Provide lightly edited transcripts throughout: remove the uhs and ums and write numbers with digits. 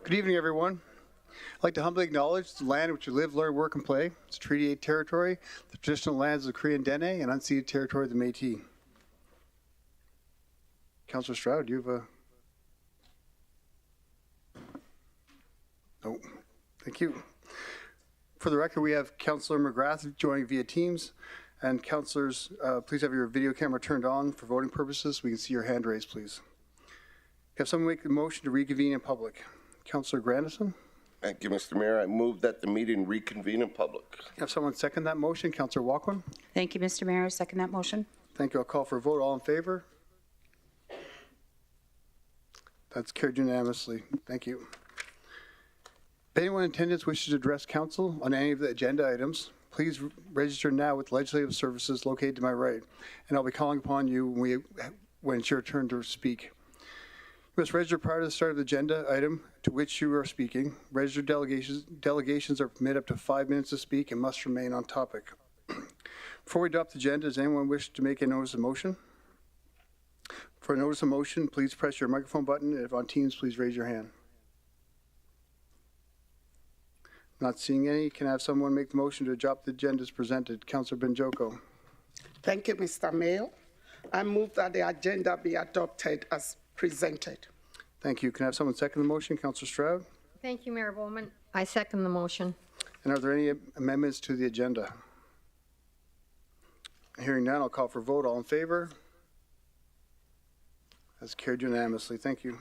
Good evening, everyone. I'd like to humbly acknowledge the land in which you live, learn, work, and play. It's Treaty 8 territory, the traditional lands of the Korean Dene, and unceded territory of the Métis. Councillor Stroud, do you have a... No. Thank you. For the record, we have Councillor McGrath joining via Teams. And councillors, please have your video camera turned on for voting purposes. We can see your hand raised, please. Have someone make the motion to reconvene in public. Councillor Grandison. Thank you, Mr. Mayor. I move that the meeting reconvene in public. Have someone second that motion. Councillor Walkwin. Thank you, Mr. Mayor. I second that motion. Thank you. I'll call for a vote. All in favor? That's carried unanimously. Thank you. If anyone in attendance wishes to address council on any of the agenda items, please register now with Legislative Services located to my right, and I'll be calling upon you when it's your turn to speak. You must register prior to the start of the agenda item to which you are speaking. Registered delegations are permitted up to 5 minutes to speak and must remain on topic. Before we adopt the agenda, does anyone wish to make a notice of motion? For a notice of motion, please press your microphone button. If on Teams, please raise your hand. Not seeing any. Can I have someone make the motion to adopt the agenda as presented? Councillor Benjoko. Thank you, Mr. Mayor. I move that the agenda be adopted as presented. Thank you. Can I have someone second the motion? Councillor Stroud. Thank you, Mayor Bowman. I second the motion. And are there any amendments to the agenda? Hearing none, I'll call for a vote. All in favor? That's carried unanimously. Thank you.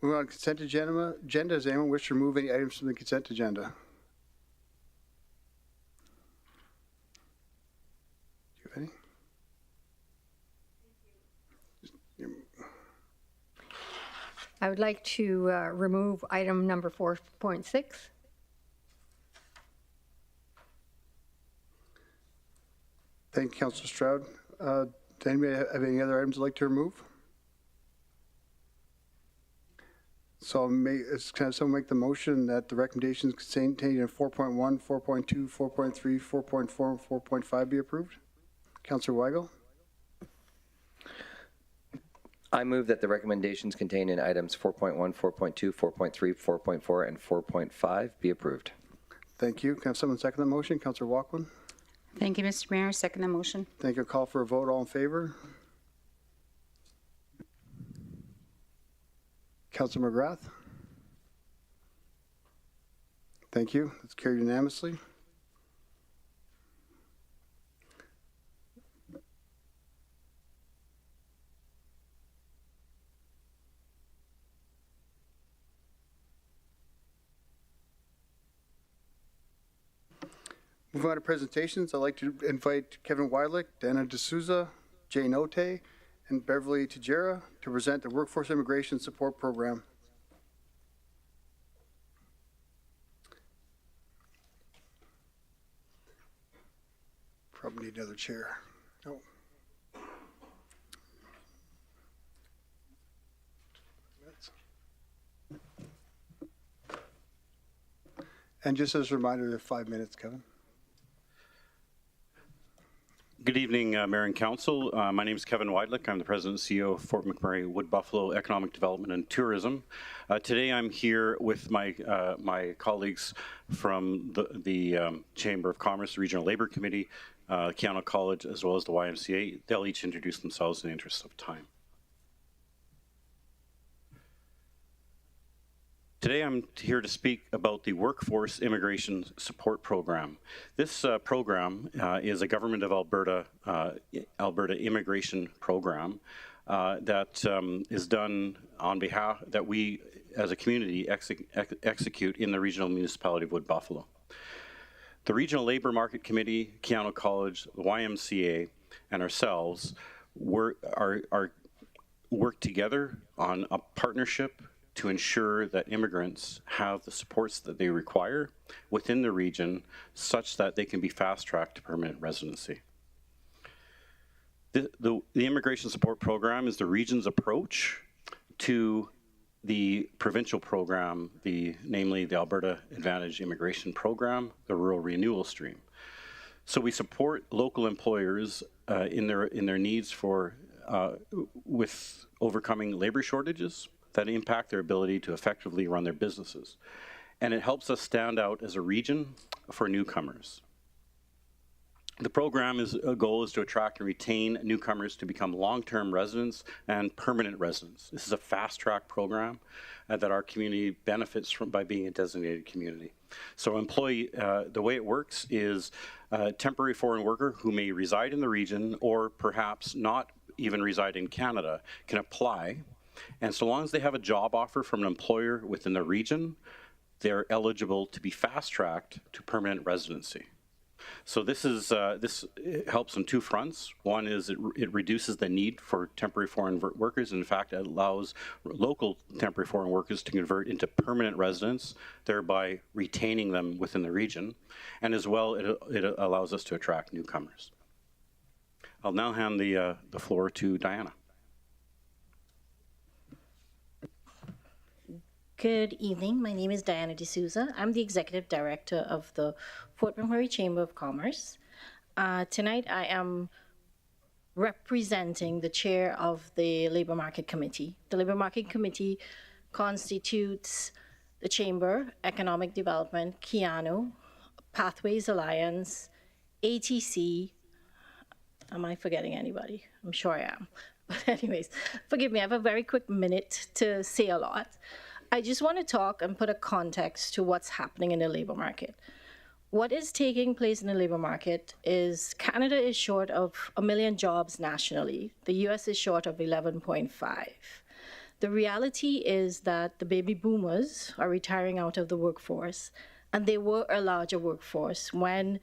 Moving on to consent agenda. Does anyone wish to remove any items from the consent agenda? Do you have any? I would like to remove item number 4.6. Thank you, Councillor Stroud. Does anybody have any other items they'd like to remove? So can someone make the motion that the recommendations contained in 4.1, 4.2, 4.3, 4.4, and 4.5 be approved? Councillor Weigel. I move that the recommendations contained in items 4.1, 4.2, 4.3, 4.4, and 4.5 be approved. Thank you. Can I have someone second the motion? Councillor Walkwin. Thank you, Mr. Mayor. I second the motion. Thank you. I'll call for a vote. All in favor? Councillor McGrath. Thank you. That's carried unanimously. Moving on to presentations, I'd like to invite Kevin Weidlich, Dana D'Souza, Jay Note, and Beverly Tejera to present the Workforce Immigration Support Program. Probably need another chair. Oh. And just as a reminder, you have 5 minutes, Kevin. Good evening, Mayor and Council. My name is Kevin Weidlich. I'm the President and CEO of Fort McMurray Wood Buffalo Economic Development and Tourism. Today I'm here with my colleagues from the Chamber of Commerce, the Regional Labour Committee, Keano College, as well as the YMCA. They'll each introduce themselves in the interest of time. Today I'm here to speak about the Workforce Immigration Support Program. This program is a Government of Alberta immigration program that is done on behalf that we as a community execute in the regional municipality of Wood Buffalo. The Regional Labour Market Committee, Keano College, the YMCA, and ourselves work together on a partnership to ensure that immigrants have the supports that they require within the region such that they can be fast-tracked to permanent residency. The Immigration Support Program is the region's approach to the provincial program, namely the Alberta Advantage Immigration Program, the Rural Renewal Stream. So we support local employers in their needs for with overcoming labor shortages that impact their ability to effectively run their businesses. And it helps us stand out as a region for newcomers. The program's goal is to attract and retain newcomers to become long-term residents and permanent residents. This is a fast-track program that our community benefits from by being a designated community. So the way it works is a temporary foreign worker who may reside in the region or perhaps not even reside in Canada can apply. And so long as they have a job offer from an employer within the region, they're eligible to be fast-tracked to permanent residency. So this helps on two fronts. One is it reduces the need for temporary foreign workers. In fact, it allows local temporary foreign workers to convert into permanent residents, thereby retaining them within the region. And as well, it allows us to attract newcomers. I'll now hand the floor to Diana. Good evening. My name is Diana D'Souza. I'm the Executive Director of the Fort McMurray Chamber of Commerce. Tonight I am representing the chair of the Labor Market Committee. The Labor Market Committee constitutes the Chamber, Economic Development, Keanu, Pathways Alliance, ATC. Am I forgetting anybody? I'm sure I am. But anyways, forgive me, I have a very quick minute to say a lot. I just want to talk and put a context to what's happening in the labor market. What is taking place in the labor market is Canada is short of 1 million jobs nationally. The US is short of 11.5. The reality is that the baby boomers are retiring out of the workforce, and they were a larger workforce. When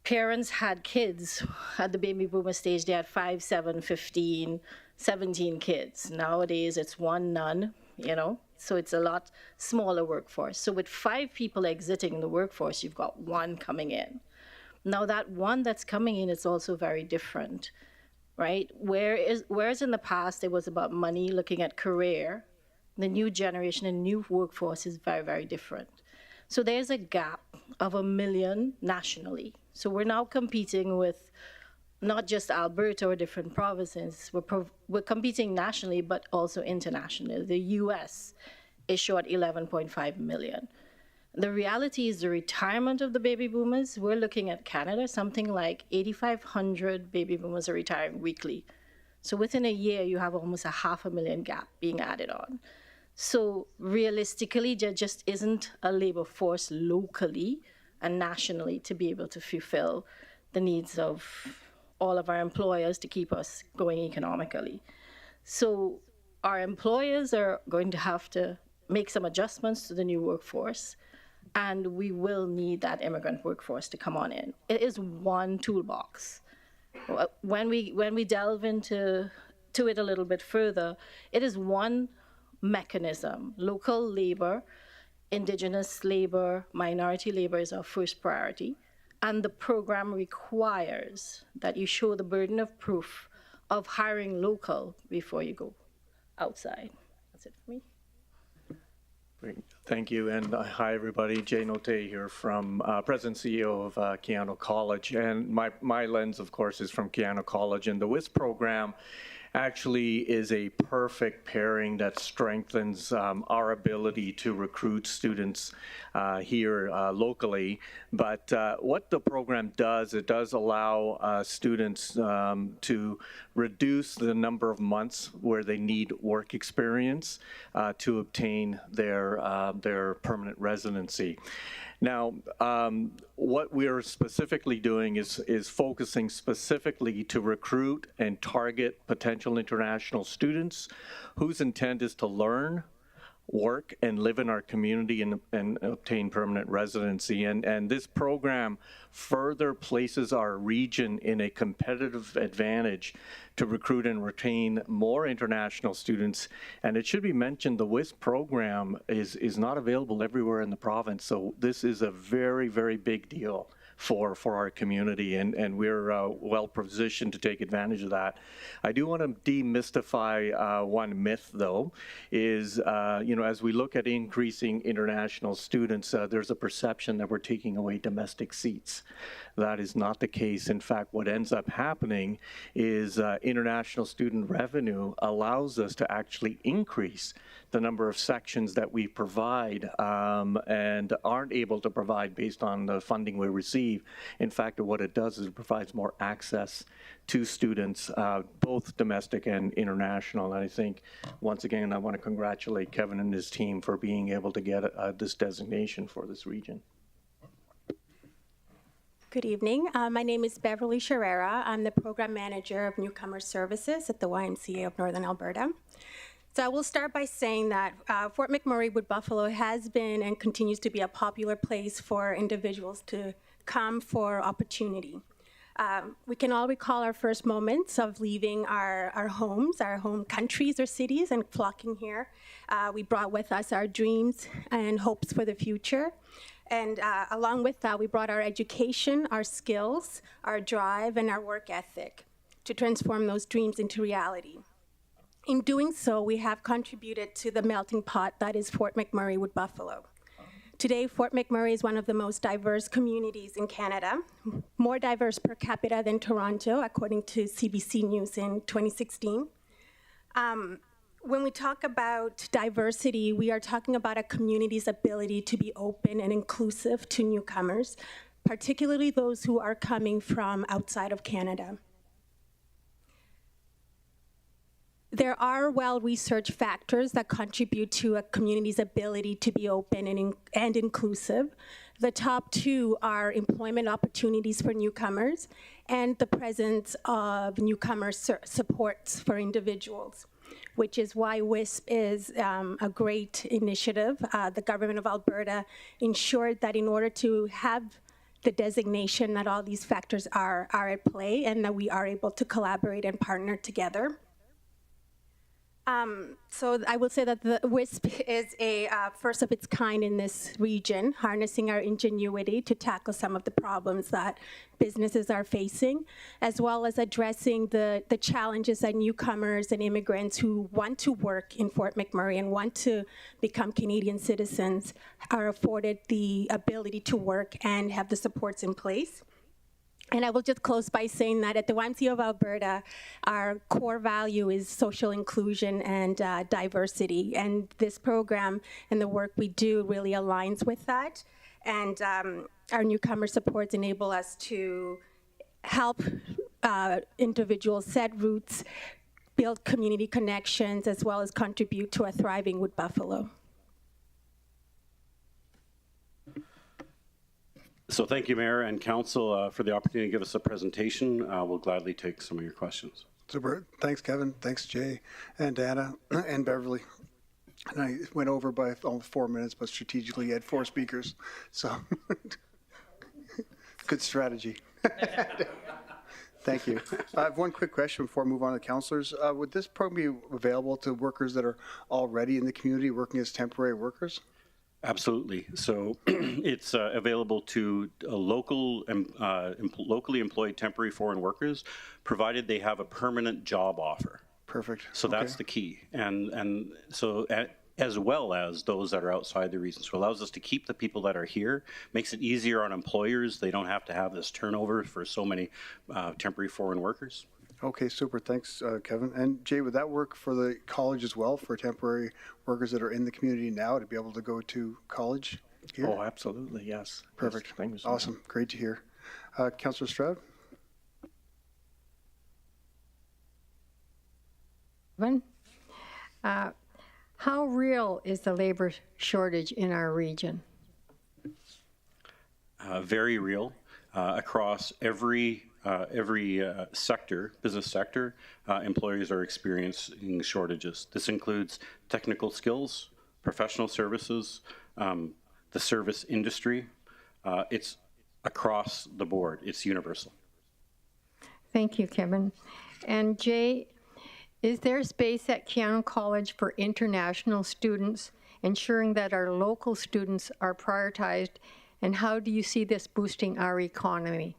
parents had kids at the baby boomer stage, they had 5, 7, 15, 17 kids. Nowadays, it's 1, none. So it's a lot smaller workforce. So with 5 people exiting the workforce, you've got 1 coming in. Now that 1 that's coming in is also very different, right? Whereas in the past it was about money, looking at career, the new generation and new workforce is very, very different. So there's a gap of 1 million nationally. So we're now competing with not just Alberta or different provinces. We're competing nationally, but also internationally. The US is short 11.5 million. The reality is the retirement of the baby boomers. We're looking at Canada, something like 8,500 baby boomers are retiring weekly. So within a year, you have almost a 500,000 gap being added on. So realistically, there just isn't a labor force locally and nationally to be able to fulfill the needs of all of our employers to keep us going economically. So our employers are going to have to make some adjustments to the new workforce, and we will need that immigrant workforce to come on in. It is one toolbox. When we delve into it a little bit further, it is one mechanism. Local labor, Indigenous labor, minority labor is our first priority. And the program requires that you show the burden of proof of hiring local before you go outside. That's it for me. Great. Thank you. And hi, everybody. Jay Note here from President and CEO of Keanu College. And my lens, of course, is from Keanu College. And the WISP program actually is a perfect pairing that strengthens our ability to recruit students here locally. But what the program does, it does allow students to reduce the number of months where they need work experience to obtain their permanent residency. Now, what we're specifically doing is focusing specifically to recruit and target potential international students whose intent is to learn, work, and live in our community and obtain permanent residency. And this program further places our region in a competitive advantage to recruit and retain more international students. And it should be mentioned, the WISP program is not available everywhere in the province. So this is a very, very big deal for our community, and we're well positioned to take advantage of that. I do want to demystify one myth, though, is, as we look at increasing international students, there's a perception that we're taking away domestic seats. That is not the case. In fact, what ends up happening is international student revenue allows us to actually increase the number of sections that we provide and aren't able to provide based on the funding we receive. In fact, what it does is it provides more access to students, both domestic and international. And I think, once again, I want to congratulate Kevin and his team for being able to get this designation for this region. Good evening. My name is Beverly Sherrera. I'm the Program Manager of Newcomer Services at the YMCA of Northern Alberta. So I will start by saying that Fort McMurray Wood Buffalo has been and continues to be a popular place for individuals to come for opportunity. We can all recall our first moments of leaving our homes, our home countries or cities, and flocking here. We brought with us our dreams and hopes for the future. And along with that, we brought our education, our skills, our drive, and our work ethic to transform those dreams into reality. In doing so, we have contributed to the melting pot that is Fort McMurray Wood Buffalo. Today, Fort McMurray is one of the most diverse communities in Canada, more diverse per capita than Toronto, according to CBC News in 2016. When we talk about diversity, we are talking about a community's ability to be open and inclusive to newcomers, particularly those who are coming from outside of Canada. There are well-researched factors that contribute to a community's ability to be open and inclusive. The top two are employment opportunities for newcomers and the presence of newcomer supports for individuals, which is why WISP is a great initiative. The government of Alberta ensured that in order to have the designation that all these factors are at play and that we are able to collaborate and partner together. So I will say that the WISP is a first of its kind in this region, harnessing our ingenuity to tackle some of the problems that businesses are facing, as well as addressing the challenges that newcomers and immigrants who want to work in Fort McMurray and want to become Canadian citizens are afforded the ability to work and have the supports in place. And I will just close by saying that at the YMCA of Alberta, our core value is social inclusion and diversity. And this program and the work we do really aligns with that. And our newcomer supports enable us to help individuals set roots, build community connections, as well as contribute to a thriving Wood Buffalo. So thank you, Mayor and Council, for the opportunity to give us a presentation. We'll gladly take some of your questions. Super. Thanks, Kevin. Thanks, Jay and Anna and Beverly. And I went over by almost 4 minutes, but strategically you had 4 speakers. So good strategy. Thank you. I have one quick question before I move on to councilors. Would this program be available to workers that are already in the community working as temporary workers? Absolutely. So it's available to locally employed temporary foreign workers, provided they have a permanent job offer. Perfect. So that's the key. And so as well as those that are outside the region. So it allows us to keep the people that are here, makes it easier on employers. They don't have to have this turnover for so many temporary foreign workers. Okay, super. Thanks, Kevin. And Jay, would that work for the college as well, for temporary workers that are in the community now to be able to go to college here? Oh, absolutely, yes. Perfect. Yes, thank you so awesome. much. Great to hear. Councillor Stroud? How real is the labor shortage in our region? Very real. Across every sector, business sector, employers are experiencing shortages. This includes technical skills, professional services, the service industry. It's across the board. It's universal. Thank you, Kevin. And Jay, is there space at Keanu College for international students, ensuring that our local students are prioritized And how do you see this boosting our economy?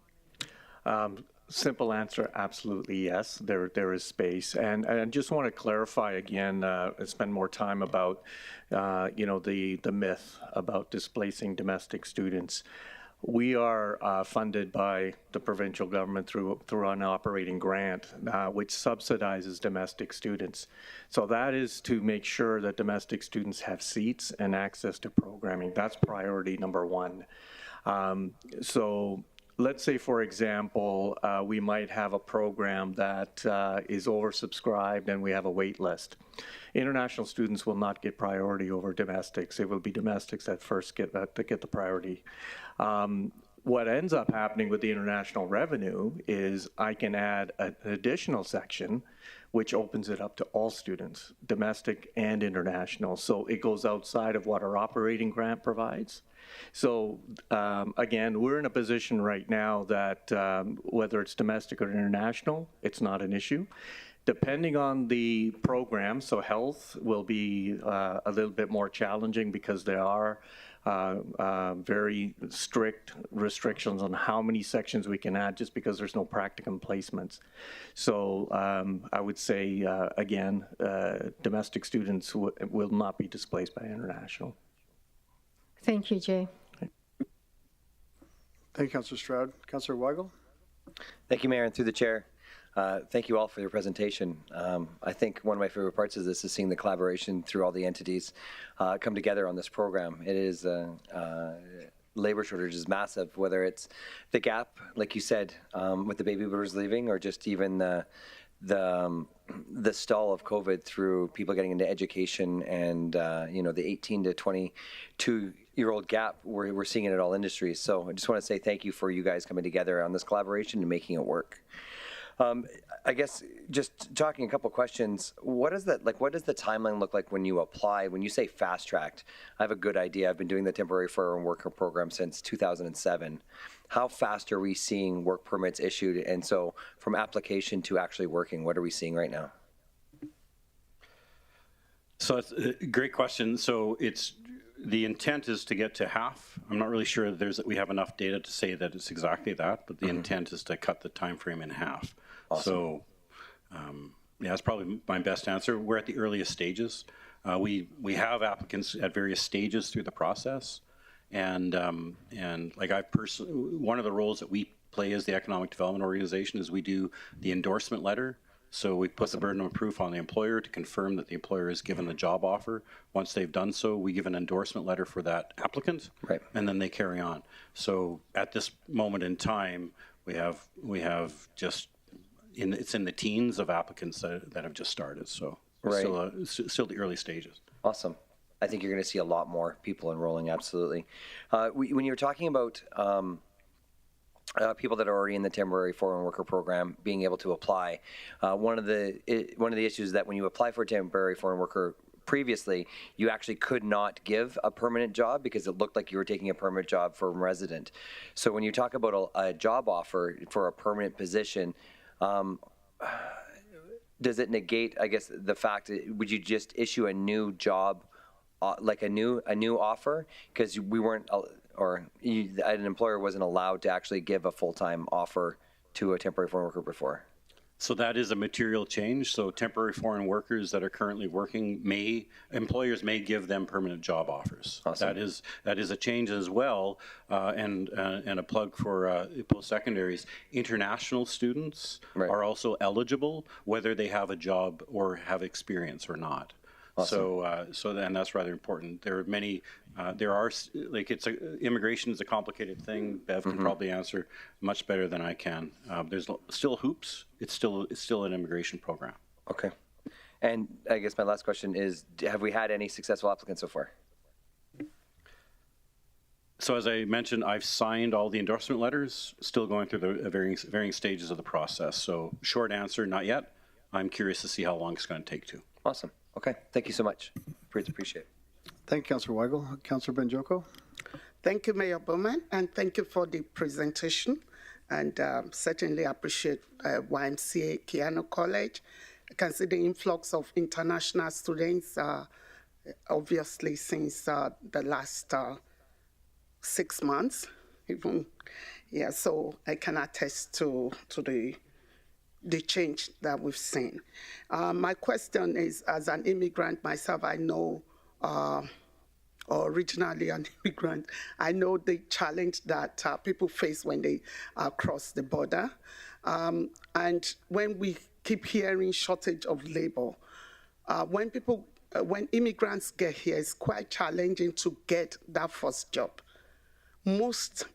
Simple answer, absolutely yes. There is space, and I just want to clarify again. Spend more time about, the myth about displacing domestic students. We are funded by the provincial government through an operating grant, which subsidizes domestic students. So that is to make sure that domestic students have seats and access to programming. That's priority number one. So let's say, for example, we might have a program that is oversubscribed and we have a wait list. International students will not get priority over domestics. It will be domestics that first get the priority. What ends up happening with the international revenue is I can add an additional section which opens it up to all students, domestic and international. So it goes outside of what our operating grant provides. So again, we're in a position right now that whether it's domestic or international, it's not an issue. Depending on the program, so health will be a little bit more challenging because there are very strict restrictions on how many sections we can add just because there's no practicum placements. So I would say, again, domestic students will not be displaced by international. Thank you, Jay. Thank you, Councillor Stroud. Councillor Weigel? Thank you, Mayor, and through the chair. Thank you all for your presentation. I think one of my favorite parts of this is seeing the collaboration through all the entities come together on this program. It is labor shortage is massive, whether it's the gap, like you said, with the baby boomers leaving, or just even the stall of COVID through people getting into education and the 18 to 22-year-old gap. We're seeing it in all industries. So I just want to say thank you for you guys coming together on this collaboration and making it work. I guess just talking a couple questions. What does the timeline look like when you apply? When you say fast tracked, I have a good idea. I've been doing the temporary foreign worker program since 2007. How fast are we seeing work permits issued? And so from application to actually working, what are we seeing right now? So it's a great question. So the intent is to get to half. I'm not really sure we have enough data to say that it's exactly that, but the intent is to cut the time frame in half. Awesome. So that's probably my best answer. We're at the earliest stages. We have applicants at various stages through the process, and like one of the roles that we play as the economic development organization is we do the endorsement letter. So we put the burden of proof on the employer to confirm that the employer has given the job offer. Once they've done so, we give an endorsement letter for that applicant, right, and then they carry on. So at this moment in time, we have just it's in the teens of applicants that have just started. So right. Still the early stages. Awesome. I think you're going to see a lot more people enrolling. Absolutely. When you were talking about people that are already in the temporary foreign worker program being able to apply, one of the issues is that when you apply for a temporary foreign worker previously, you actually could not give a permanent job because it looked like you were taking a permanent job from resident. So when you talk about a job offer for a permanent position, does it negate, I guess, the fact that would you just issue a new job, like a new offer, because we weren't, an employer wasn't allowed to actually give a full-time offer to a temporary foreign worker before? So that is a material change. So temporary foreign workers that are currently working employers may give them permanent job offers. Awesome. That is a change as well. And a plug for post-secondaries. International students are also eligible, whether they have a job or have experience or not. Awesome. So then that's rather important. There are many. Immigration is a complicated thing. Bev can probably answer much better than I can. There's still hoops. It's still an immigration program. Okay. And I guess my last question is: have we had any successful applicants so far? So as I mentioned, I've signed all the endorsement letters. Still going through the varying stages of the process. So short answer, not yet. I'm curious to see how long it's going to take to. Awesome. Okay. Thank you so much. Appreciate it. Thank you, Councillor Weigel. Councillor Benjoko? Thank you, Mayor Bowman, and thank you for the presentation. And certainly appreciate YMCA Keanu College. I can see the influx of international students, obviously, since the last 6 months, even. Yeah, so I can attest to the change that we've seen. My question is, as an immigrant myself, I know, or originally an immigrant, I know the challenge that people face when they cross the border. And when we keep hearing shortage of labor, when immigrants get here, it's quite challenging to get that first job. Most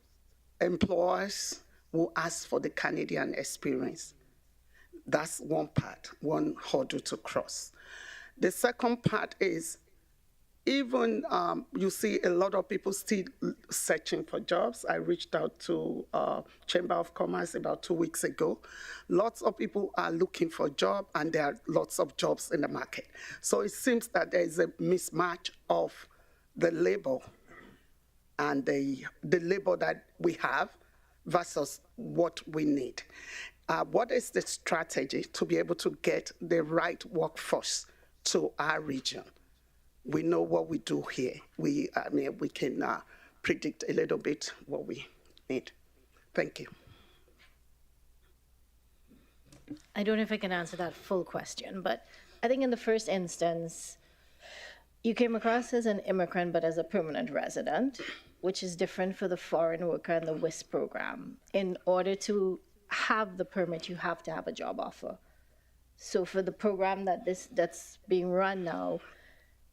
employers will ask for the Canadian experience. That's one part, one hurdle to cross. The second part is, even you see a lot of people still searching for jobs. I reached out to Chamber of Commerce about 2 weeks ago. Lots of people are looking for a job, and there are lots of jobs in the market. So it seems that there is a mismatch of the labor and the labor that we have versus what we need. What is the strategy to be able to get the right workforce to our region? We know what we do here. We can predict a little bit what we need. Thank you. I don't know if I can answer that full question, but I think in the first instance, you came across as an immigrant, but as a permanent resident, which is different for the foreign worker and the WISP program. In order to have the permit, you have to have a job offer. So for the program that's being run now,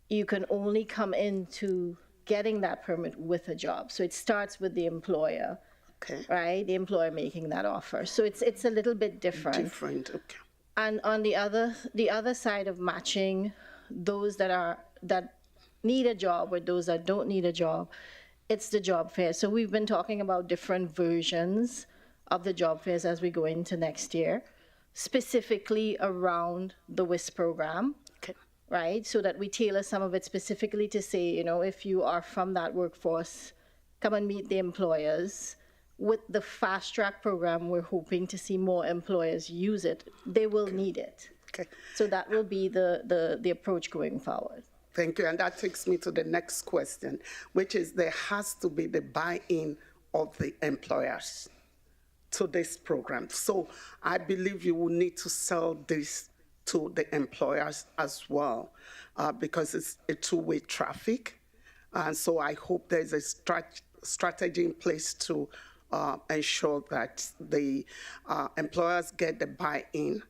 you can only come into getting that permit with a job. So it starts with the employer, Okay. right? The employer making that offer. So it's a little bit different. Different. Okay. And on the other side of matching those that need a job with those that don't need a job, it's the job fair. So we've been talking about different versions of the job fairs as we go into next year, specifically around the WISP program. Okay. Right? So that we tailor some of it specifically to say, if you are from that workforce, come and meet the employers. With the fast track program, we're hoping to see more employers use it. They will need it. Okay. So that will be the approach going forward. Thank you. And that takes me to the next question, which is there has to be the buy-in of the employers to this program. So I believe you will need to sell this to the employers as well, because it's a two-way traffic. And so I hope there's a strategy in place to ensure that the employers get the buy-in.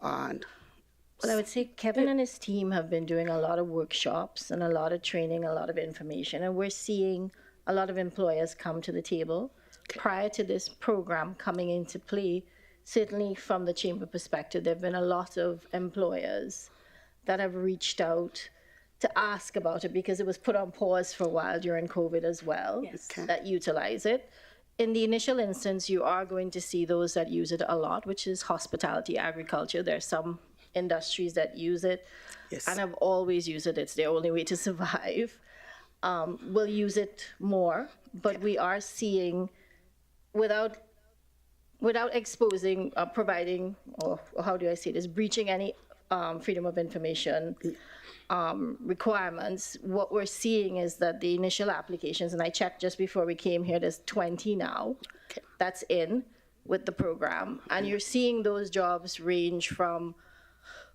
And Well, I would say Kevin and his team have been doing a lot of workshops and a lot of training, a lot of information, and we're seeing a lot of employers come to the table. Prior to this program coming into play, certainly from the chamber perspective, there have been a lot of employers that have reached out to ask about it because it was put on pause for a while during COVID as well, that utilize it. In the initial instance, you are going to see those that use it a lot, which is hospitality, agriculture. There's some industries that use it and have always used it. It's their only way to survive. We'll use it more, but we are seeing without exposing, providing, or how do I say this, breaching any freedom of information requirements, what we're seeing is that the initial applications, and I checked just before we came here, there's 20 now that's in with the program. And you're seeing those jobs range from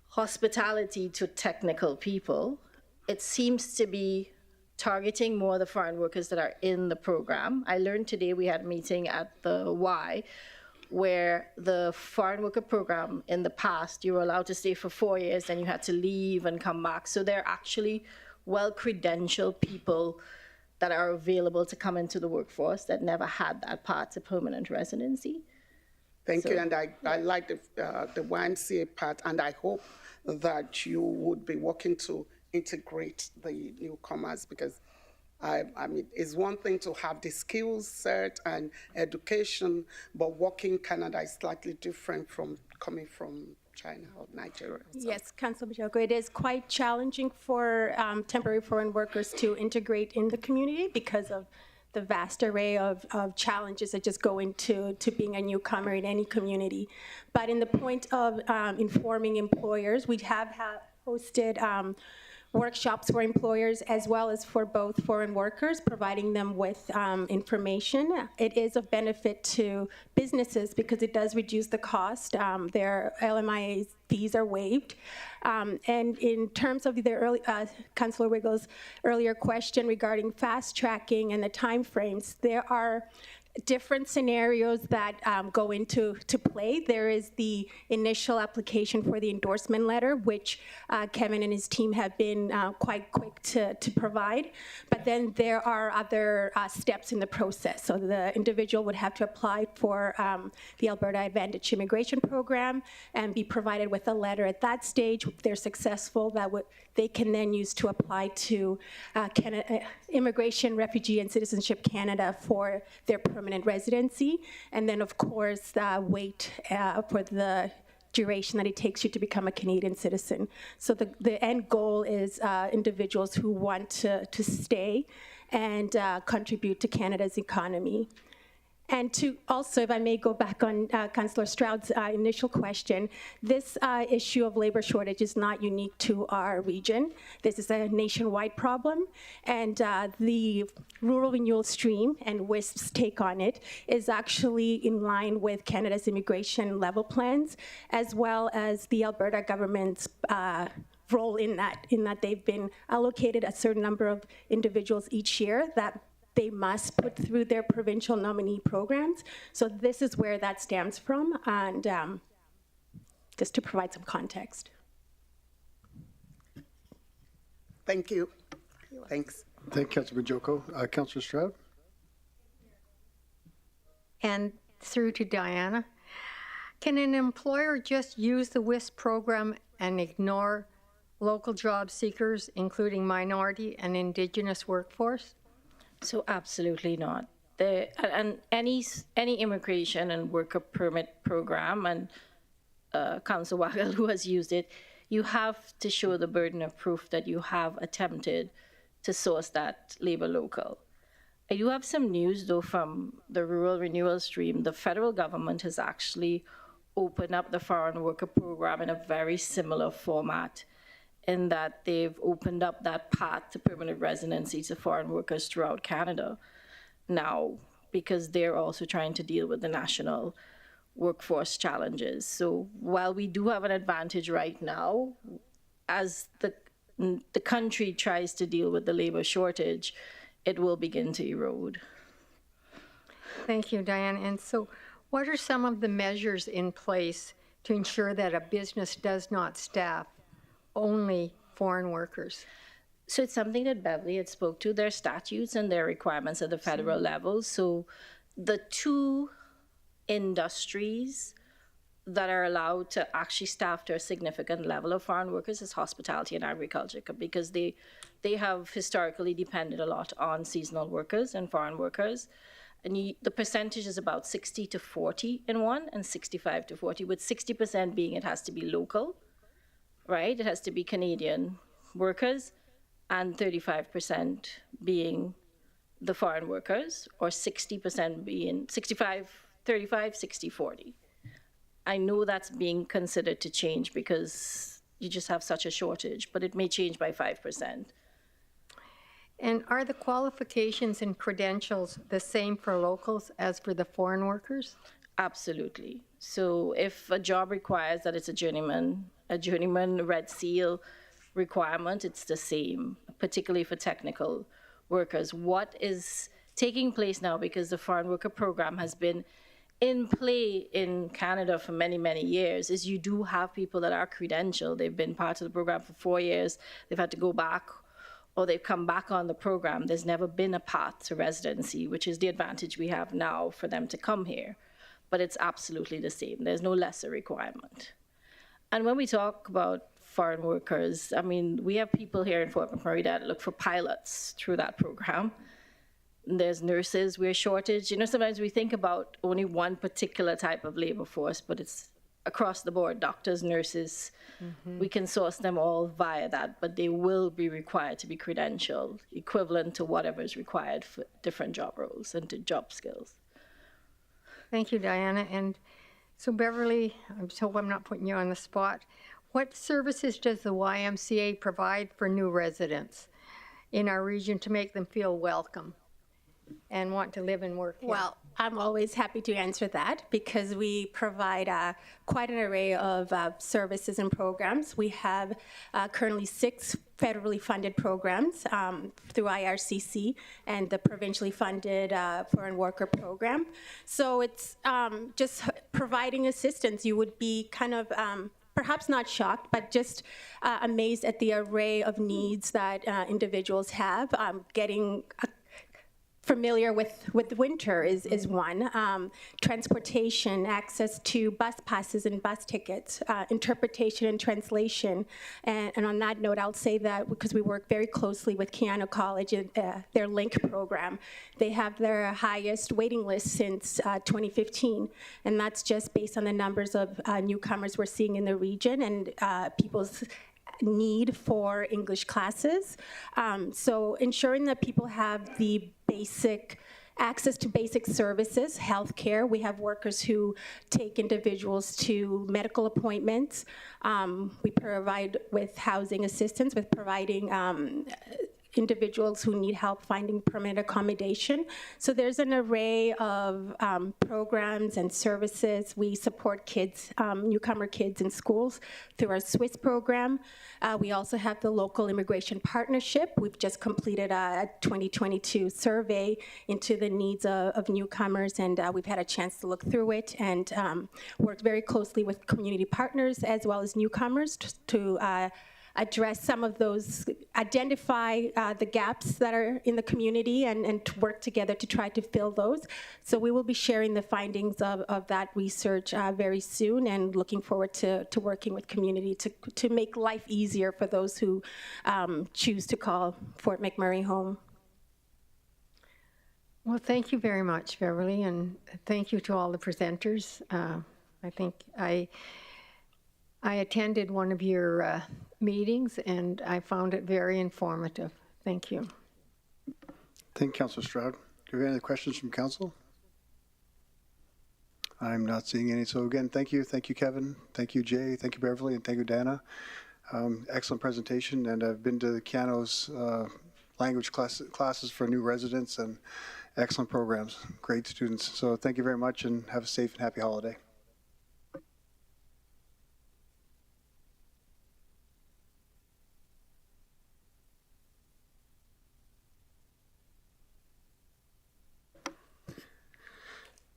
hospitality to technical people. It seems to be targeting more the foreign workers that are in the program. I learned today we had a meeting at the Y where the foreign worker program in the past, you were allowed to stay for 4 years, then you had to leave and come back. So they're actually well-credentialed people that are available to come into the workforce that never had that path to permanent residency. Thank you, and I like the YMCA part, and I hope that you would be working to integrate the newcomers, because I mean, it's one thing to have the skills set and education, but working in Canada is slightly different from coming from China or Nigeria. So. Yes, Councillor Bajoko, it is quite challenging for temporary foreign workers to integrate in the community because of the vast array of challenges that just go into being a newcomer in any community. But in the point of informing employers, we have hosted workshops for employers as well as for both foreign workers, providing them with information. It is of benefit to businesses because it does reduce the cost. Their LMIA fees are waived. And in terms of Councillor Wiggles' earlier question regarding fast tracking and the timeframes, there are different scenarios that go into play. There is the initial application for the endorsement letter, which Kevin and his team have been quite quick to provide. But then there are other steps in the process. So the individual would have to apply for the Alberta Advantage Immigration Program and be provided with a letter at that stage. If they're successful, they can then use to apply to Immigration, Refugee, and Citizenship Canada for their permanent residency, and then of course wait for the duration that it takes you to become a Canadian citizen. So the end goal is individuals who want to stay and contribute to Canada's economy. And to also, if I may go back on Councillor Stroud's initial question, this issue of labor shortage is not unique to our region. This is a nationwide problem, and the rural renewal stream and WISP's take on it is actually in line with Canada's immigration level plans, as well as the Alberta government's role in that they've been allocated a certain number of individuals each year that they must put through their provincial nominee programs. So this is where that stems from, and just to provide some context. Thank you. Thanks. Thank you, Councilor Joko. Councilor Stroud? And through to Diana. Can an employer just use the WISP program and ignore local job seekers, including minority and Indigenous workforce? So absolutely not. And any immigration and worker permit program, and Council Waggle, who has used it, you have to show the burden of proof that you have attempted to source that labor local. I do have some news, though, from the rural renewal stream. The federal government has actually opened up the foreign worker program in a very similar format, in that they've opened up that path to permanent residency to foreign workers throughout Canada now, because they're also trying to deal with the national workforce challenges. So while we do have an advantage right now, as the country tries to deal with the labor shortage, it will begin to erode. Thank you, Diane. And so what are some of the measures in place to ensure that a business does not staff only foreign workers? So it's something that Beverly had spoke to, their statutes and their requirements at the federal level. So the two industries that are allowed to actually staff to a significant level of foreign workers is hospitality and agriculture, because they have historically depended a lot on seasonal workers and foreign workers. And the percentage is about 60 to 40 in one and 65 to 40, with 60% being it has to be local, right? It has to be Canadian workers, and 35% being the foreign workers, or 60% being 65, 35, 60, 40. I know that's being considered to change because you just have such a shortage, but it may change by 5%. And are the qualifications and credentials the same for locals as for the foreign workers? Absolutely. So if a job requires that it's a journeyman Red Seal requirement, it's the same, particularly for technical workers. What is taking place now, because the foreign worker program has been in play in Canada for many, many years, is you do have people that are credentialed. They've been part of the program for 4 years. They've had to go back, or they've come back on the program. There's never been a path to residency, which is the advantage we have now for them to come here. But it's absolutely the same. There's no lesser requirement. And when we talk about foreign workers, I mean, we have people here in Fort McMurray that look for pilots through that program. There's nurses, we're shortage. You know, sometimes we think about only one particular type of labor force, but it's across the board, doctors, nurses. Mm-hmm. We can source them all via that, but they will be required to be credentialed, equivalent to whatever is required for different job roles and to job skills. Thank you, Diana. And so Beverly, I hope I'm not putting you on the spot. What services does the YMCA provide for new residents in our region to make them feel welcome and want to live and work here? Well, I'm always happy to answer that because we provide quite an array of services and programs. We have currently 6 federally funded programs through IRCC and the provincially funded foreign worker program. So it's just providing assistance. You would be kind of perhaps not shocked, but just amazed at the array of needs that individuals have. Getting familiar with winter is one. Transportation, access to bus passes and bus tickets, interpretation and translation. And on that note, I'll say that because we work very closely with Keanu College, their LINK program, they have their highest waiting list since 2015. And that's just based on the numbers of newcomers we're seeing in the region and people's need for English classes. So ensuring that people have the basic access to basic services, healthcare. We have workers who take individuals to medical appointments. We provide with housing assistance, with providing individuals who need help finding permanent accommodation. So there's an array of programs and services. We support kids, newcomer kids in schools through our Swiss program. We also have the local immigration partnership. We've just completed a 2022 survey into the needs of newcomers, and we've had a chance to look through it and work very closely with community partners as well as newcomers to address some of those, identify the gaps that are in the community and to work together to try to fill those. So we will be sharing the findings of that research very soon and looking forward to working with community to make life easier for those who choose to call Fort McMurray home. Well, thank you very much, Beverly, and thank you to all the presenters. I think I attended one of your meetings, and I found it very informative. Thank you. Thank you, Councilor Stroud. Do we have any questions from council? I'm not seeing any. So again, thank you. Thank you, Kevin. Thank you, Jay. Thank you, Beverly. And thank you, Dana. Excellent presentation. And I've been to Keanu's language classes for new residents and excellent programs. Great students. So thank you very much and have a safe and happy holiday.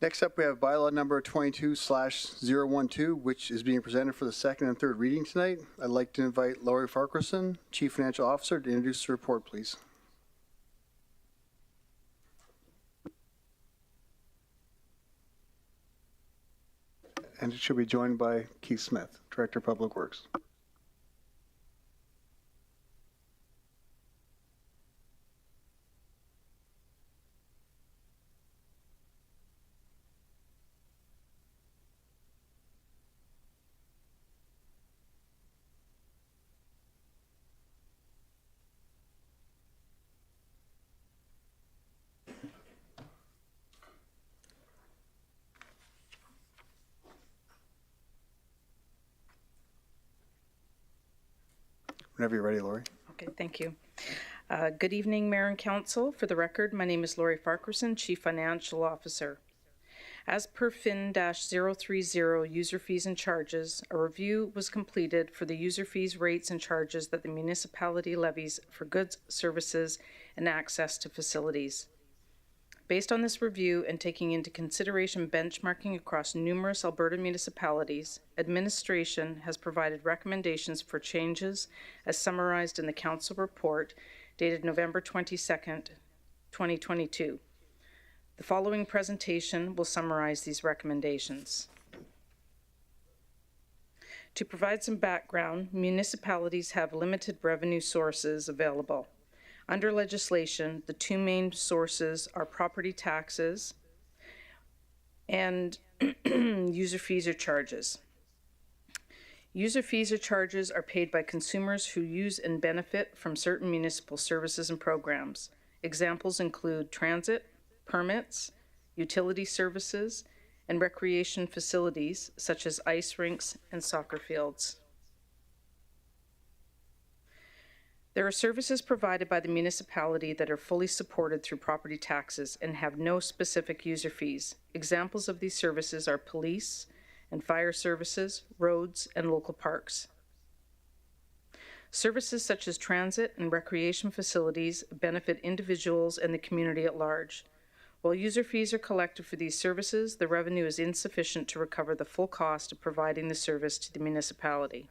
Next up, we have bylaw number 22/012, which is being presented for the second and third reading tonight. I'd like to invite Lori Farquharson, Chief Financial Officer, to introduce the report, please. And it should be joined by Keith Smith, Director of Public Works. Whenever you're ready, Lori. Okay, thank you. Good evening, Mayor and Council. For the record, my name is Lori Farquharson, Chief Financial Officer. As per FIN-030 user fees and charges, a review was completed for the user fees, rates, and charges that the municipality levies for goods, services, and access to facilities. Based on this review and taking into consideration benchmarking across numerous Alberta municipalities, administration has provided recommendations for changes as summarized in the Council report dated November 22nd, 2022. The following presentation will summarize these recommendations. To provide some background, municipalities have limited revenue sources available. Under legislation, the two main sources are property taxes and user fees or charges. User fees or charges are paid by consumers who use and benefit from certain municipal services and programs. Examples include transit, permits, utility services, and recreation facilities such as ice rinks and soccer fields. There are services provided by the municipality that are fully supported through property taxes and have no specific user fees. Examples of these services are police and fire services, roads, and local parks. Services such as transit and recreation facilities benefit individuals and the community at large. While user fees are collected for these services, the revenue is insufficient to recover the full cost of providing the service to the municipality.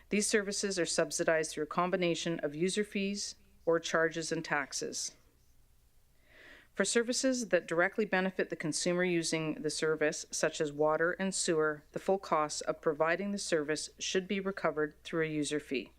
These services are subsidized through a combination of user fees or charges and taxes. For services that directly benefit the consumer using the service, such as water and sewer, the full cost of providing the service should be recovered through a user fee.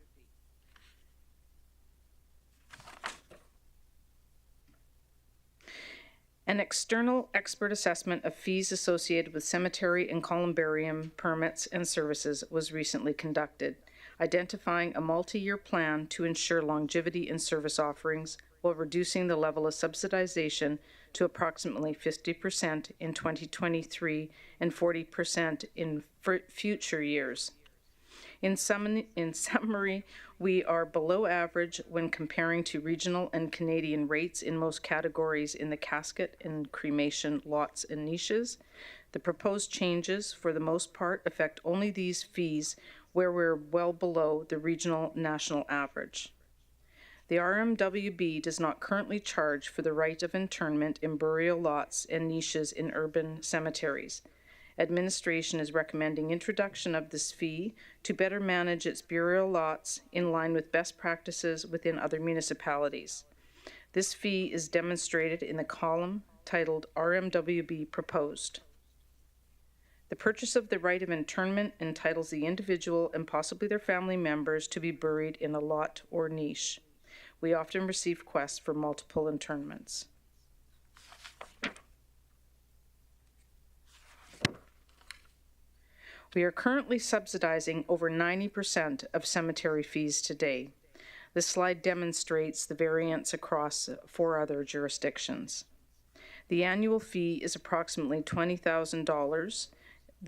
An external expert assessment of fees associated with cemetery and columbarium permits and services was recently conducted, identifying a multi-year plan to ensure longevity in service offerings while reducing the level of subsidization to approximately 50% in 2023 and 40% in future years. In summary, we are below average when comparing to regional and Canadian rates in most categories in the casket and cremation lots and niches. The proposed changes, for the most part, affect only these fees where we're well below the regional national average. The RMWB does not currently charge for the right of internment in burial lots and niches in urban cemeteries. Administration is recommending introduction of this fee to better manage its burial lots in line with best practices within other municipalities. This fee is demonstrated in the column titled RMWB Proposed. The purchase of the right of internment entitles the individual and possibly their family members to be buried in a lot or niche. We often receive requests for multiple internments. We are currently subsidizing over 90% of cemetery fees today. This slide demonstrates the variance across 4 other jurisdictions. The annual fee is approximately $20,000,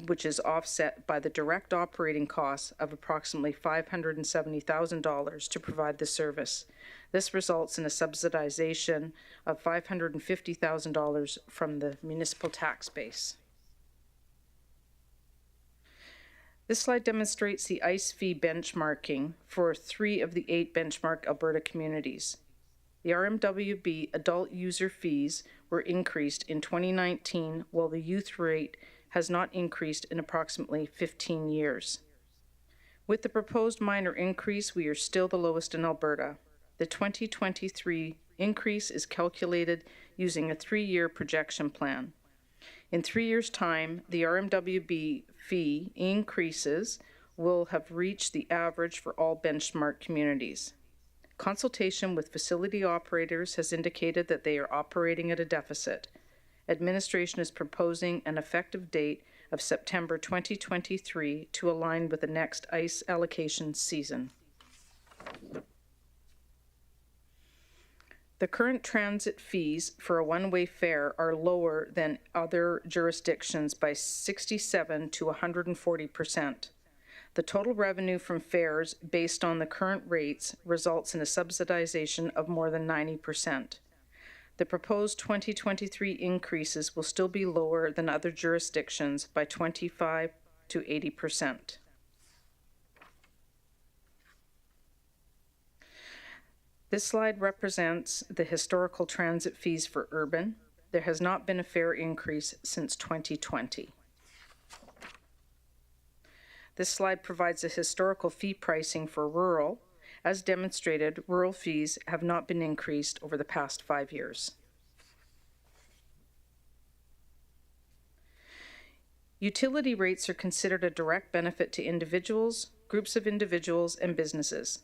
which is offset by the direct operating costs of approximately $570,000 to provide the service. This results in a subsidization of $550,000 from the municipal tax base. This slide demonstrates the ICE fee benchmarking for 3 of the 8 benchmark Alberta communities. The RMWB adult user fees were increased in 2019, while the youth rate has not increased in approximately 15 years. With the proposed minor increase, we are still the lowest in Alberta. The 2023 increase is calculated using a 3-year projection plan. In 3 years' time, the RMWB fee increases will have reached the average for all benchmark communities. Consultation with facility operators has indicated that they are operating at a deficit. Administration is proposing an effective date of September 2023 to align with the next ICE allocation season. The current transit fees for a one-way fare are lower than other jurisdictions by 67 to 140%. The total revenue from fares based on the current rates results in a subsidization of more than 90%. The proposed 2023 increases will still be lower than other jurisdictions by 25 to 80%. This slide represents the historical transit fees for urban. There has not been a fare increase since 2020. This slide provides a historical fee pricing for rural. As demonstrated, rural fees have not been increased over the past 5 years. Utility rates are considered a direct benefit to individuals, groups of individuals, and businesses.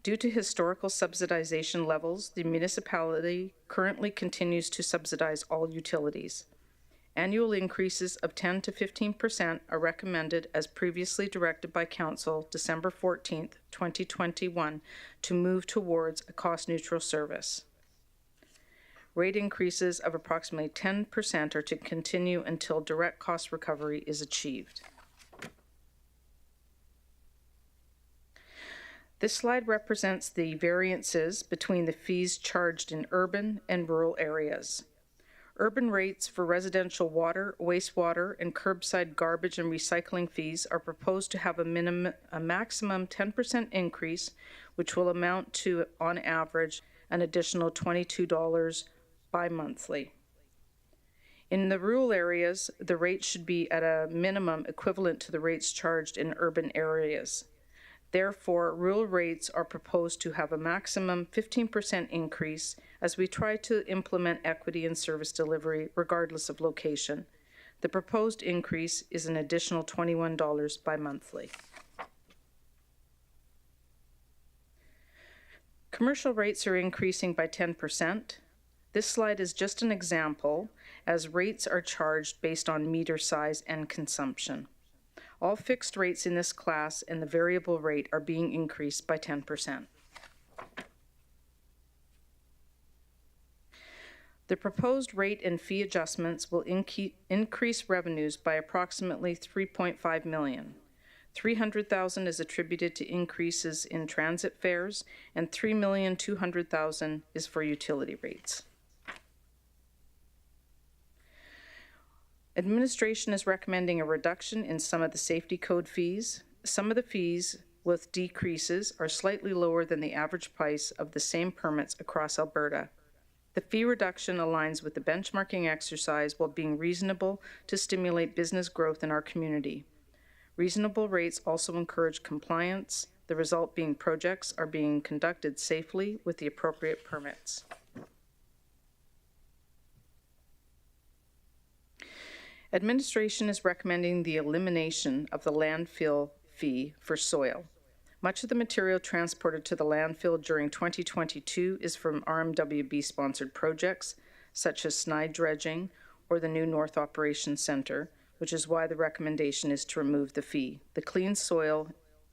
Due to historical subsidization levels, the municipality currently continues to subsidize all utilities. Annual increases of 10 to 15% are recommended as previously directed by Council December 14, 2021, to move towards a cost-neutral service. Rate increases of approximately 10% are to continue until direct cost recovery is achieved. This slide represents the variances between the fees charged in urban and rural areas. Urban rates for residential water, wastewater, and curbside garbage and recycling fees are proposed to have a maximum 10% increase, which will amount to, on average, an additional $22 bi-monthly. In the rural areas, the rate should be at a minimum equivalent to the rates charged in urban areas. Therefore, rural rates are proposed to have a maximum 15% increase as we try to implement equity in service delivery regardless of location. The proposed increase is an additional $21 bi-monthly. Commercial rates are increasing by 10%. This slide is just an example, as rates are charged based on meter size and consumption. All fixed rates in this class and the variable rate are being increased by 10%. The proposed rate and fee adjustments will increase revenues by approximately $3.5 million. $300,000 is attributed to increases in transit fares, and $3,200,000 is for utility rates. Administration is recommending a reduction in some of the safety code fees. Some of the fees with decreases are slightly lower than the average price of the same permits across Alberta. The fee reduction aligns with the benchmarking exercise while being reasonable to stimulate business growth in our community. Reasonable rates also encourage compliance, the result being projects are being conducted safely with the appropriate permits. Administration is recommending the elimination of the landfill fee for soil. Much of the material transported to the landfill during 2022 is from RMWB-sponsored projects, such as snide dredging or the new North Operations Centre, which is why the recommendation is to remove the fee. The clean soil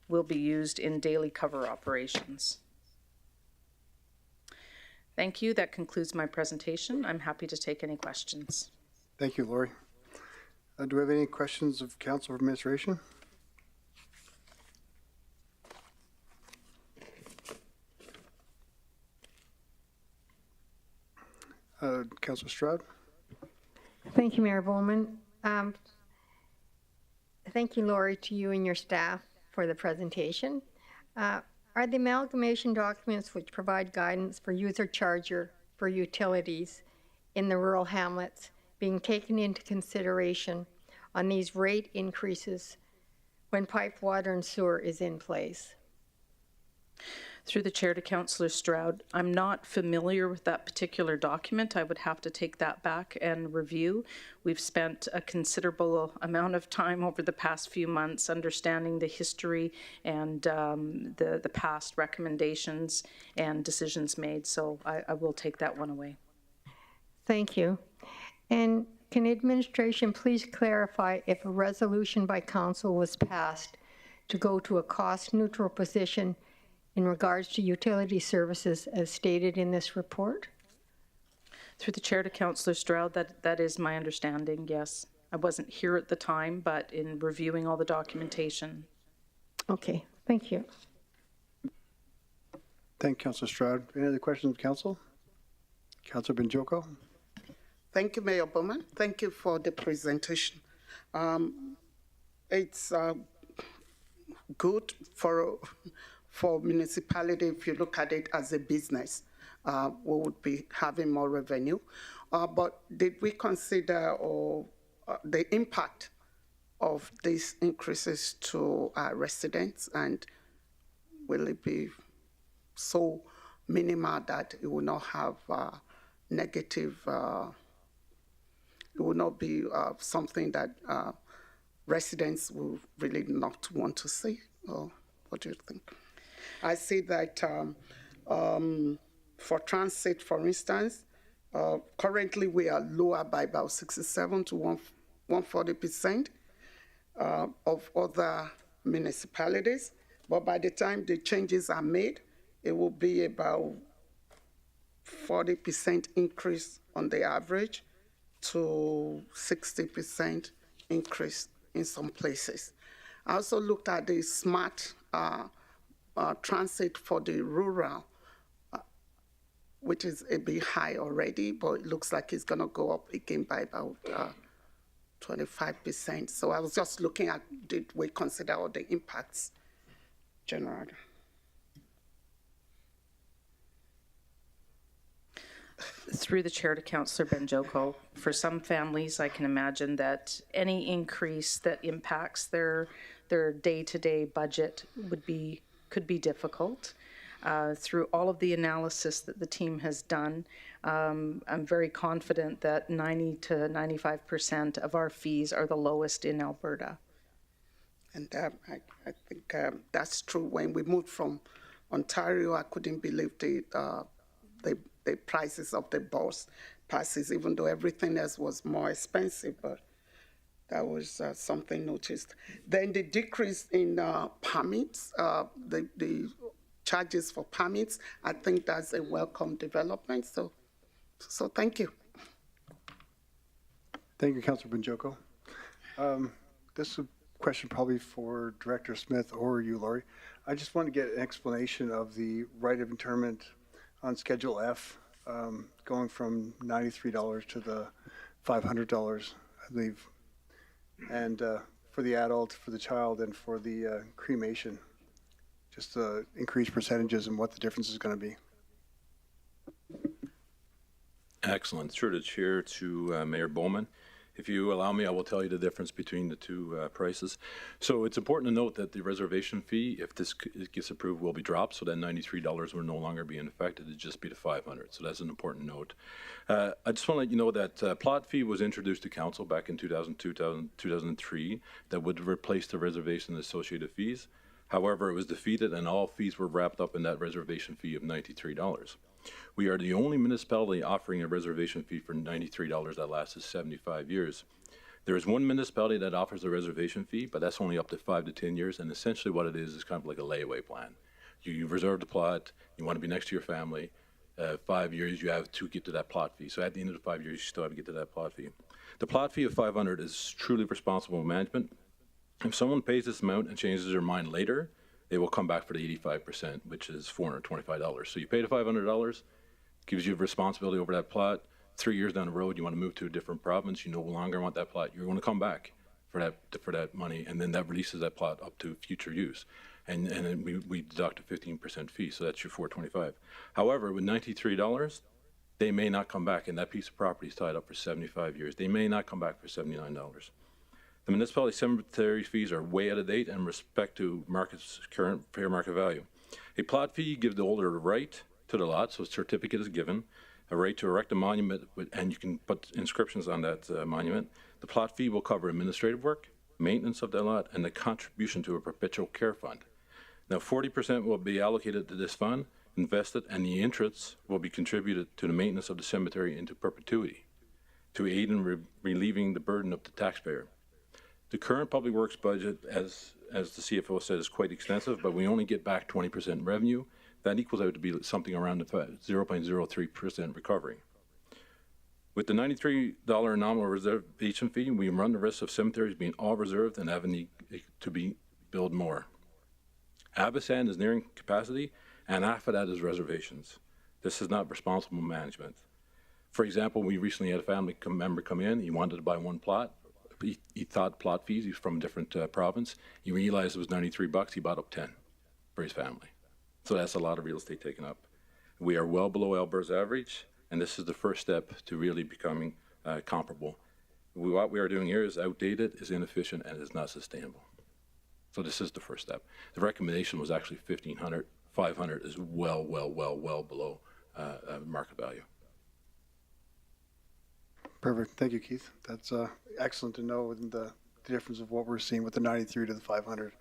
will be used in daily cover operations. Thank you. That concludes my presentation. I'm happy to take any questions. Thank you, Lori. Do we have any questions of Council or Administration? Councilor Stroud? Thank you, Mayor Bowman. Thank you, Lori, to you and your staff for the presentation. Are the amalgamation documents which provide guidance for user charger for utilities in the rural hamlets being taken into consideration on these rate increases when piped water and sewer is in place? Through the chair to Councillor Stroud, I'm not familiar with that particular document. I would have to take that back and review. We've spent a considerable amount of time over the past few months understanding the history and the past recommendations and decisions made, so I will take that one away. Thank you. And can administration please clarify if a resolution by council was passed to go to a cost-neutral position in regards to utility services as stated in this report? Through the chair to Councillor Stroud, that is my understanding, yes. I wasn't here at the time, but in reviewing all the documentation. Okay, thank you. Thank you, Councilor Stroud. Any other questions of Council? Councilor Binjoko? Thank you, Mayor Bowman. Thank you for the presentation. It's good for municipality if you look at it as a business. We would be having more revenue. But did we consider the impact of these increases to residents, and will it be so minimal that it will not have negative, it will not be something that residents will really not want to see? Or what do you think? I see that for transit, for instance, currently we are lower by about 67 to 140% of other municipalities. But by the time the changes are made, it will be about 40% increase on the average to 60% increase in some places. I also looked at the smart transit for the rural, which is a bit high already, but it looks like it's going to go up again by about 25%. So I was just looking at, did we consider all the impacts generally? Through the chair to Councillor Benjoko, for some families, I can imagine that any increase that impacts their day-to-day budget could be difficult. Through all of the analysis that the team has done, I'm very confident that 90 to 95% of our fees are the lowest in Alberta. And I think that's true. When we moved from Ontario, I couldn't believe the prices of the bus passes, even though everything else was more expensive, but that was something noticed. Then the decrease in permits, the charges for permits, I think that's a welcome development. So thank you. Thank you, Councilor Benjoko. This is a question probably for Director Smith or you, Laurie. I just want to get an explanation of the right of interment on Schedule F, going from $93 to the $500, I believe, and for the adult, for the child, and for the cremation, just the increased percentages and what the difference is going to be. Excellent. Through the chair to Mayor Bowman. If you allow me, I will tell you the difference between the two prices. So it's important to note that the reservation fee, if this gets approved, will be dropped. So that $93 will no longer be in effect. It'll just be the $500. So that's an important note. I just want to let you know that plot fee was introduced to council back in 2003 that would replace the reservation and associated fees. However, it was defeated and all fees were wrapped up in that reservation fee of $93. We are the only municipality offering a reservation fee for $93 that lasts 75 years. There is one municipality that offers a reservation fee, but that's only up to 5 to 10 years, and essentially what it is kind of like a layaway plan. You've reserved a plot, you want to be next to your family, 5 years you have to get to that plot fee. So at the end of the 5 years, you still have to get to that plot fee. The plot fee of $500 is truly responsible management. If someone pays this amount and changes their mind later, they will come back for the 85%, which is $425. So you pay the $500, gives you responsibility over that plot. 3 years down the road, you want to move to a different province, you no longer want that plot, you're going to come back for that money, and then that releases that plot up to future use. And then we deduct a 15% fee, so that's your $425. However, with $93, they may not come back, and that piece of property is tied up for 75 years. They may not come back for $79. The municipality cemetery fees are way out of date in respect to market's current fair market value. A plot fee gives the holder a right to the lot, so a certificate is given, a right to erect a monument, and you can put inscriptions on that monument. The plot fee will cover administrative work, maintenance of the lot, and the contribution to a perpetual care fund. Now, 40% will be allocated to this fund, invested, and the interest will be contributed to the maintenance of the cemetery into perpetuity to aid in relieving the burden of the taxpayer. The current public works budget, as the CFO said, is quite extensive, but we only get back 20% revenue. That equals out to be something around the 0.03% recovery. With the $93 nominal reservation fee, we run the risk of cemeteries being all reserved and having to be build more. Abisan is nearing capacity, and half of that is reservations. This is not responsible management. For example, we recently had a family member come in. He wanted to buy one plot. He thought plot fees, he's from a different province. He realized it was $93, he bought up 10 for his family. So that's a lot of real estate taken up. We are well below Alberta's average, and this is the first step to really becoming comparable. What we are doing here is outdated, is inefficient, and is not sustainable. So this is the first step. The recommendation was actually $1,500. $500 is well below market value. Perfect. Thank you, Keith. That's excellent to know the difference of what we're seeing with the 93 to the 500.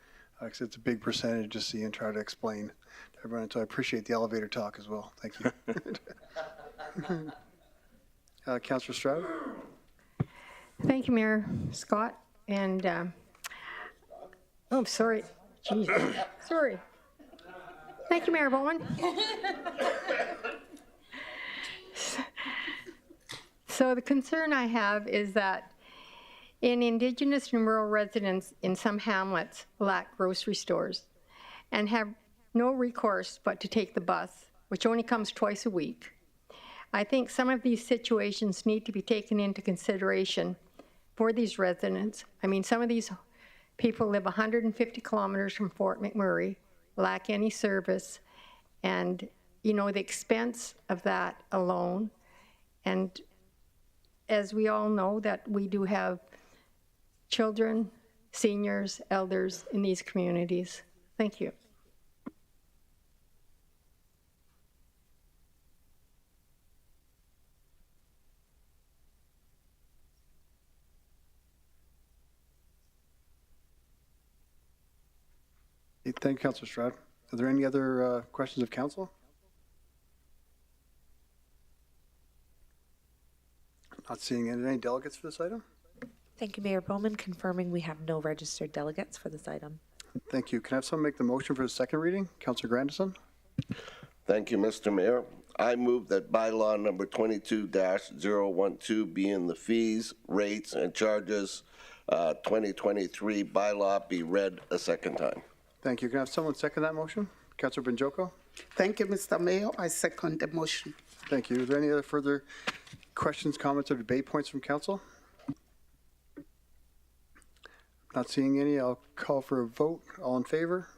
Because it's a big percentage to see and try to explain to everyone. So I appreciate the elevator talk as well. Thank you. Councillor Stroud. Thank you, Mayor Scott. And, oh, sorry. Jeez. Sorry. Thank you, Mayor Bowen. So the concern I have is that in Indigenous and rural residents in some hamlets lack grocery stores and have no recourse but to take the bus, which only comes twice a week. I think some of these situations need to be taken into consideration for these residents. I mean, some of these people live 150 kilometers from Fort McMurray, lack any service, and, you know, the expense of that alone. And as we all know, that we do have children, seniors, elders in these communities. Thank you. Thank you, Councilor Stroud. Are there any other questions of council? Not seeing any delegates for this item? Thank you, Mayor Bowman. Confirming we have no registered delegates for this item. Thank you. Can I have someone make the motion for the second reading? Councilor Grandison? Thank you, Mr. Mayor. I move that bylaw number 22-012 be in the fees, rates, and charges 2023 bylaw be read a second time. Thank you. Can I have someone second that motion? Councilor Benjoko? Thank you, Mr. Mayor. I second the motion. Thank you. Are there any other further questions, comments, or debate points from council? Not seeing any. I'll call for a vote. All in favor?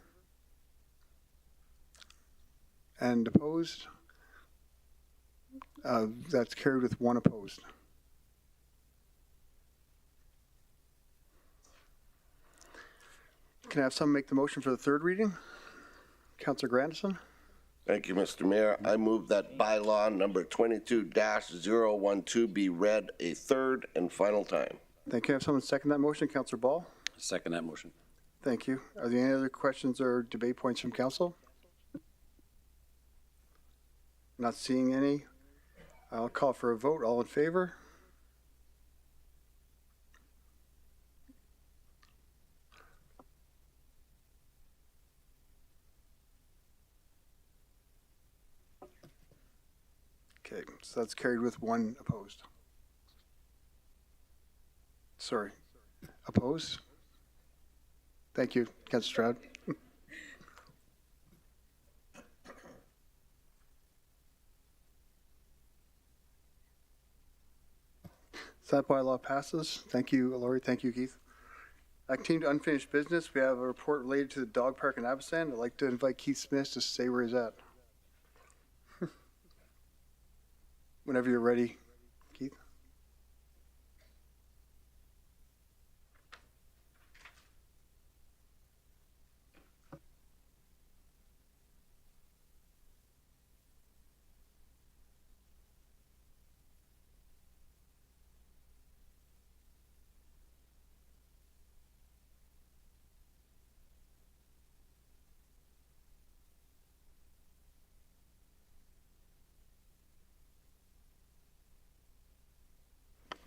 And opposed? That's carried with one opposed. Can I have someone make the motion for the third reading? Councilor Grandison? Thank you, Mr. Mayor. I move that bylaw number 22-012 be read a third and final time. Thank you. Have someone second that motion? Councilor Ball? Second that motion. Thank you. Are there any other questions or debate points from council? Not seeing any. I'll call for a vote. All in favor? Okay, so that's carried with one opposed. Sorry, opposed? Thank you, Councilor Stroud. So that bylaw passes. Thank you, Lori. Thank you, Keith. Team to unfinished business. We have a report related to the dog park in Abisan. I'd like to invite Keith Smith to say where he's at. Whenever you're ready, Keith.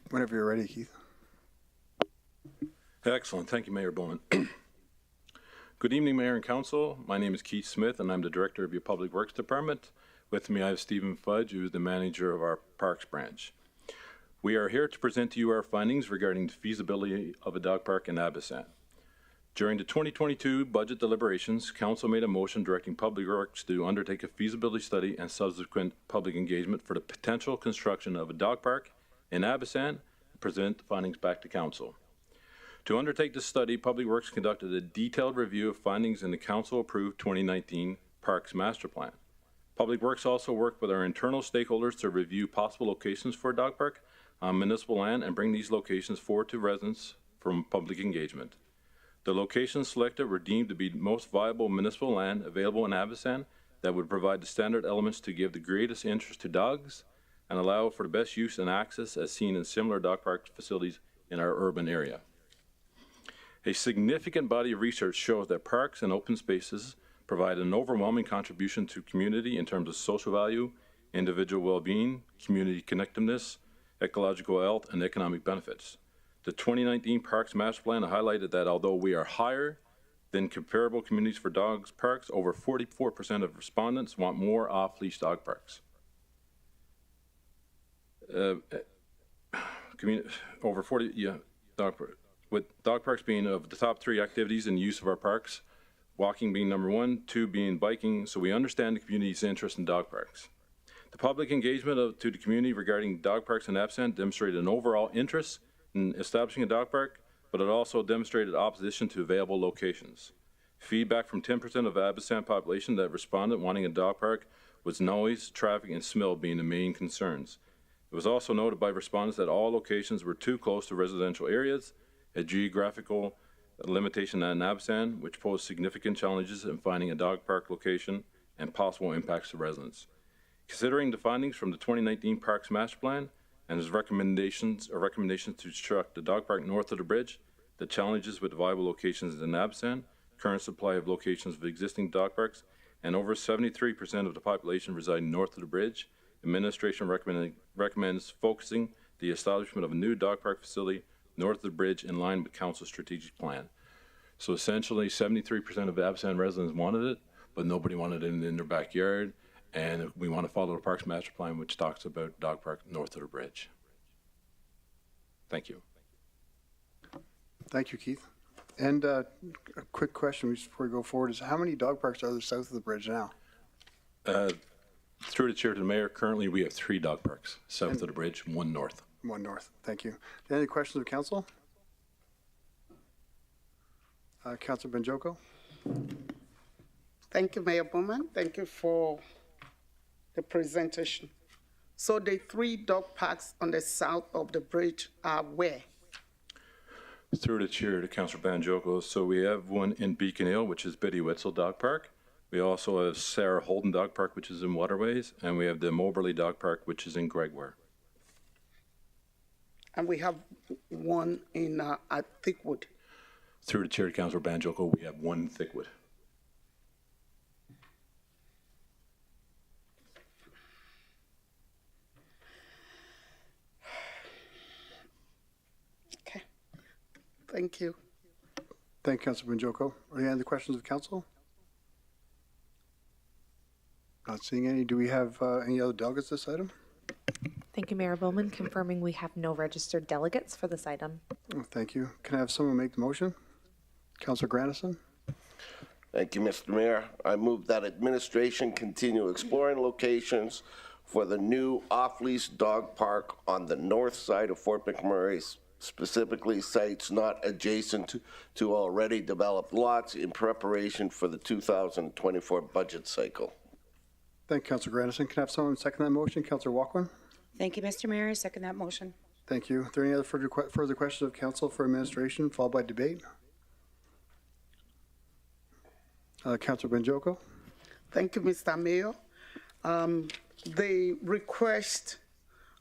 Whenever you're ready, Keith. Excellent. Thank you, Mayor Bowman. Good evening, Mayor and Council. My name is Keith Smith, and I'm the Director of your Public Works Department. With me, I have Stephen Fudge, who is the manager of our Parks branch. We are here to present to you our findings regarding the feasibility of a dog park in Abisan. During the 2022 budget deliberations, Council made a motion directing Public Works to undertake a feasibility study and subsequent public engagement for the potential construction of a dog park in Abisan and present the findings back to Council. To undertake this study, Public Works conducted a detailed review of findings in the Council-approved 2019 Parks Master Plan. Public Works also worked with our internal stakeholders to review possible locations for a dog park on municipal land and bring these locations forward to residents from public engagement. The locations selected were deemed to be the most viable municipal land available in Abisan that would provide the standard elements to give the greatest interest to dogs and allow for the best use and access as seen in similar dog park facilities in our urban area. A significant body of research shows that parks and open spaces provide an overwhelming contribution to community in terms of social value, individual well-being, community connectiveness, ecological health, and economic benefits. The 2019 Parks Master Plan highlighted that although we are higher than comparable communities for dogs parks, over 44% of respondents want more off-leash dog parks. Over 40, with dog parks being of the top 3 activities in use of our parks walking being number 1, 2 being biking, so we understand the community's interest in dog parks. The public engagement to the community regarding dog parks in Absent demonstrated an overall interest in establishing a dog park, but it also demonstrated opposition to available locations. Feedback from 10% of the Absent population that responded wanting a dog park was noise, traffic, and smell being the main concerns. It was also noted by respondents that all locations were too close to residential areas, a geographical limitation in Absent, which posed significant challenges in finding a dog park location and possible impacts to residents. Considering the findings from the 2019 Parks Master Plan and his recommendations to construct the dog park north of the bridge, the challenges with viable locations in Absent, current supply of locations of existing dog parks, and over 73% of the population residing north of the bridge, administration recommends focusing the establishment of a new dog park facility north of the bridge in line with Council's strategic plan. So essentially, 73% of Absent residents wanted it, but nobody wanted it in their backyard. And we want to follow the Parks Master Plan, which talks about dog park north of the bridge. Thank you. Thank you, Keith. And a quick question before we go forward is how many dog parks are there south of the bridge now? Through the chair to the mayor, currently we have 3 dog parks south of the bridge, 1 north. 1 north. Thank you. Any questions of council? Councilor Banjoko? Thank you, Mayor Bowman. Thank you for the presentation. So the 3 dog parks on the south of the bridge are where? Through the chair to Councilor Banjoko, so we have one in Beacon Hill, which is Biddy Wetzel Dog Park. We also have Sarah Holden Dog Park, which is in Waterways, and we have the Moberly Dog Park, which is in Gregoire. And we have one in at Thickwood. Through the chair to Councilor Banjoko, we have 1 Thickwood. Thank you. Thank you, Councilor Banjoko. Are there any other questions of council? Not seeing any. Do we have any other delegates this item? Thank you, Mayor Bowman. Confirming we have no registered delegates for this item. Oh, thank you. Can I have someone make the motion? Councilor Grandison? Thank you, Mr. Mayor. I move that administration continue exploring locations for the new off-leash dog park on the north side of Fort McMurray, specifically sites not adjacent to already developed lots in preparation for the 2024 budget cycle. Thank you, Councilor Grandison. Can I have someone second that motion? Councilor Walkman? Thank you, Mr. Mayor. I second that motion. Thank you. Are there any other further questions of council for administration, followed by debate? Councilor Banjoko? Thank you, Mr. Mayor. The request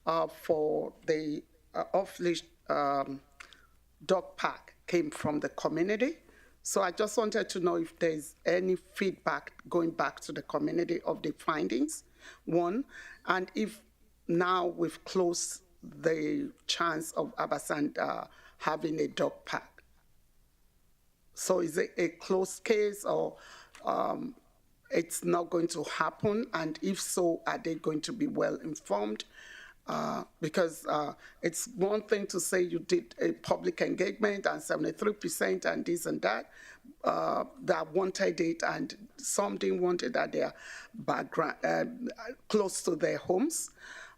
for the off-leash dog park came from the community. So I just wanted to know if there's any feedback going back to the community of the findings, 1, and if now we've closed the chance of Abasant having a dog park. So is it a closed case or it's not going to happen? And if so, are they going to be well informed? Because it's one thing to say you did a public engagement and 73% and this and that, that wanted it, and some didn't want it at their background, close to their homes.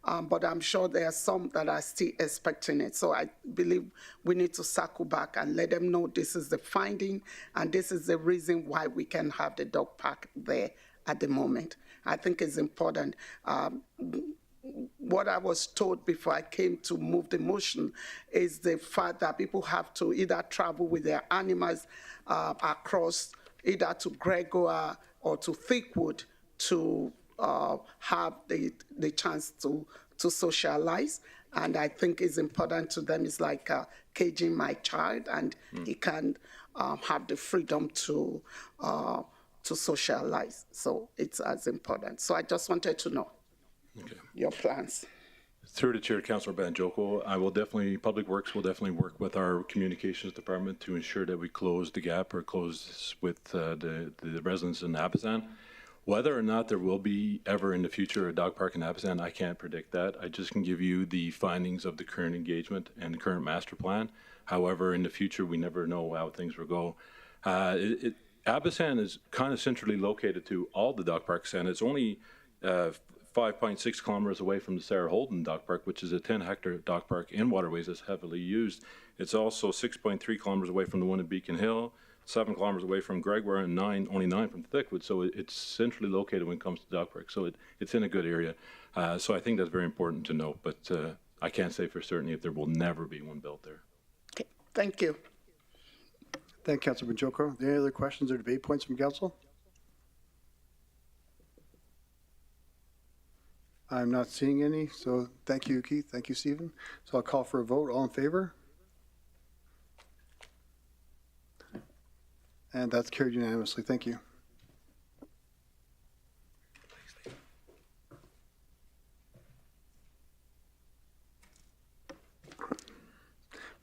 But I'm sure there are some that are still expecting it. So I believe we need to circle back and let them know this is the finding and this is the reason why we can have the dog park there at the moment. I think it's important. What I was told before I came to move the motion is the fact that people have to either travel with their animals across either to Gregoire or to Thickwood to have the chance to socialize. And I think it's important to them. It's like caging my child, and he can have the freedom to socialize. So it's as important. So I just wanted to know. Okay. Your plans. Through the chair, Councilor Banjoko, Public Works will definitely work with our communications department to ensure that we close the gap or close this with the residents in Abasant. Whether or not there will be ever in the future a dog park in Abasant, I can't predict that. I just can give you the findings of the current engagement and the current master plan. However, in the future, we never know how things will go. Abisan is kind of centrally located to all the dog parks, and it's only 5.6 kilometers away from the Sarah Holden Dog Park, which is a 10-hectare dog park in waterways that's heavily used. It's also 6.3 kilometers away from the one in Beacon Hill, 7 kilometers away from Gregoire, and only 9 from Thickwood. So it's centrally located when it comes to dog parks. So it's in a good area. So I think that's very important to note, but I can't say for certain if there will never be one built there. Okay, thank you. Thank you, Councilor Bajoko. Any other questions or debate points from council? I'm not seeing any, so thank you, Keith. Thank you, Stephen. So I'll call for a vote. All in favor? And that's carried unanimously. Thank you.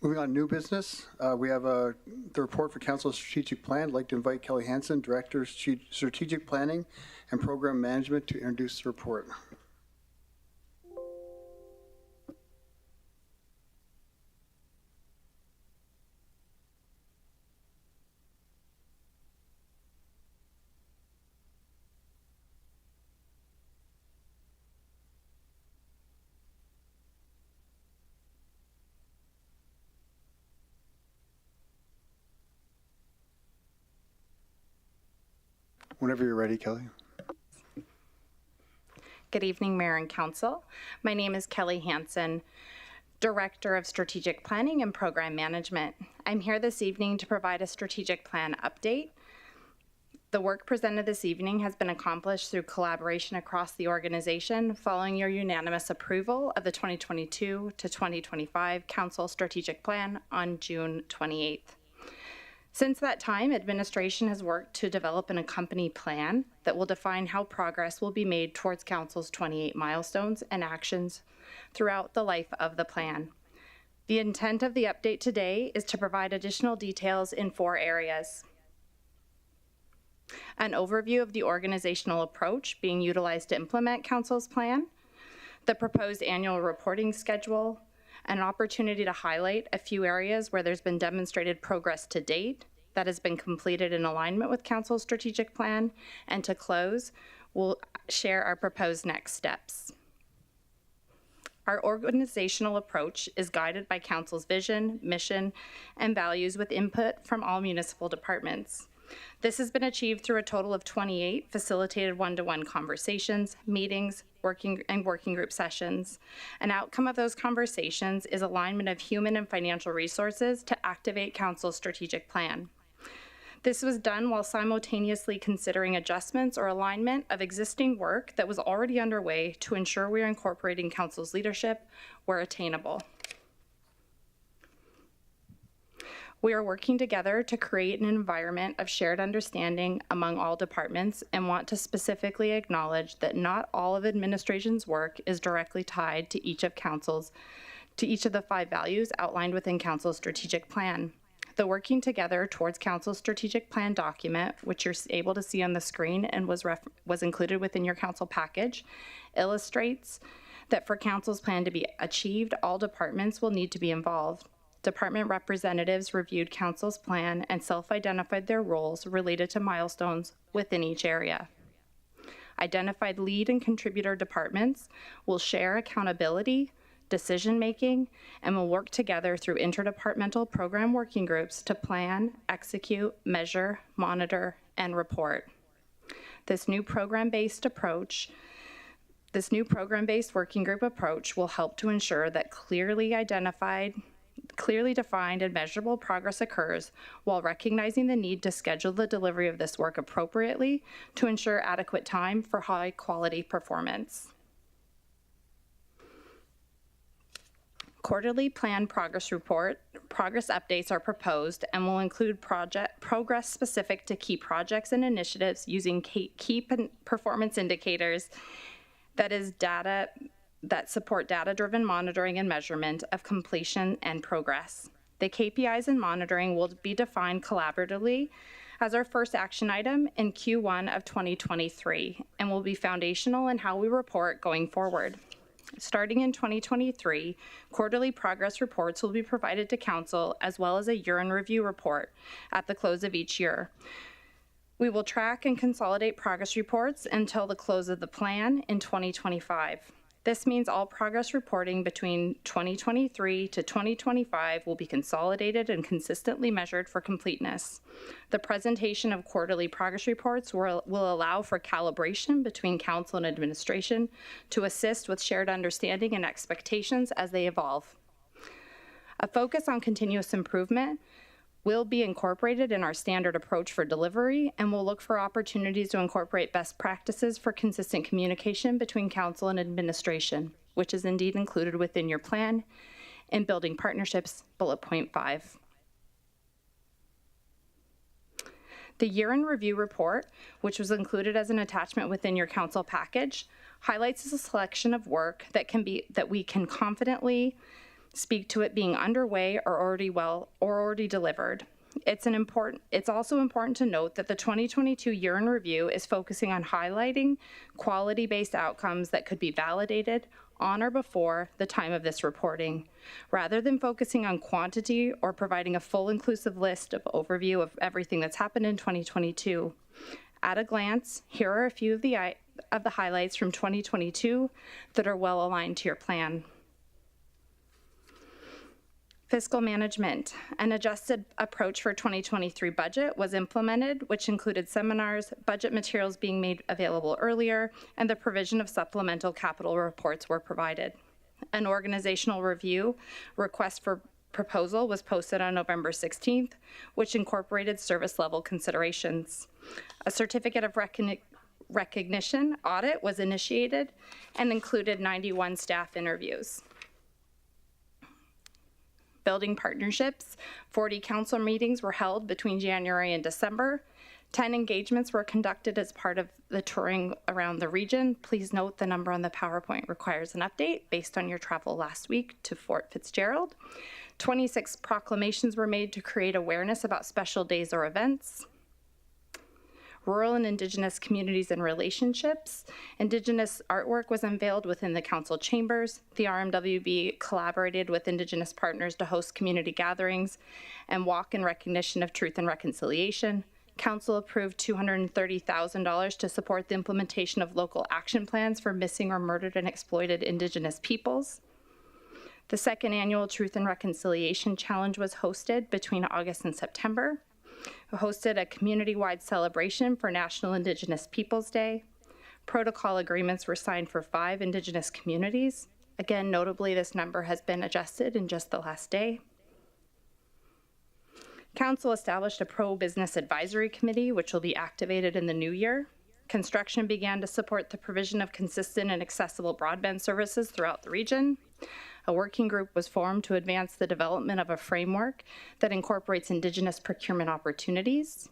Moving on, new business. We have the report for Council's strategic plan. I'd like to invite Kelly Hansen, Director of Strategic Planning and Program Management, to introduce the report. Whenever you're ready, Kelly. Good evening, Mayor and Council. My name is Kelly Hansen, Director of Strategic Planning and Program Management. I'm here this evening to provide a strategic plan update. The work presented this evening has been accomplished through collaboration across the organization following your unanimous approval of the 2022 to 2025 Council Strategic Plan on June 28th. Since that time, administration has worked to develop an accompany plan that will define how progress will be made towards Council's 28 milestones and actions throughout the life of the plan. The intent of the update today is to provide additional details in 4 areas. An overview of the organizational approach being utilized to implement Council's plan, the proposed annual reporting schedule, an opportunity to highlight a few areas where there's been demonstrated progress to date that has been completed in alignment with Council's strategic plan, and to close, we'll share our proposed next steps. Our organizational approach is guided by Council's vision, mission, and values with input from all municipal departments. This has been achieved through a total of 28 facilitated one-to-one conversations, meetings, working group sessions. An outcome of those conversations is alignment of human and financial resources to activate Council's strategic plan. This was done while simultaneously considering adjustments or alignment of existing work that was already underway to ensure we are incorporating Council's leadership where attainable. We are working together to create an environment of shared understanding among all departments and want to specifically acknowledge that not all of administration's work is directly tied to each of the 5 values outlined within Council's strategic plan. The working together towards Council's strategic plan document, which you're able to see on the screen and was included within your Council package, illustrates that for Council's plan to be achieved, all departments will need to be involved. Department representatives reviewed Council's plan and self-identified their roles related to milestones within each area. Identified lead and contributor departments will share accountability, decision-making, and will work together through interdepartmental program working groups to plan, execute, measure, monitor, and report. This new program-based working group approach will help to ensure that clearly defined and measurable progress occurs while recognizing the need to schedule the delivery of this work appropriately to ensure adequate time for high-quality performance. Quarterly plan progress updates are proposed and will include progress specific to key projects and initiatives using key performance indicators that support data-driven monitoring and measurement of completion and progress. The KPIs and monitoring will be defined collaboratively as our first action item in Q1 of 2023 and will be foundational in how we report going forward. Starting in 2023, quarterly progress reports will be provided to Council as well as a year-in-review report at the close of each year. We will track and consolidate progress reports until the close of the plan in 2025. This means all progress reporting between 2023 to 2025 will be consolidated and consistently measured for completeness. The presentation of quarterly progress reports will allow for calibration between council and administration to assist with shared understanding and expectations as they evolve. A focus on continuous improvement will be incorporated in our standard approach for delivery, and we'll look for opportunities to incorporate best practices for consistent communication between council and administration, which is indeed included within your plan in building partnerships, bullet point 5. The year-end review report, which was included as an attachment within your council package, highlights a selection of work that we can confidently speak to it being underway or already delivered. It's also important to note that the 2022 year-end review is focusing on highlighting quality-based outcomes that could be validated on or before the time of this reporting, rather than focusing on quantity or providing a full inclusive list of overview of everything that's happened in 2022. At a glance, here are a few of the highlights from 2022 that are well aligned to your plan. Fiscal management. An adjusted approach for 2023 budget was implemented, which included seminars, budget materials being made available earlier, and the provision of supplemental capital reports were provided. An organizational review request for proposal was posted on November 16th, which incorporated service level considerations. A certificate of recognition audit was initiated and included 91 staff interviews. Building partnerships, 40 council meetings were held between January and December. 10 engagements were conducted as part of the touring around the region. Please note the number on the PowerPoint requires an update based on your travel last week to Fort Fitzgerald. 26 proclamations were made to create awareness about special days or events. Rural and Indigenous communities and relationships. Indigenous artwork was unveiled within the council chambers. The RMWB collaborated with Indigenous partners to host community gatherings and walk in recognition of truth and reconciliation. Council approved $230,000 to support the implementation of local action plans for missing or murdered and exploited Indigenous peoples. The second annual Truth and Reconciliation Challenge was hosted between August and September. We hosted a community-wide celebration for National Indigenous Peoples Day. Protocol agreements were signed for 5 Indigenous communities. Again, notably, this number has been adjusted in just the last day. Council established a pro-business advisory committee, which will be activated in the new year. Construction began to support the provision of consistent and accessible broadband services throughout the region. A working group was formed to advance the development of a framework that incorporates Indigenous procurement opportunities.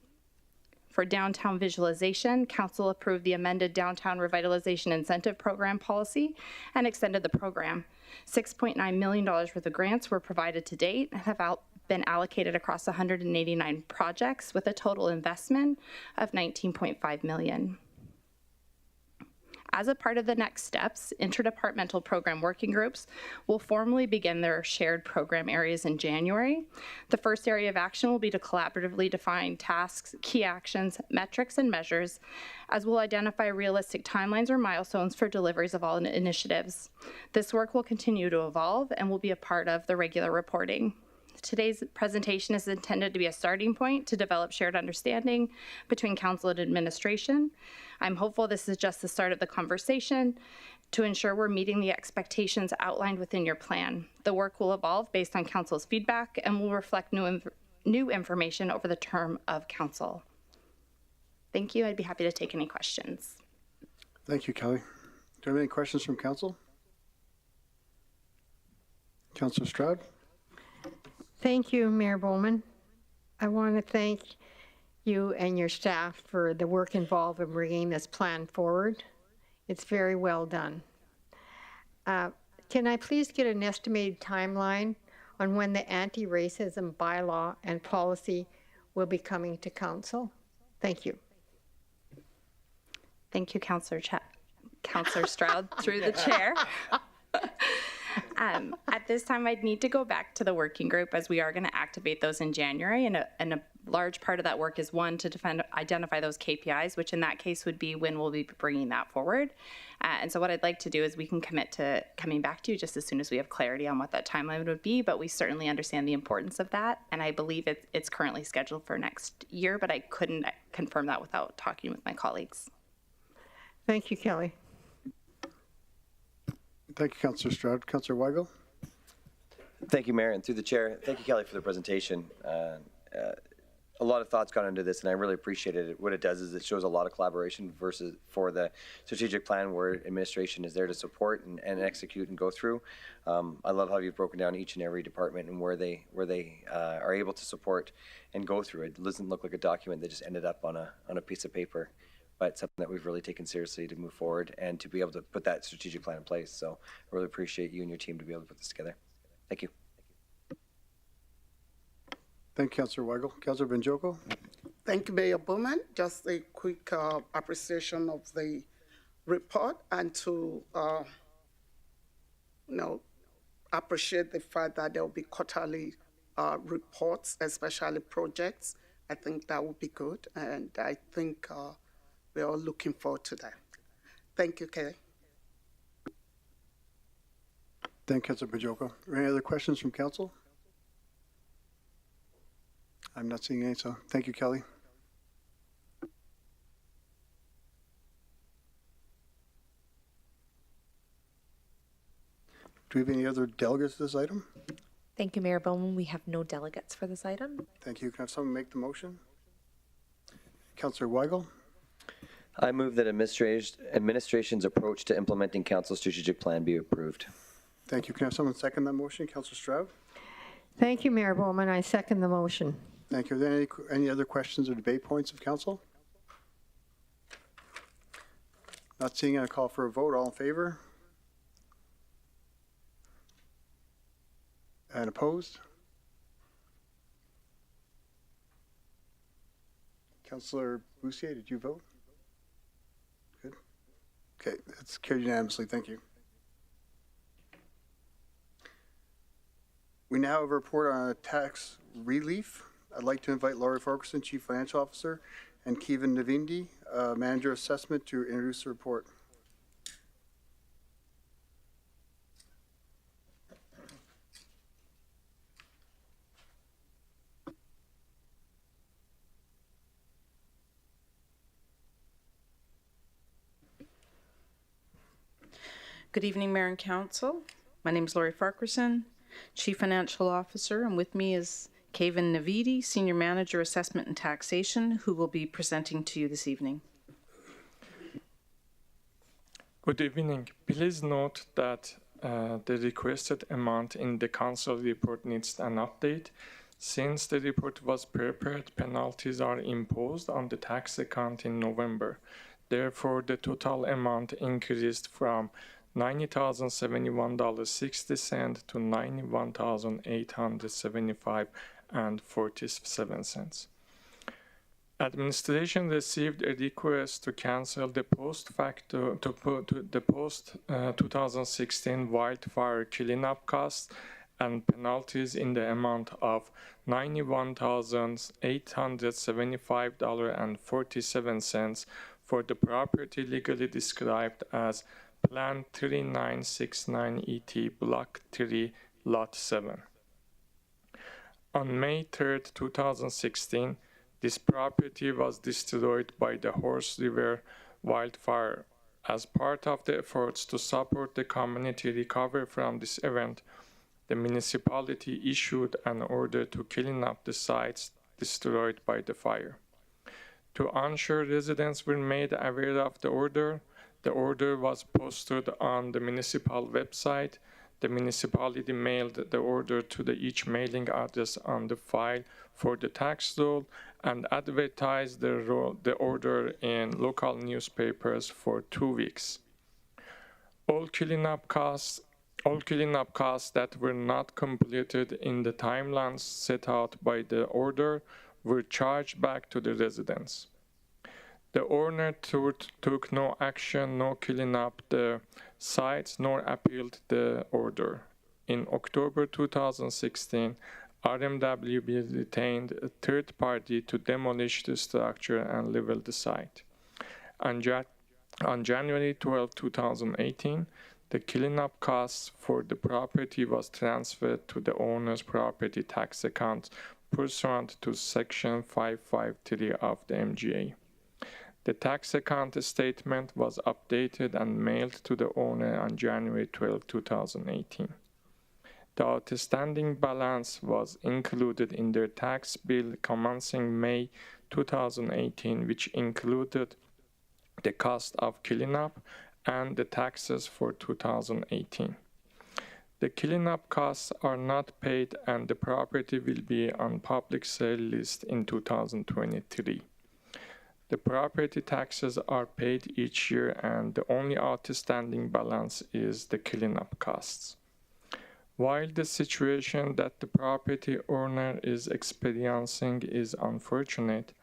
For downtown visualization, Council approved the amended Downtown Revitalization Incentive Program policy and extended the program. $6.9 million worth of grants were provided to date and have been allocated across 189 projects with a total investment of $19.5 million. As a part of the next steps, interdepartmental program working groups will formally begin their shared program areas in January. The first area of action will be to collaboratively define tasks, key actions, metrics, and measures, as we'll identify realistic timelines or milestones for deliveries of all initiatives. This work will continue to evolve and will be a part of the regular reporting. Today's presentation is intended to be a starting point to develop shared understanding between council and administration. I'm hopeful this is just the start of the conversation to ensure we're meeting the expectations outlined within your plan. The work will evolve based on council's feedback and will reflect new information over the term of council. Thank you. I'd be happy to take any questions. Thank you, Kelly. Do you have any questions from council? Councilor Stroud? Thank you, Mayor Bowman. I want to thank you and your staff for the work involved in bringing this plan forward. It's very well done. Can I please get an estimated timeline on when the anti-racism bylaw and policy will be coming to council? Thank you. Thank you, Councillor Stroud, through the chair. At this time, I'd need to go back to the working group as we are going to activate those in January, and a large part of that work is one, to identify those KPIs, which in that case would be when we'll be bringing that forward. And so what I'd like to do is we can commit to coming back to you just as soon as we have clarity on what that timeline would be, but we certainly understand the importance of that. And I believe it's currently scheduled for next year, but I couldn't confirm that without talking with my colleagues. Thank you, Kelly. Thank you, Councillor Stroud. Councillor Weigel? Thank you, Mayor, and through the chair, thank you, Kelly, for the presentation. A lot of thoughts gone into this, and I really appreciate it. What it does is it shows a lot of collaboration versus for the strategic plan where administration is there to support and execute and go through. I love how you've broken down each and every department and where they are able to support and go through. It doesn't look like a document that just ended up on a piece of paper, but something that we've really taken seriously to move forward and to be able to put that strategic plan in place. So I really appreciate you and your team to be able to put this together. Thank you. Thank you, Councillor Weigel. Councillor Benjoko? Thank you, Mayor Bowman. Just a quick appreciation of the report and to appreciate the fact that there will be quarterly reports, especially projects. I think that would be good, and I think we're all looking forward to that. Thank you, Kelly. Thank you, Councillor Benjoko. Any other questions from council? I'm not seeing any, so thank you, Kelly. Do we have any other delegates to this item? Thank you, Mayor Bowman. We have no delegates for this item. Thank you. Can I have someone make the motion? Councillor Weigel? I move that administration's approach to implementing council's strategic plan be approved. Thank you. Can I have someone second that motion? Councillor Stroud? Thank you, Mayor Bowman. I second the motion. Thank you. Are there any other questions or debate points of council? Not seeing a call for a vote. All in favor? And opposed? Councillor Boussier, did you vote? Good. Okay, that's carried unanimously. Thank you. We now have a report on tax relief. I'd like to invite Laurie Farquharson, Chief Financial Officer, and Kevin Navindi, Manager Assessment, to introduce the report. Good evening, Mayor and Council. My name is Laurie Farquharson, Chief Financial Officer, and with me is Kevin Navidi, Senior Manager, Assessment and Taxation, who will be presenting to you this evening. Good evening. Please note that the requested amount in the Council report needs an update. Since the report was prepared, penalties are imposed on the tax account in November. Therefore, the total amount increased from $90,071.60 to $91,875.47. Administration received a request to cancel the post 2016 wildfire cleanup costs and penalties in the amount of $91,875.47 for the property legally described as Plan 3969 ET Block 3, Lot 7. On May 3, 2016, this property was destroyed by the Horse River wildfire. As part of the efforts to support the community recover from this event, the municipality issued an order to clean up the sites destroyed by the fire. To ensure residents were made aware of the order was posted on the municipal website. The municipality mailed the order to each mailing address on the file for the tax roll and advertised the order in local newspapers for 2 weeks. All cleanup costs that were not completed in the timelines set out by the order were charged back to the residents. The owner took no action, no cleaning up the sites, nor appealed the order. In October 2016, RMWB retained a third party to demolish the structure and level the site. On January 12, 2018, the cleanup costs for the property was transferred to the owner's property tax account pursuant to Section 553 of the MGA. The tax account statement was updated and mailed to the owner on January 12, 2018. The outstanding balance was included in their tax bill commencing May 2018, which included the cost of cleanup and the taxes for 2018. The cleanup costs are not paid and the property will be on public sale list in 2023. The property taxes are paid each year and the only outstanding balance is the cleanup costs. While the situation that the property owner is experiencing is unfortunate,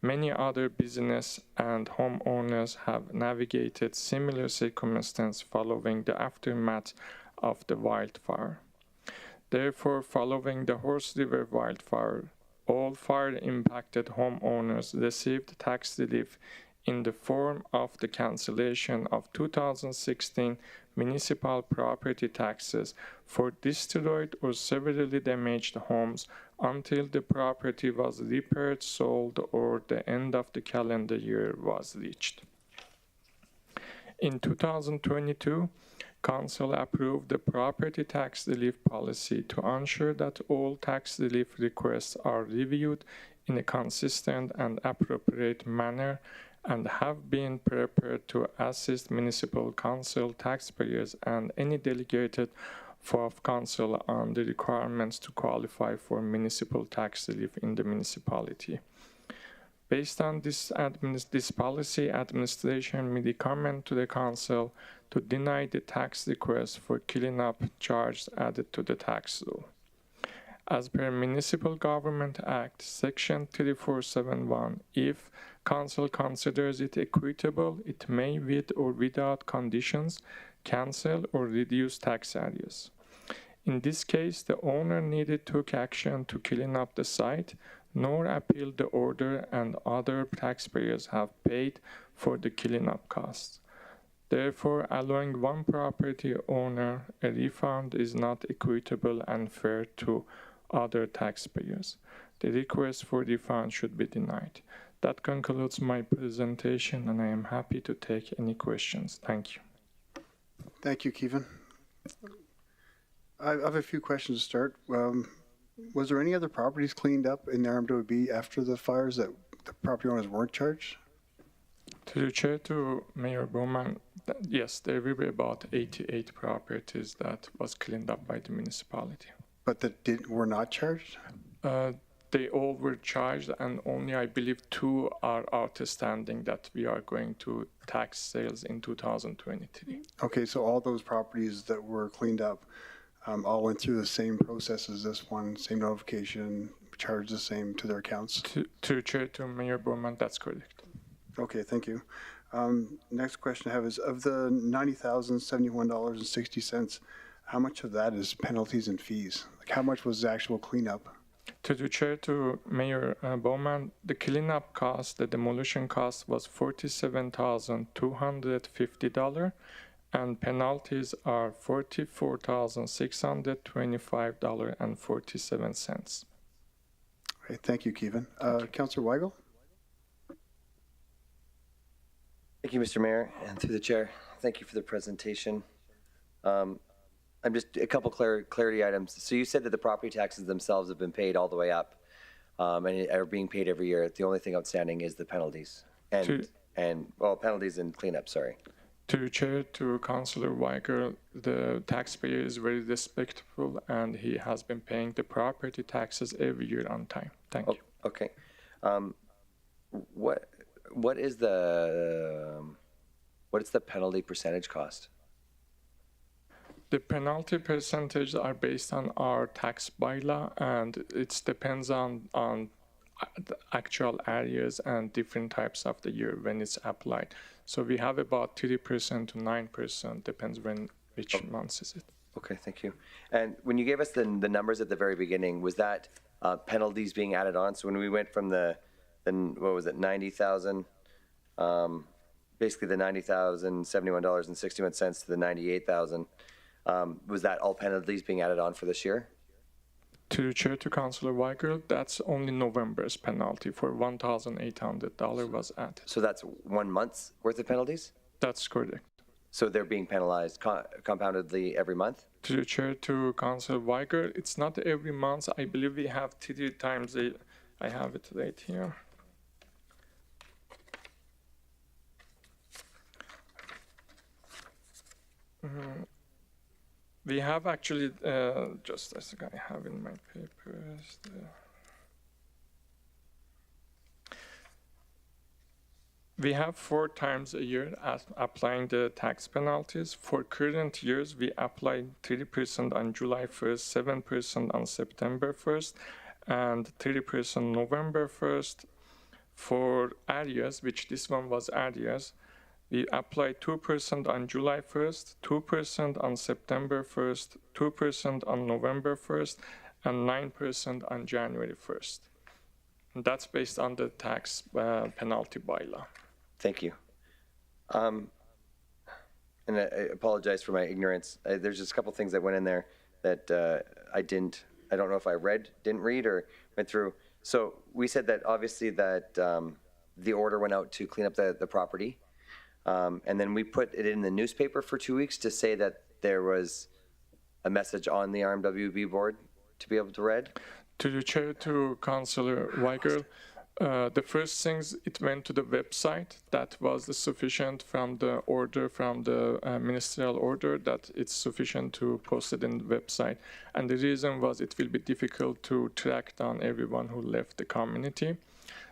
many other business and homeowners have navigated similar circumstances following the aftermath of the wildfire. Therefore, following the Horse River wildfire, all fire-impacted homeowners received tax relief in the form of the cancellation of 2016 municipal property taxes for destroyed or severely damaged homes until the property was repaired, sold, or the end of the calendar year was reached. In 2022, Council approved the property tax relief policy to ensure that all tax relief requests are reviewed in a consistent and appropriate manner and have been prepared to assist municipal council taxpayers and any delegated of council on the requirements to qualify for municipal tax relief in the municipality. Based on this policy, administration may recommend to the council to deny the tax request for cleanup charges added to the tax rule. As per Municipal Government Act, Section 3471, if council considers it equitable, it may, with or without conditions, cancel or reduce tax areas. In this case, the owner neither took action to clean up the site nor appealed the order, and other taxpayers have paid for the cleanup costs. Therefore, allowing one property owner a refund is not equitable and fair to other taxpayers. The request for refund should be denied. That concludes my presentation, and I am happy to take any questions. Thank you. Thank you, Kevin. I have a few questions to start. Was there any other properties cleaned up in the RMWB after the fires that the property owners weren't charged? To the chair, to Mayor Bowman, yes, there will be about 88 properties that was cleaned up by the municipality. But that were not charged? They all were charged, and only, I believe, 2 are outstanding that we are going to tax sales in 2023. Okay, so all those properties that were cleaned up all went through the same process as this one, same notification, charged the same to their accounts? To Chair, to Mayor Bowman, that's correct. Okay, thank you. Next question I have is, of the $90,071.60, how much of that is penalties and fees? Like, how much was the actual cleanup? To the chair, to Mayor Bowman, the cleanup cost, the demolition cost was $47,250, and penalties are $44,625.47. Okay, thank you, Kevin. Councillor Weigel? Thank you, Mr. Mayor, and through the chair, thank you for the presentation. I'm just a couple clarity items. So you said that the property taxes themselves have been paid all the way up and are being paid every year. The only thing outstanding is the penalties and penalties and cleanup, sorry. To Chair, to Councillor Weigel, the taxpayer is very respectful and he has been paying the property taxes every year on time. Thank you. Okay. What is the penalty percentage cost? The penalty percentage are based on our tax bylaw, and it depends on the actual areas and different types of the year when it's applied. So we have about 3% to 9%, depends which months is it. Okay, thank you. And when you gave us the numbers at the very beginning, was that penalties being added on? So when we went from the what was it, 90,000, basically the $90,071.61 to the 98,000, was that all penalties being added on for this year? To the Chair, to Councillor Weigel, that's only November's penalty for $1,800 was added. So that's 1 month's worth of penalties? That's correct. So they're being penalized compoundedly every month? To the Chair, to Councillor Weigel, it's not every month. I believe we have 3 times I have it right here. We have actually, just a second, I have in my papers. We have 4 times a year applying the tax penalties. For current years, we applied 30% on July 1st, 7% on September 1st, and 30% November 1st. For areas, which this one was areas, we applied 2% on July 1st, 2% on September 1st, 2% on November 1st, and 9% on January 1st. And that's based on the tax penalty bylaw. Thank you. And I apologize for my ignorance. There's just a couple things that went in there that I don't know if I didn't read or went through. So we said that obviously that the order went out to clean up the property. And then we put it in the newspaper for 2 weeks to say that there was a message on the rmwb board to be able to read. To the Chair, to Councillor Weigel, the first things, it went to the website. That was the sufficient from the order, from the ministerial order, that it's sufficient to post it in the website. And the reason was it will be difficult to track down everyone who left the community.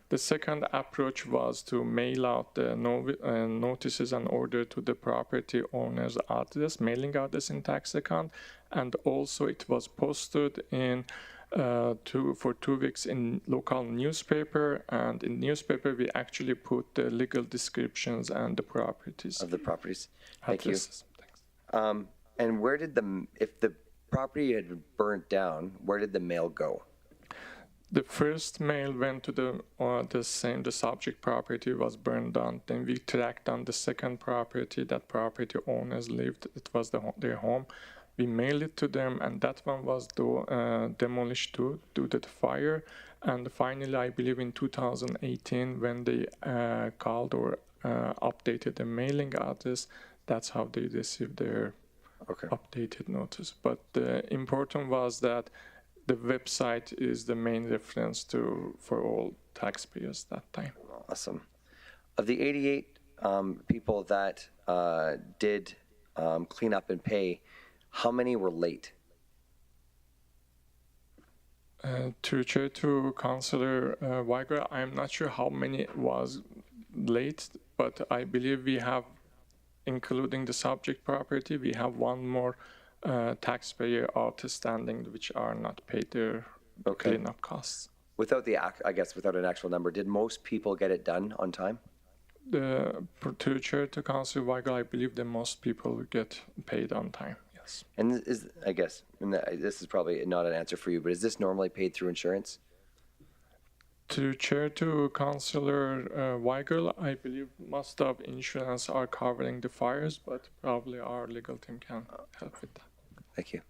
The second approach was to mail out the notices and order to the property owner's address, mailing address in tax account, and also it was posted in for 2 weeks in local newspaper, and in newspaper we actually put the legal descriptions and the properties. Of the properties. Thank you. Thanks. And where did if the property had burnt down, where did the mail go? The first mail went to the subject property was burned down. Then we tracked down the second property that property owners lived. It was their home. We mailed it to them, and that one was demolished due to the fire. And finally, I believe in 2018, when they called or updated the mailing address, that's how they received their updated notice. But the important was that the website is the main reference for all taxpayers that time. Awesome. Of the 88 people that did clean up and pay, how many were late? To Chair, to Councillor Weigel, I'm not sure how many was late, but I believe we have, including the subject property, we have one more taxpayer outstanding which are not paid their cleanup costs. Without without an actual number, did most people get it done on time? To Chair, to Councillor Weigel, I believe that most people get paid on time. Yes. And this is probably not an answer for you, but is this normally paid through insurance? To Chair, to Councillor Weigel, I believe most of insurance are covering the fires, but probably our legal team can help with that. Thank you.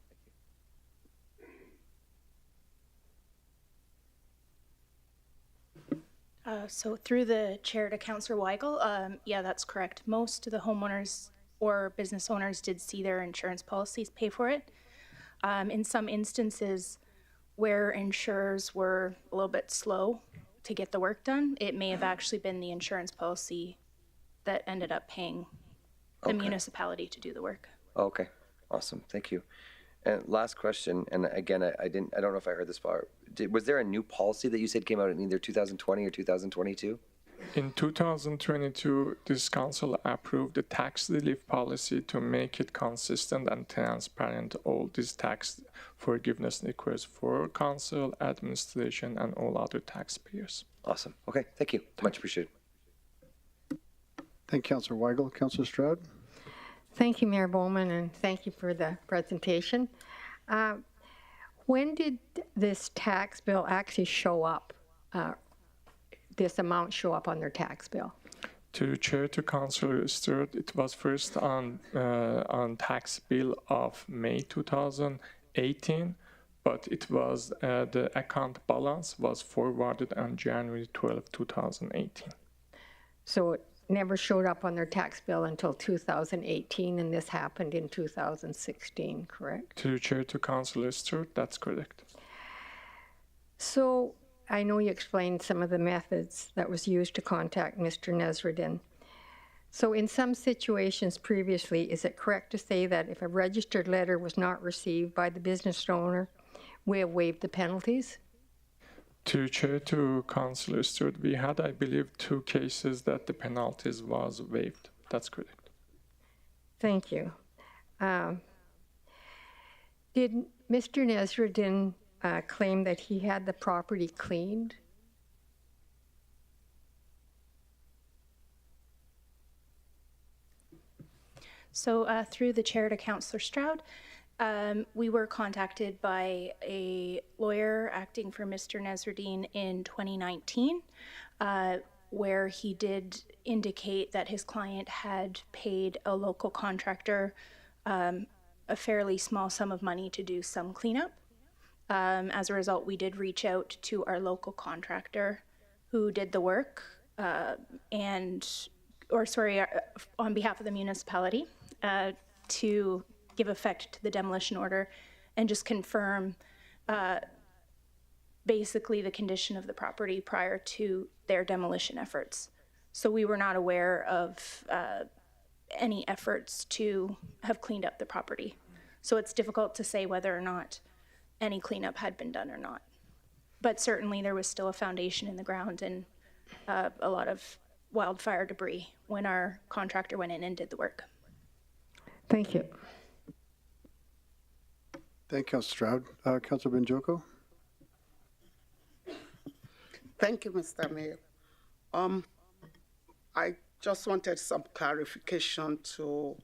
So through the Chair to Councillor Weigel, yeah, that's correct. Most of the homeowners or business owners did see their insurance policies pay for it. In some instances where insurers were a little bit slow to get the work done, it may have actually been the insurance policy that ended up paying the municipality to do the work. Okay, awesome, thank you. And last question, and again, I don't know if I heard this far. Was there a new policy that you said came out in either 2020 or 2022? In 2022, this council approved the tax relief policy to make it consistent and transparent. All these tax forgiveness requests for council, administration, and all other taxpayers. Awesome. Okay, thank you. Much appreciated. Thank you, Councillor Weigel. Councillor Stroud? Thank you, Mayor Bowman, and thank you for the presentation. When did this tax bill actually show up, this amount show up on their tax bill? To Chair, to Councillor Stewart, it was first on tax bill of May 2018, but it was the account balance was forwarded on January 12, 2018. So it never showed up on their tax bill until 2018, and this happened in 2016, correct? To Chair, to Councillor Stewart, that's correct. So I know you explained some of the methods that was used to contact Mr. Nesreddin. So in some situations previously, is it correct to say that if a registered letter was not received by the business owner, we have waived the penalties? To Chair, to Councillor Stewart, we had, I believe, 2 cases that the penalties was waived. That's correct. Thank you. Did Mr. Nesreddin claim that he had the property cleaned? So through the chair to Councillor Stroud, we were contacted by a lawyer acting for Mr. Nesreddin in 2019, where he did indicate that his client had paid a local contractor a fairly small sum of money to do some cleanup. As a result, we did reach out to our local contractor who did the work on behalf of the municipality to give effect to the demolition order and just confirm basically the condition of the property prior to their demolition efforts. So we were not aware of any efforts to have cleaned up the property. So it's difficult to say whether or not any cleanup had been done or not. But certainly there was still a foundation in the ground and a lot of wildfire debris when our contractor went in and did the work. Thank you. Thank you, Councillor Stroud. Councillor Benjoko? Thank you, Mr. Mayor. I just wanted some clarification to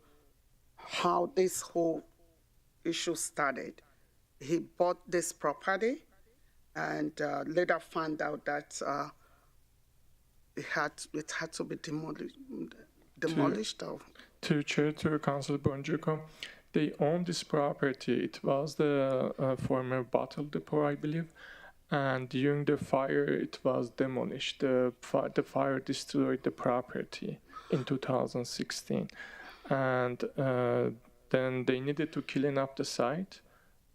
how this whole issue started. He bought this property and later found out that it had to be demolished. To Chair, to Councillor Bonjuko, they own this property. It was the former bottle depot, I believe, and during the fire, it was demolished. The fire destroyed the property in 2016, and then they needed to clean up the site,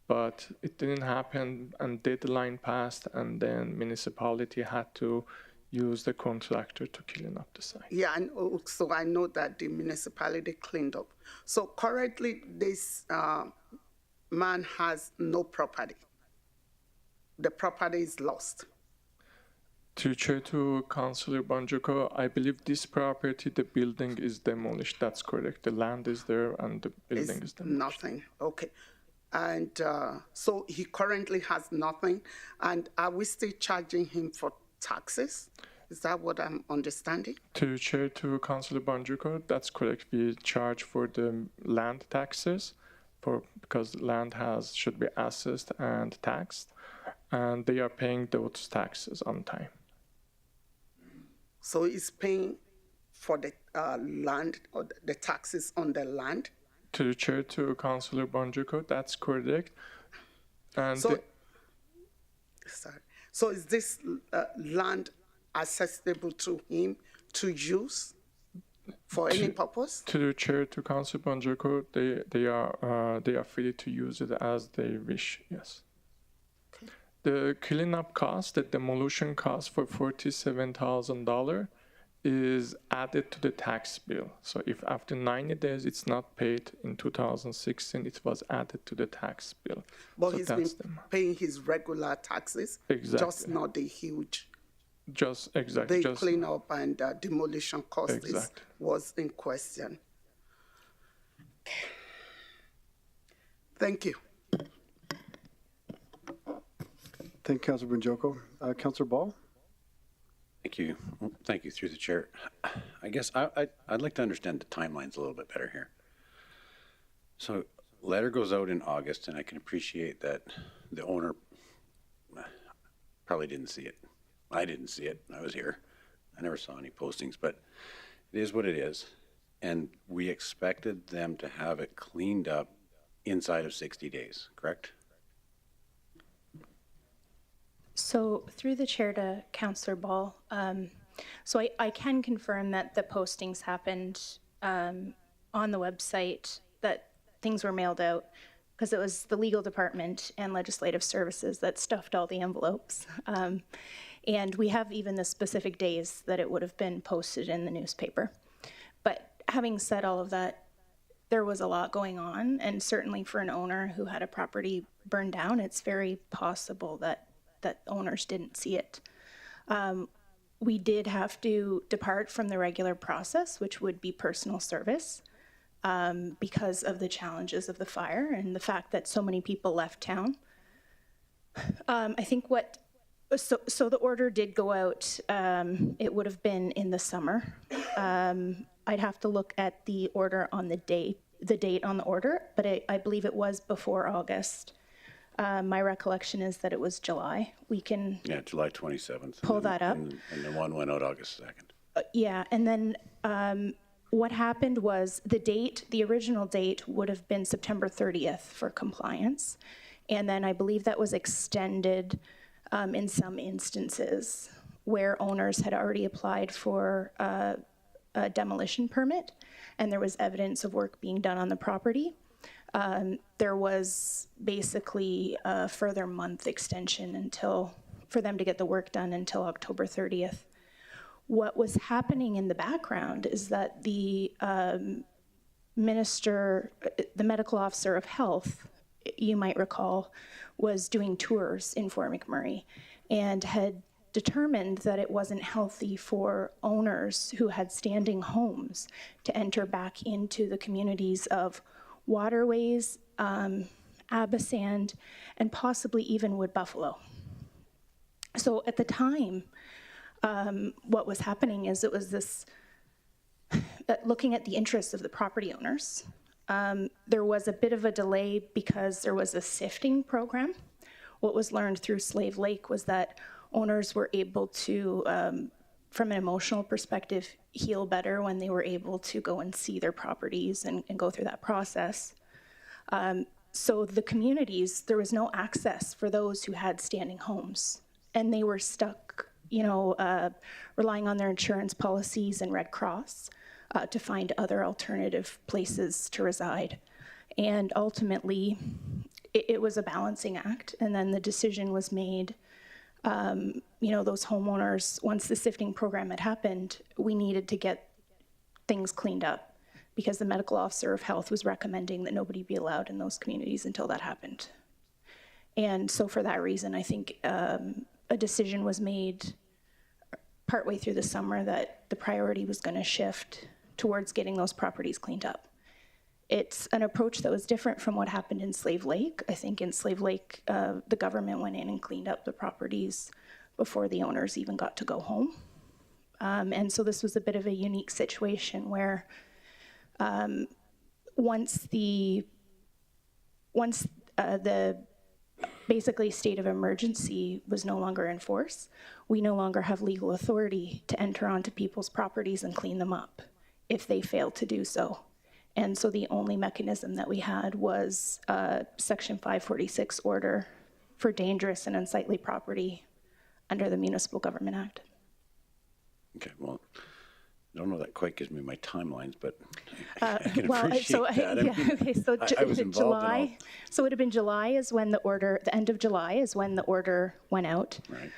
but it didn't happen, and deadline passed, and then municipality had to use the contractor to clean up the site. Yeah, and so I know that the municipality cleaned up. So currently, this man has no property. The property is lost. To Chair, to Councillor Banjuko, I believe this property, the building is demolished. That's correct. The land is there and the building is demolished. Nothing. Okay. And so he currently has nothing. And are we still charging him for taxes? Is that what I'm understanding? To Chair, to Councillor Banjuko, that's correct. We charge for the land taxes because land should be assessed and taxed, and they are paying those taxes on time. So he's paying for the land or the taxes on the land? To the Chair, to Councillor Banjuko, that's correct. And so is this land accessible to him to use for any purpose? To the Chair, to Councillor Banjuko, they are free to use it as they wish. Yes. Okay. The cleanup cost, the demolition cost for $47,000 is added to the tax bill. So if after 90 days it's not paid in 2016, it was added to the tax bill. But so he's been paying his regular taxes, just not the huge. Just exactly. The cleanup and demolition cost was in question. Thank you. Thank you, Councillor Benjoko. Councillor Ball? Thank you. Thank you, through the chair. I guess I'd like to understand the timelines a little bit better here. So letter goes out in August, and I can appreciate that the owner probably didn't see it. I didn't see it. I was here. I never saw any postings, but it is what it is. And we expected them to have it cleaned up inside of 60 days, correct? So through the chair to Councillor Ball, so I can confirm that the postings happened on the website, that things were mailed out, because it was the legal department and legislative services that stuffed all the envelopes. And we have even the specific days that it would have been posted in the newspaper. But having said all of that, there was a lot going on, and certainly for an owner who had a property burned down, it's very possible that owners didn't see it. We did have to depart from the regular process, which would be personal service, because of the challenges of the fire and the fact that so many people left town. I think so the order did go out. It would have been in the summer. I'd have to look at the order on the date on the order, but I believe it was before August. My recollection is that it was July. We can July 27th. pull that up. And the one went out August 2nd. Yeah, and then what happened was the original date would have been September 30th for compliance. And then I believe that was extended in some instances where owners had already applied for a demolition permit and there was evidence of work being done on the property. There was basically a further month extension for them to get the work done until October 30th. What was happening in the background is that the medical officer of health, you might recall, was doing tours in Fort McMurray and had determined that it wasn't healthy for owners who had standing homes to enter back into the communities of Waterways, Abasand, and possibly even Wood Buffalo. So at the time, what was happening is it was this, looking at the interests of the property owners, there was a bit of a delay because there was a sifting program. What was learned through Slave Lake was that owners were able to, from an emotional perspective, heal better when they were able to go and see their properties and go through that process. So the communities, there was no access for those who had standing homes, and they were stuck, relying on their insurance policies and Red Cross to find other alternative places to reside. And ultimately, it was a balancing act, and then the decision was made. Those homeowners, once the sifting program had happened, we needed to get things cleaned up because the medical officer of health was recommending that nobody be allowed in those communities until that happened. And so for that reason, I think a decision was made partway through the summer that the priority was going to shift towards getting those properties cleaned up. It's an approach that was different from what happened in Slave Lake. I think in Slave Lake, the government went in and cleaned up the properties before the owners even got to go home. And so this was a bit of a unique situation where once the basically state of emergency was no longer in force, we no longer have legal authority to enter onto people's properties and clean them up if they fail to do so. And so the only mechanism that we had was Section 546 order for dangerous and unsightly property under the Municipal Government Act. Okay, well, I don't know that quite gives me my timelines, but I can appreciate that. I was involved July, in all. so it would have been July is when the end of July is when the order went out. Right.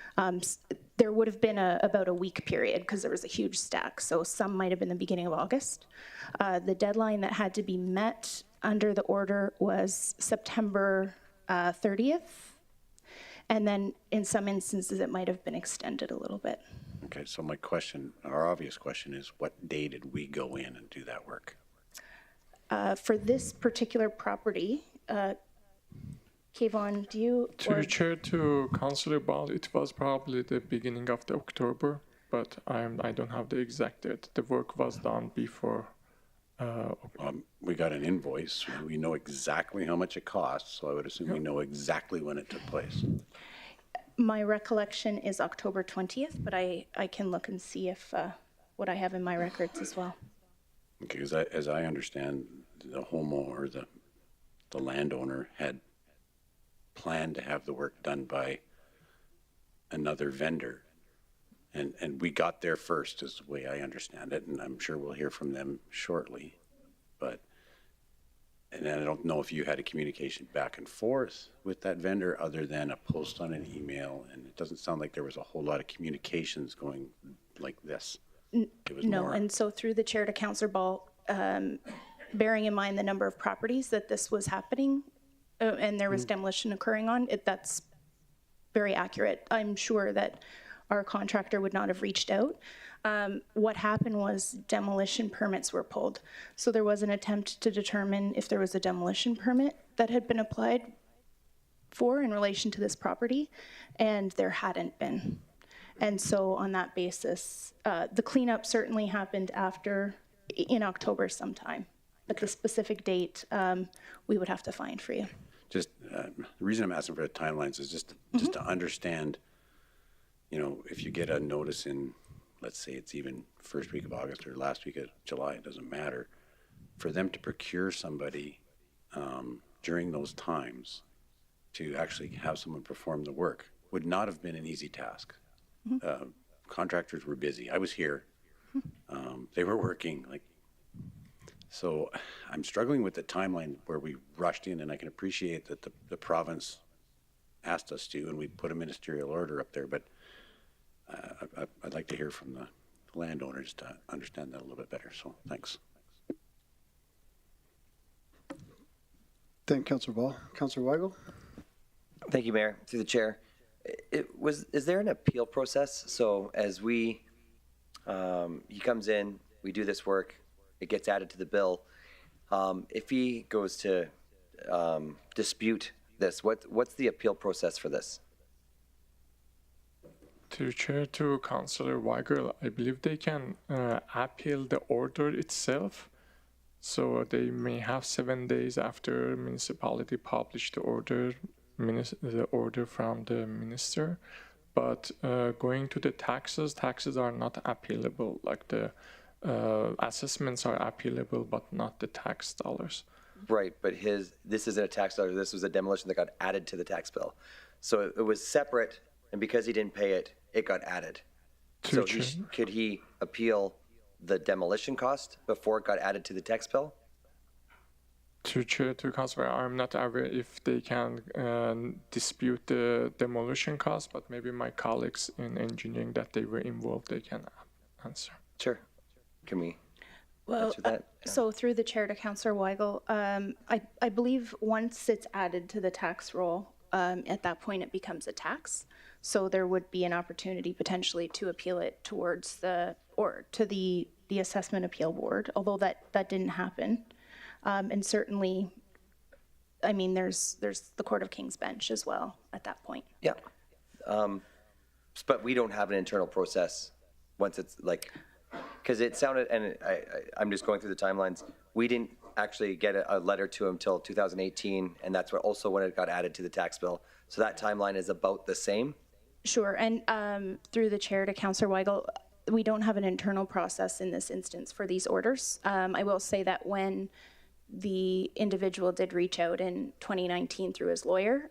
There would have been about a week period because there was a huge stack. So some might have been the beginning of August. The deadline that had to be met under the order was September 30th. And then in some instances, it might have been extended a little bit. Okay, so my question, our obvious question is, what day did we go in and do that work? For this particular property, Kayvon, do you? To the chair, to Councillor Ball, it was probably the beginning of the October, but I don't have the exact date. The work was done before We got an invoice. We know exactly how much it costs, so I would assume we know exactly when it took place. My recollection is October 20th, but I can look and see if what I have in my records as well. Okay, as I understand, the homeowner, the landowner had planned to have the work done by another vendor. And we got there first, is the way I understand it, and I'm sure we'll hear from them shortly. And I don't know if you had a communication back and forth with that vendor other than a post on an email, and it doesn't sound like there was a whole lot of communications going like this. It was No, more, and so through the chair to Councillor Ball, bearing in mind the number of properties that this was happening and there was demolition occurring on, that's very accurate. I'm sure that our contractor would not have reached out. What happened was demolition permits were pulled. So there was an attempt to determine if there was a demolition permit that had been applied for in relation to this property, and there hadn't been. And so on that basis, the cleanup certainly happened in October sometime, but the specific date we would have to find for you. just the reason I'm asking for the timelines is just to understand, you know, if you get a notice in, let's say it's even first week of August or last week of July, it doesn't matter, for them to procure somebody during those times to actually have someone perform the work would not have been an easy task. Contractors were busy. I was here. They were working. So I'm struggling with the timeline where we rushed in, and I can appreciate that the province asked us to, and we put a ministerial order up there, but I'd like to hear from the landowners to understand that a little bit better. So thanks. Thank you, Councillor Ball. Councillor Weigel? Thank you, Mayor. Through the chair. Is there an appeal process? So as he comes in, we do this work, it gets added to the bill. If he goes to dispute this, what's the appeal process for this? To Chair, to Councillor Weigel, I believe they can appeal the order itself. So they may have 7 days after municipality published the order from the minister. But going to the taxes are not appealable. Like the assessments are appealable, but not the tax dollars. Right, but this isn't a tax dollar. This was a demolition that got added to the tax bill. So it was separate, and because he didn't pay it, it got added. So could he appeal the demolition cost before it got added to the tax bill? To Chair, to Councillor, I'm not aware if they can dispute the demolition cost, but maybe my colleagues in engineering that they were involved, they can answer. Sure. Can we answer that? So through the chair to Councillor Weigel, I believe once it's added to the tax roll, at that point it becomes a tax. So there would be an opportunity potentially to appeal it towards the assessment appeal board, although that didn't happen. And certainly, I mean, there's the Court of King's Bench as well at that point. Yeah. But we don't have an internal process once it's like, because it sounded, and I'm just going through the timelines, we didn't actually get a letter to him until 2018, and that's also when it got added to the tax bill. So that timeline is about the same? Sure, and through the chair to Councillor Weigel, we don't have an internal process in this instance for these orders. I will say that when the individual did reach out in 2019 through his lawyer,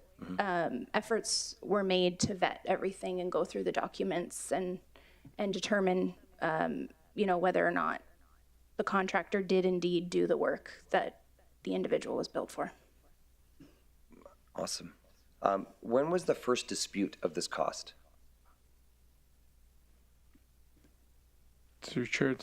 efforts were made to vet everything and go through the documents and determine whether or not the contractor did indeed do the work that the individual was billed for. Awesome. When was the first dispute of this cost? To Chair,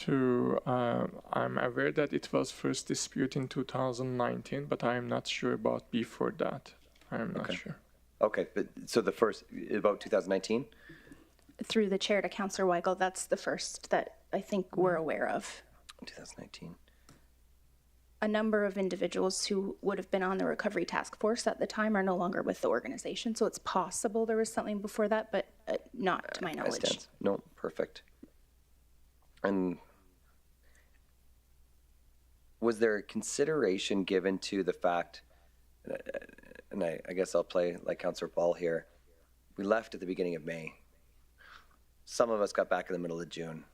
I'm aware that it was first dispute in 2019, but I'm not sure about before that. I'm not sure. Okay, but so the first, about 2019? Through the chair to Councillor Weigel, that's the first that I think we're aware of. 2019. A number of individuals who would have been on the recovery task force at the time are no longer with the organization, so it's possible there was something before that, but not to my knowledge. No, perfect. And was there consideration given to the fact, and I guess I'll play like Councillor Ball here, we left at the beginning of May. Some of us got back in the middle of June.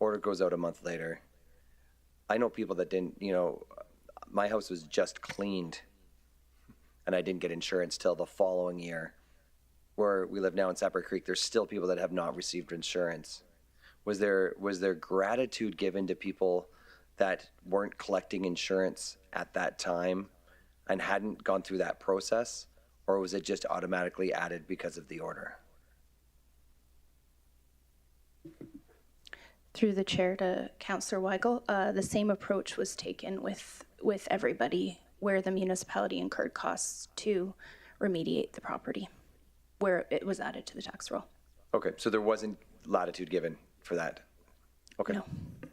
Order goes out a month later. I know people that didn't, my house was just cleaned and I didn't get insurance till the following year. Where we live now in Sapper Creek, there's still people that have not received insurance. Was there gratitude given to people that weren't collecting insurance at that time and hadn't gone through that process, or was it just automatically added because of the order? Through the chair to Councillor Weigel, the same approach was taken with everybody where the municipality incurred costs to remediate the property, where it was added to the tax roll. Okay, so there wasn't latitude given for that? Okay. No.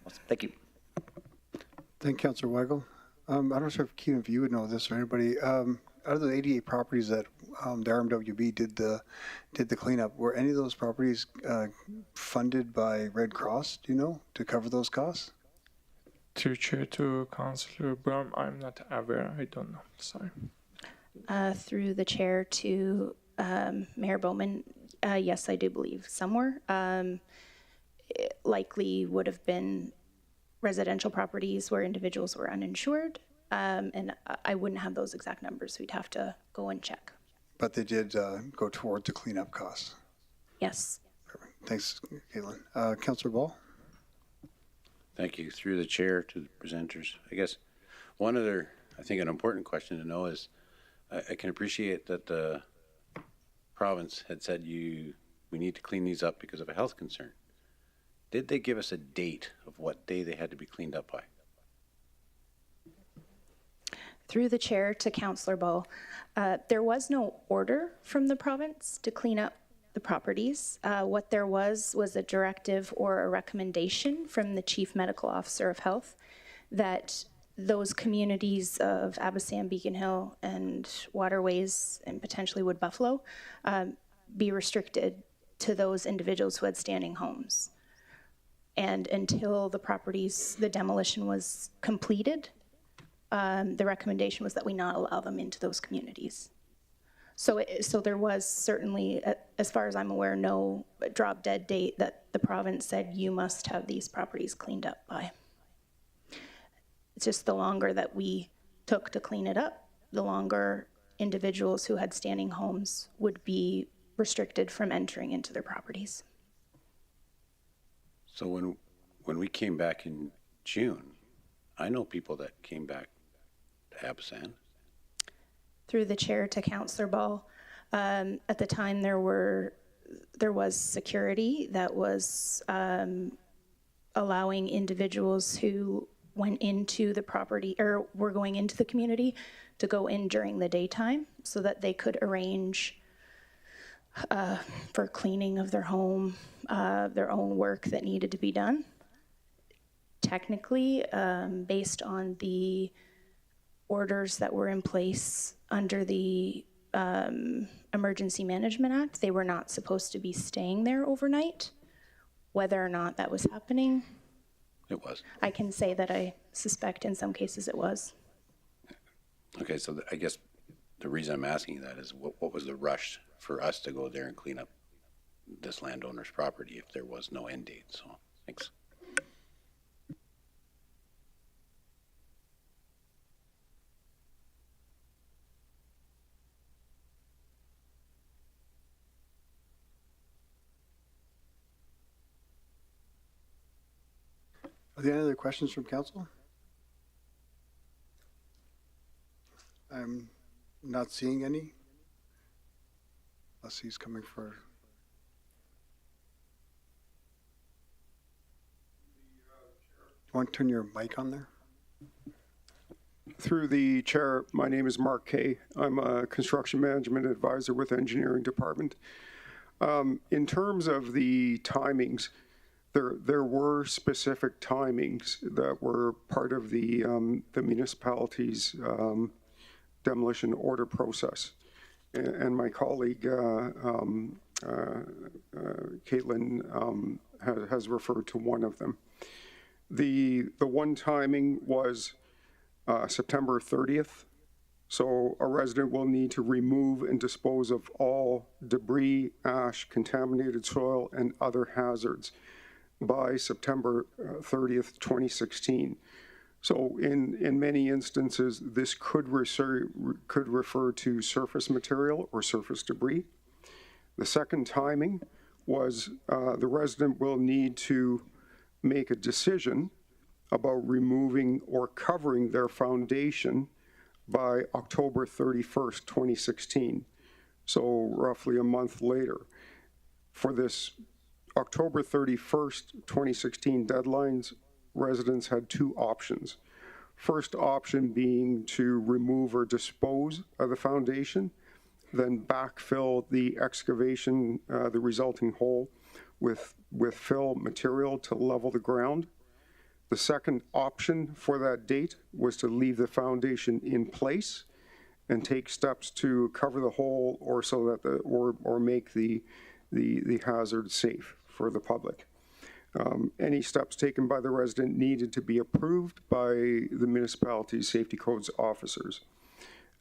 Awesome. Thank you. Thank you, Councillor Weigel. I'm not sure if Keaton, if you would know this or anybody. Out of the 88 properties that the rmwb did the cleanup, were any of those properties funded by Red Cross, do you know, to cover those costs? To Chair to Councillor Brown, I'm not aware. I don't know. Sorry. Through the chair to Mayor Bowman, yes, I do believe some were. It likely would have been residential properties where individuals were uninsured. And I wouldn't have those exact numbers. We'd have to go and check. But they did go towards the cleanup costs. Yes. Thanks, Caitlin. Councillor Ball? Thank you. Through the chair to the presenters. I guess one other, I think an important question to know is, I can appreciate that the province had said we need to clean these up because of a health concern. Did they give us a date of what day they had to be cleaned up by? Through the chair to Councillor Ball, there was no order from the province to clean up the properties. What there was a directive or a recommendation from the Chief Medical Officer of Health that those communities of Abasam, Beacon Hill, and Waterways, and potentially Wood Buffalo, be restricted to those individuals who had standing homes. And until the demolition was completed, the recommendation was that we not allow them into those communities. So there was certainly, as far as I'm aware, no drop dead date that the province said you must have these properties cleaned up by. It's just the longer that we took to clean it up, the longer individuals who had standing homes would be restricted from entering into their properties. So when we came back in June, I know people that came back to Abasam. Through the chair to Councillor Ball, at the time there was security that was allowing individuals who went into the property or were going into the community to go in during the daytime so that they could arrange for cleaning of their home, their own work that needed to be done. Technically, based on the orders that were in place under the Emergency Management Act, they were not supposed to be staying there overnight. Whether or not that was happening, it was. I can say that I suspect in some cases it was. Okay, so I guess the reason I'm asking that is what was the rush for us to go there and clean up this landowner's property if there was no end date? So, thanks. Are there any other questions from council? I'm not seeing any. Unless he's coming for. You want to turn your mic on there? Through the chair, my name is Mark Kay. I'm a construction management advisor with engineering department. In terms of the timings, there were specific timings that were part of the municipality's demolition order process. And my colleague, Caitlin, has referred to one of them. The one timing was September 30th. So a resident will need to remove and dispose of all debris, ash, contaminated soil, and other hazards by September 30th, 2016. So in many instances, this could refer to surface material or surface debris. The second timing was the resident will need to make a decision about removing or covering their foundation by October 31st, 2016. So roughly a month later. For this October 31st, 2016 deadlines, residents had two options. First option being to remove or dispose of the foundation, then backfill the excavation, the resulting hole with fill material to level the ground. The second option for that date was to leave the foundation in place and take steps to cover the hole or so that or make the hazard safe for the public. Any steps taken by the resident needed to be approved by the municipality's safety codes officers.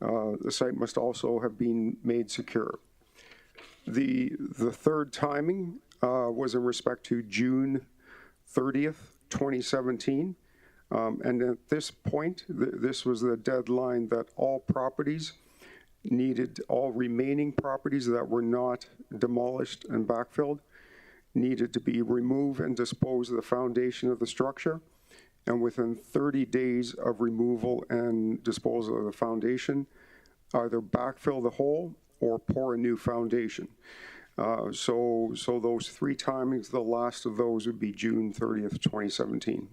The site must also have been made secure. The third timing was in respect to June 30th, 2017. And at this point, this was the deadline that all remaining properties that were not demolished and backfilled needed to be removed and dispose of the foundation of the structure. And within 30 days of removal and disposal of the foundation, either backfill the hole or pour a new foundation. So those three timings, the last of those would be June 30th, 2017.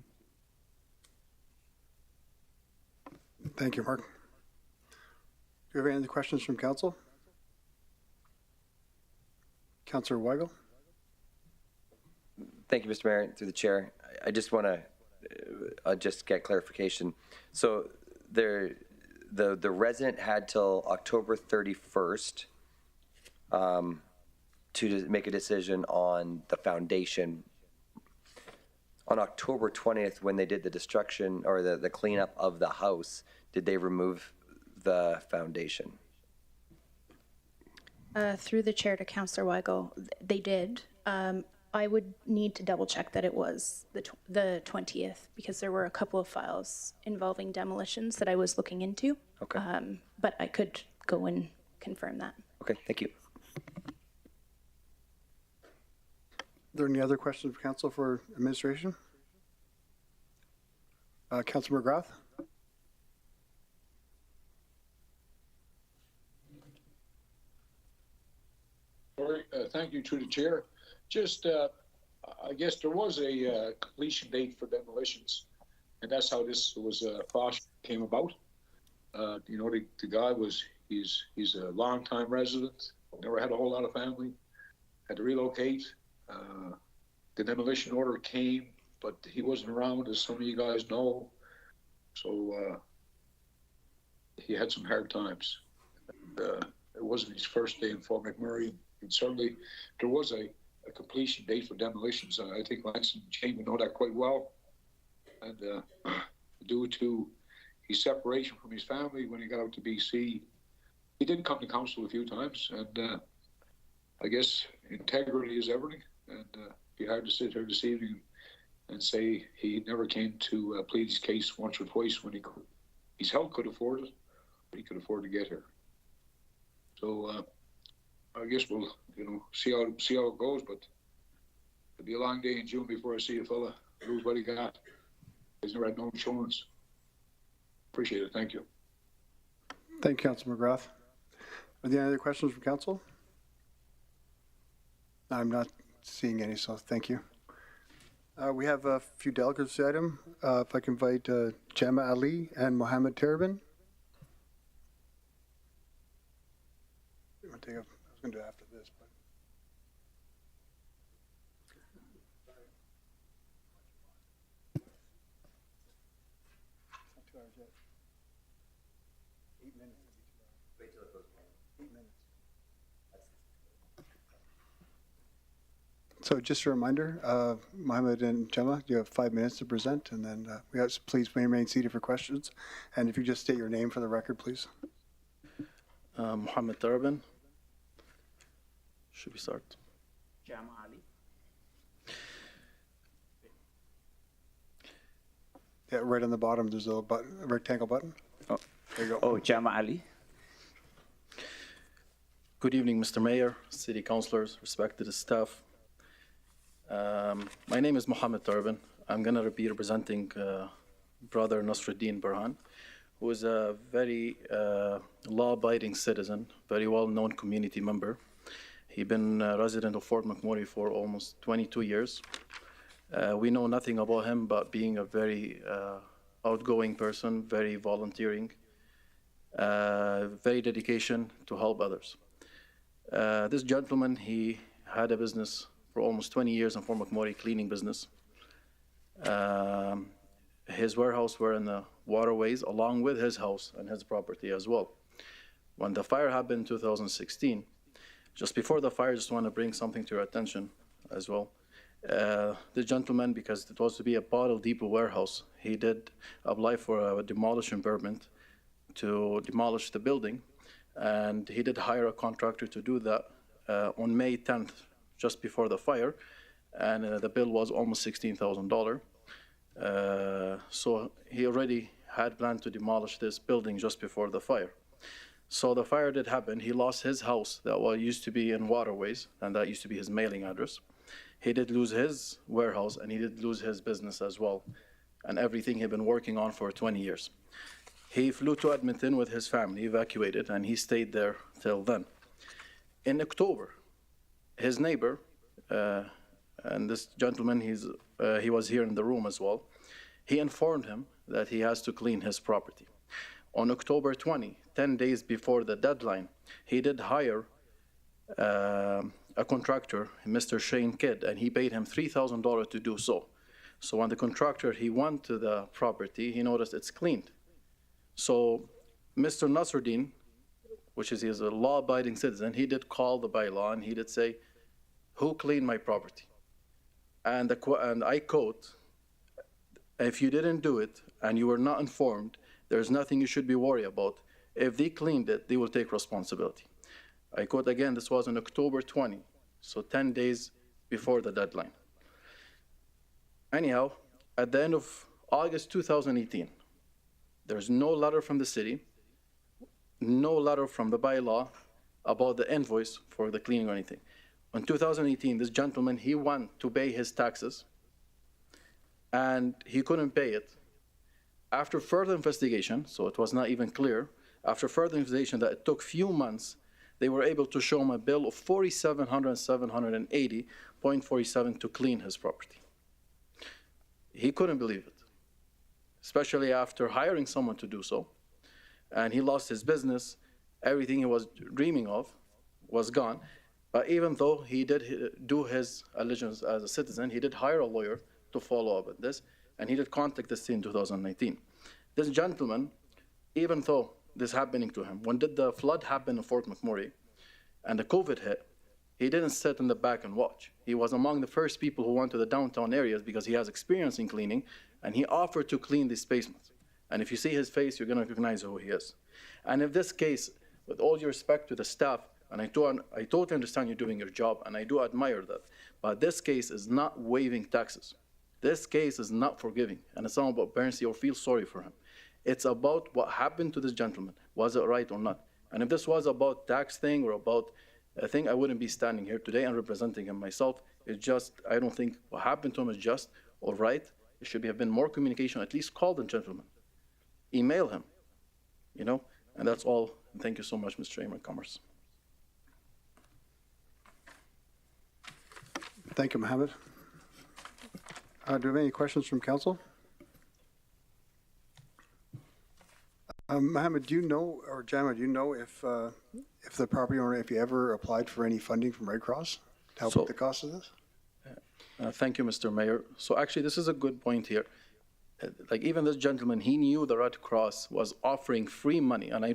Thank you, Mark. Do you have any other questions from council? Councillor Weigel? Thank you, Mr. Mayor, through the chair. I just want to just get clarification. So the resident had till October 31st to make a decision on the foundation. On October 20th, when they did the destruction or the cleanup of the house, did they remove the foundation? Through the chair to Councillor Weigel, they did. I would need to double check that it was the 20th because there were a couple of files involving demolitions that I was looking into. Okay. But I could go and confirm that. Okay, thank you. Are there any other questions for council for administration? Councillor McGrath? Thank you to the chair. Just, I guess there was a completion date for demolitions, and that's how this was process came about. You know, the guy he's a long-time resident, never had a whole lot of family, had to relocate. The demolition order came, but he wasn't around, as some of you guys know. So he had some hard times. And, it wasn't his first day in Fort McMurray, and certainly there was a completion date for demolitions. I think Lance and Chamber know that quite well. And due to his separation from his family when he got out to BC, he did come to council a few times, and I guess integrity is everything. And it'd be hard to sit here this evening and say he never came to plead his case once or twice when his health could afford it, but he could afford to get here. So I guess we'll see how it goes, but it'll be a long day in June before I see a fella lose what he got. He's never had no insurance. Appreciate it. Thank you. Thank you, Councillor McGrath. Are there any other questions from council? I'm not seeing any, so thank you. We have a few delegates to the item. If I can invite Gemma Ali and Mohammed Terabin. I was going to do it after this, but. Not 2 hours yet. 8 minutes. Wait till it goes 8 minutes. So just a reminder, Mohammed and Gemma, you have 5 minutes to present, and then please remain seated for questions. And if you just state your name for the record, please. Mohammed Turban. Should we start? Jam Ali. Yeah, right on the bottom, there's a rectangle button. Oh, there you go. Oh, Jam Ali. Good evening, Mr. Mayor, city councilors, respected staff. My name is Mohammed Turban. I'm going to be representing brother Nasruddin Burhan, who is a very law-abiding citizen, very well-known community member. He's been a resident of Fort McMurray for almost 22 years. We know nothing about him but being a very outgoing person, very volunteering, very dedication to help others. This gentleman, he had a business for almost 20 years in Fort McMurray, cleaning business. His warehouse were in the waterways along with his house and his property as well. When the fire happened in 2016, just before the fire, I just want to bring something to your attention as well. This gentleman, because it was to be a bottle depot warehouse, he did apply for a demolition permit to demolish the building, and he did hire a contractor to do that on May 10th, just before the fire, and the bill was almost $16,000. So he already had planned to demolish this building just before the fire. So the fire did happen. He lost his house that used to be in waterways, and that used to be his mailing address. He did lose his warehouse, and he did lose his business as well, and everything he'd been working on for 20 years. He flew to Edmonton with his family, evacuated, and he stayed there till then. In October, his neighbor, and this gentleman, he was here in the room as well, he informed him that he has to clean his property. On October 20, 10 days before the deadline, he did hire a contractor, Mr. Shane Kidd, and he paid him $3,000 to do so. So when the contractor, he went to the property, he noticed it's cleaned. So Mr. Nasruddin, which is a law-abiding citizen, he did call the bylaw and he did say, "Who cleaned my property?" And I quote, "If you didn't do it and you were not informed, there's nothing you should be worried about. If they cleaned it, they will take responsibility." I quote again, this was on October 20, so 10 days before the deadline. Anyhow, at the end of August 2018, there's no letter from the city, no letter from the bylaw about the invoice for the cleaning or anything. In 2018, this gentleman, he went to pay his taxes, and he couldn't pay it. After further investigation, so it was not even clear, after further investigation that it took few months, they were able to show him a bill of $4,780.47 to clean his property. He couldn't believe it, especially after hiring someone to do so, and he lost his business. Everything he was dreaming of was gone. But even though he did do his allegiance as a citizen, he did hire a lawyer to follow up with this, and he did contact the city in 2019. This gentleman, even though this happening to him, when did the flood happen in Fort McMurray and the COVID hit, he didn't sit in the back and watch. He was among the first people who went to the downtown areas because he has experience in cleaning, and he offered to clean these basements. And if you see his face, you're going to recognize who he is. And in this case, with all due respect to the staff, and I totally understand you're doing your job, and I do admire that, but this case is not waiving taxes. This case is not forgiving, and it's not about parents or feel sorry for him. It's about what happened to this gentleman. Was it right or not? And if this was about tax thing or about a thing, I wouldn't be standing here today and representing him myself. It's just, I don't think what happened to him is just or right. There should have been more communication. At least call the gentleman, email him, and that's all. And thank you so much, Mr. Chamber of Commerce. Thank you, Mohammed. Do we have any questions from council? Mohammed, do you know, or Jama, do you know if the property owner, if you ever applied for any funding from Red Cross to help with the cost of this? Thank you, Mr. Mayor. So actually, this is a good point here. Like even this gentleman, he knew the Red Cross was offering free money, and I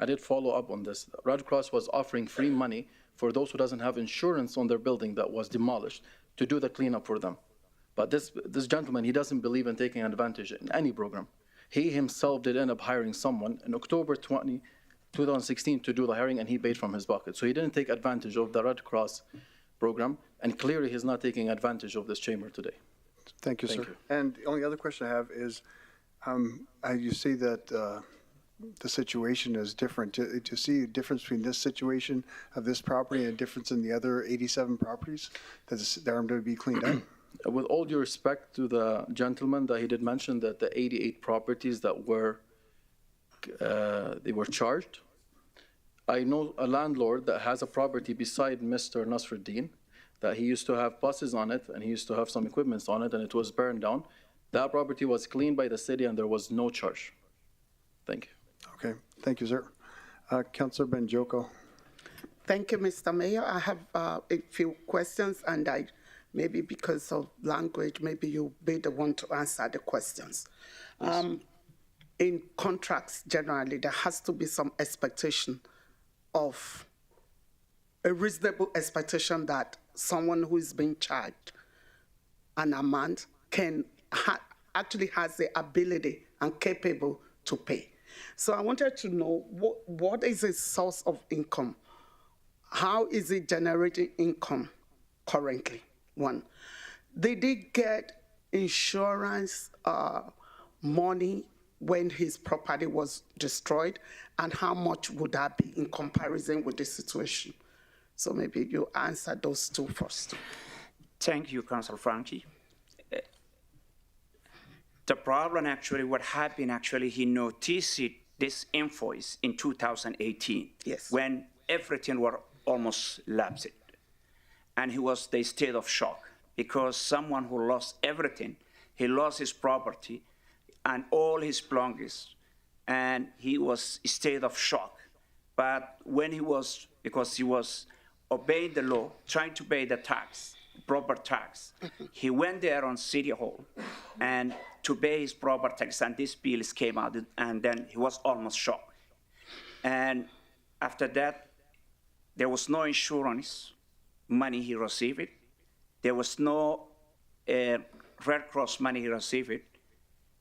did follow up on this. Red Cross was offering free money for those who doesn't have insurance on their building that was demolished to do the cleanup for them. But this gentleman, he doesn't believe in taking advantage in any program. He himself did end up hiring someone in October 2016 to do the hiring, and he paid from his pocket. So he didn't take advantage of the Red Cross program, and clearly he's not taking advantage of this chamber today. Thank you, sir. And the only other question I have is, you see that the situation is different. Do you see a difference between this situation of this property and a difference in the other 87 properties that are going to be cleaned up? With all due respect to the gentleman, that he did mention that the 88 properties that were they were charged. I know a landlord that has a property beside Mr. Nasruddin that he used to have buses on it and he used to have some equipment on it, and it was burned down. That property was cleaned by the city and there was no charge. Thank you. Okay, thank you, sir. Councillor Benjoko. Thank you, Mr. Mayor. I have a few questions, and maybe because of language, maybe you'll be the one to answer the questions. Yes. In contracts, generally, there has to be some expectation of a reasonable expectation that someone who is being charged an amount actually has the ability and capable to pay. So I wanted to know what is its source of income? How is it generating income currently? One, did he get insurance money when his property was destroyed, and how much would that be in comparison with the situation? So maybe you answer those two first. Thank you, Councillor Franchi. The problem actually, what happened actually, he noticed this invoice in 2018. Yes. When everything were almost lapsed. And he was in a state of shock because someone who lost everything, he lost his property and all his belongings, and he was in a state of shock. But when because he was obeying the law, trying to pay the tax, proper tax, he went there on City Hall and to pay his proper tax, and these bills came out, and then he was almost shocked. And after that, there was no insurance money he received. There was no Red Cross money he received.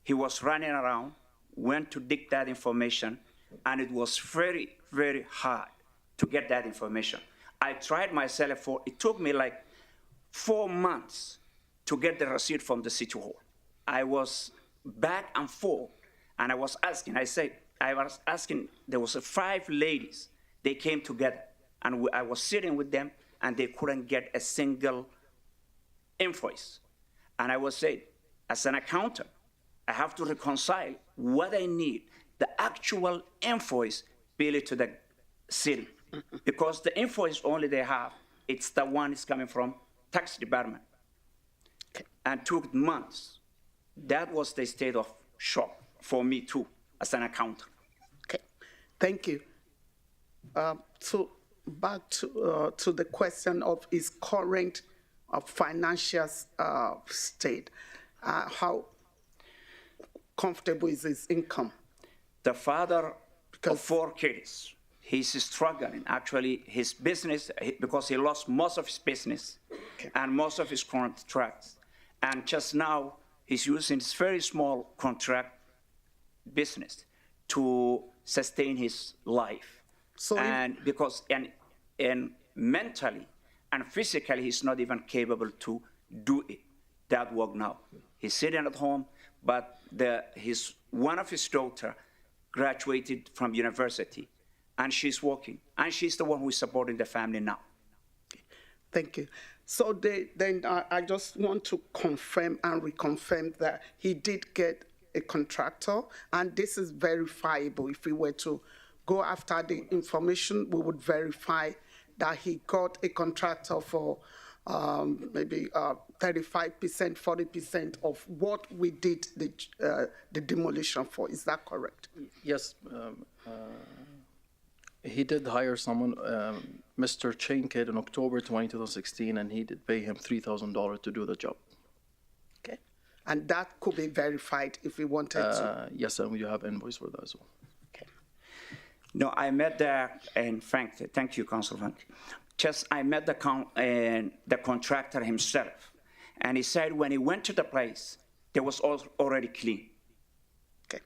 He was running around, went to dig that information, and it was very, very hard to get that information. I tried myself it took me like 4 months to get the receipt from the City Hall. I was back and forth, and I was asking, there was 5 ladies, they came together, and I was sitting with them, and they couldn't get a single invoice. And I was saying, as an accountant, I have to reconcile what I need, the actual invoice billed to the city. Because the invoice only they have, it's the one that's coming from tax department. And took months. That was the state of shock for me too, as an accountant. Okay, thank you. So back to the question of his current financial state. How comfortable is his income? The father of 4 kids, he's struggling. Actually, his business, because he lost most of his business and most of his contracts. And just now, he's using this very small contract business to sustain his life. So because mentally and physically, he's not even capable to do that work now. He's sitting at home, but one of his daughter graduated from university, and she's working, and she's the one who is supporting the family now. Thank you. So then I just want to confirm and reconfirm that he did get a contractor, and this is verifiable. If we were to go after the information, we would verify that he got a contractor for maybe 35%, 40% of what we did the demolition for. Is that correct? Yes. He did hire someone, Mr. Chainkid, in October 2016, and he did pay him $3,000 to do the job. Okay. And that could be verified if we wanted to? Yes, and we have invoice for that as well. No, I met there, and thank you, Councilor Frank. just I met the contractor himself, and he said when he went to the place, there was already clean. Okay.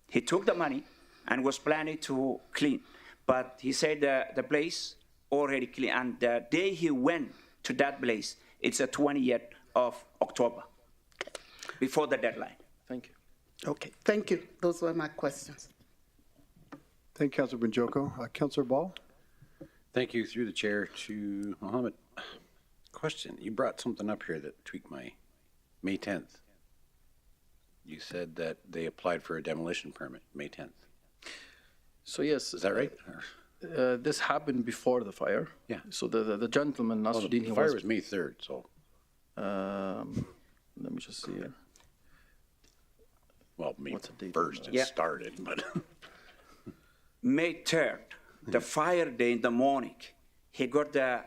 He took the money and was planning to clean, but he said the place already clean, and the day he went to that place, it's the 20th of October, before the deadline. Thank you. Okay, thank you. Those were my questions. Thank you, Councilor Banjoko. Councilor Ball? Thank you, through the chair, to Mohammed. Question, you brought something up here that tweaked my May 10th. You said that they applied for a demolition permit May 10th. So yes. Is that right? This happened before the fire. Yeah. So the gentleman, Oh, Nasruddin, the fire was May 3rd, so. Let me just see here. Well, May What's the date 1st on it started, but. May 3rd, the fire day in the morning, he got the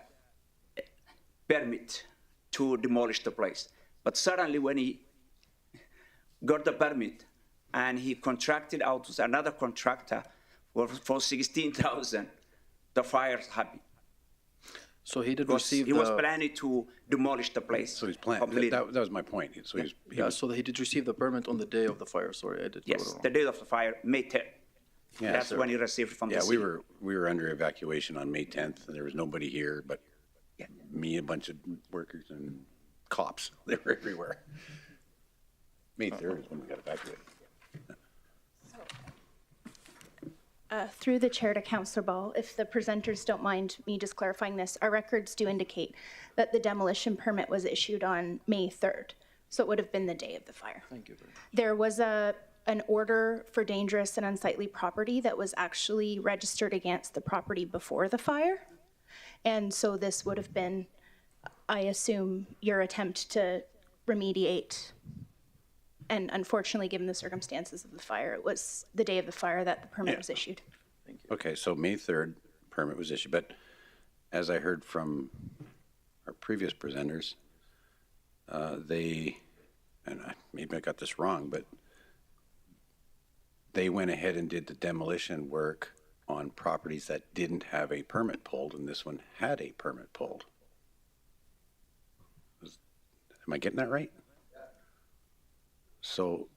permit to demolish the place. But suddenly when he got the permit and he contracted out to another contractor for 16,000, the fire happened. So he did Because receive he was planning to demolish the place. So he's planning, completely. that was my point. So so he did receive the permit on the day of the fire. Sorry, I did. Yes, the day of the fire, May 10th. Yeah, That's so- when he received from the Yeah, city. we were under evacuation on May 10th, and there was nobody here but me, a bunch of workers, and cops. They were everywhere. May 3rd is when we got evacuated. Through the chair to Councillor Ball, if the presenters don't mind me just clarifying this, our records do indicate that the demolition permit was issued on May 3rd. So it would have been the day of the fire. Thank you very much. There was an order for dangerous and unsightly property that was actually registered against the property before the fire. And so this would have been, I assume, your attempt to remediate. And unfortunately, given the circumstances of the fire, it was the day of the fire that the permit was issued. Okay, so May 3rd, permit was issued, but as I heard from our previous presenters, maybe I got this wrong, but they went ahead and did the demolition work on properties that didn't have a permit pulled, and this one had a permit pulled. Am I getting that right? So,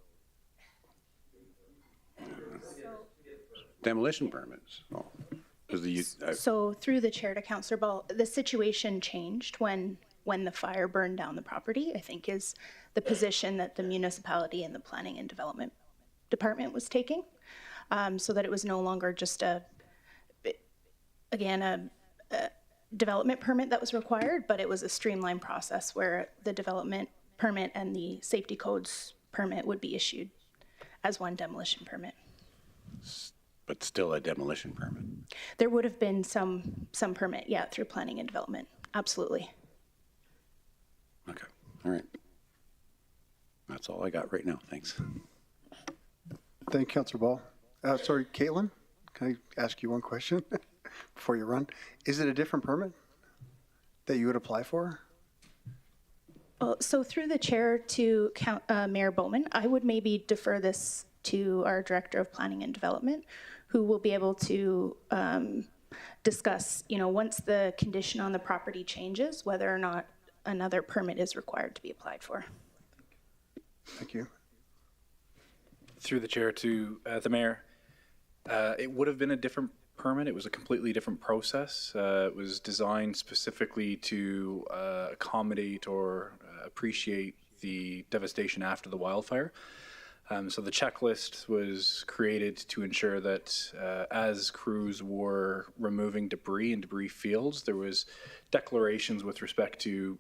demolition permits. Oh, So through the chair to Councillor Ball, the situation changed when the fire burned down the property, I think is the position that the municipality and the planning and development department was taking, so that it was no longer just a development permit that was required, but it was a streamlined process where the development permit and the safety codes permit would be issued as one demolition permit. But still a demolition permit. There would have been some permit, yeah, through planning and development, absolutely. Okay, all right. That's all I got right now, thanks. Thank you, Councilor Ball. Sorry, Caitlin, can I ask you one question before you run? Is it a different permit that you would apply for? So through the chair to Mayor Bowman, I would maybe defer this to our Director of Planning and Development, who will be able to discuss, once the condition on the property changes, whether or not another permit is required to be applied for. Thank you. Through the chair to the mayor, it would have been a different permit. It was a completely different process. It was designed specifically to accommodate or appreciate the devastation after the wildfire. So the checklist was created to ensure that as crews were removing debris and debris fields, there was declarations with respect to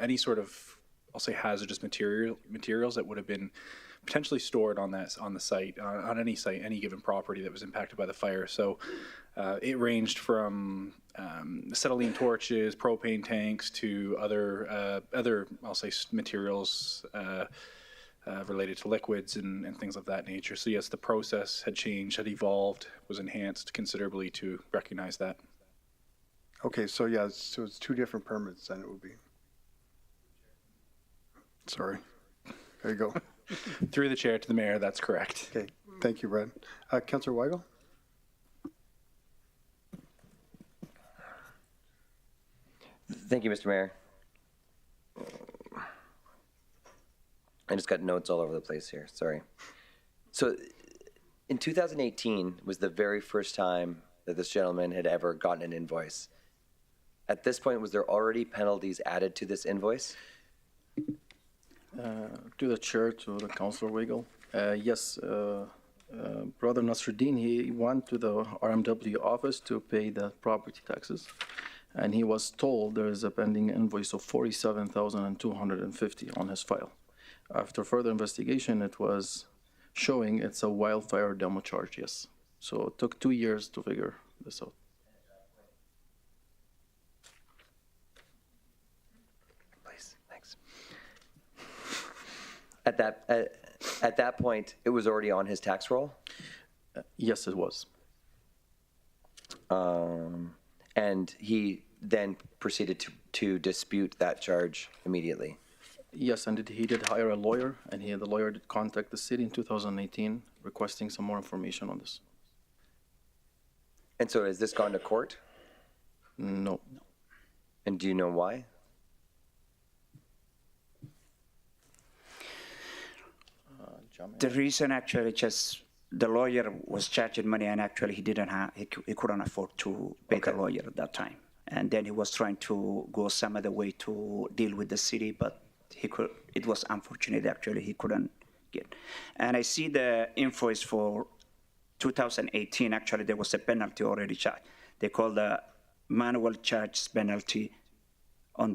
any sort of, I'll say, hazardous materials that would have been potentially stored on the site, on any site, any given property that was impacted by the fire. So it ranged from acetylene torches, propane tanks, to other I'll say, materials related to liquids and things of that nature. So yes, the process had changed, had evolved, was enhanced considerably to recognize that. Okay, so yeah, so it's two different permits then it would be. Sorry. There you go. Through the chair to the mayor, that's correct. Okay, thank you, Brad. Councillor Weigel? Thank you, Mr. Mayor. I just got notes all over the place here. Sorry. So in 2018 was the very first time that this gentleman had ever gotten an invoice. At this point, was there already penalties added to this invoice? To the chair, to the Councilor Weigel. Yes, Brother Nasruddin, he went to the RMW office to pay the property taxes, and he was told there is a pending invoice of $47,250 on his file. After further investigation, it was showing it's a wildfire demo charge, yes. So it took 2 years to figure this out. Please, thanks. At that point, it was already on his tax roll? Yes, it was. And he then proceeded to dispute that charge immediately? Yes, and he did hire a lawyer, and the lawyer did contact the city in 2018 requesting some more information on this. And so has this gone to court? No. And do you know why? The reason actually just the lawyer was charging money, and actually he couldn't afford to pay the lawyer at that time. And then he was trying to go some other way to deal with the city, but it was unfortunate actually he couldn't get. And I see the invoice for 2018, actually there was a penalty already charged. They call the manual charge penalty on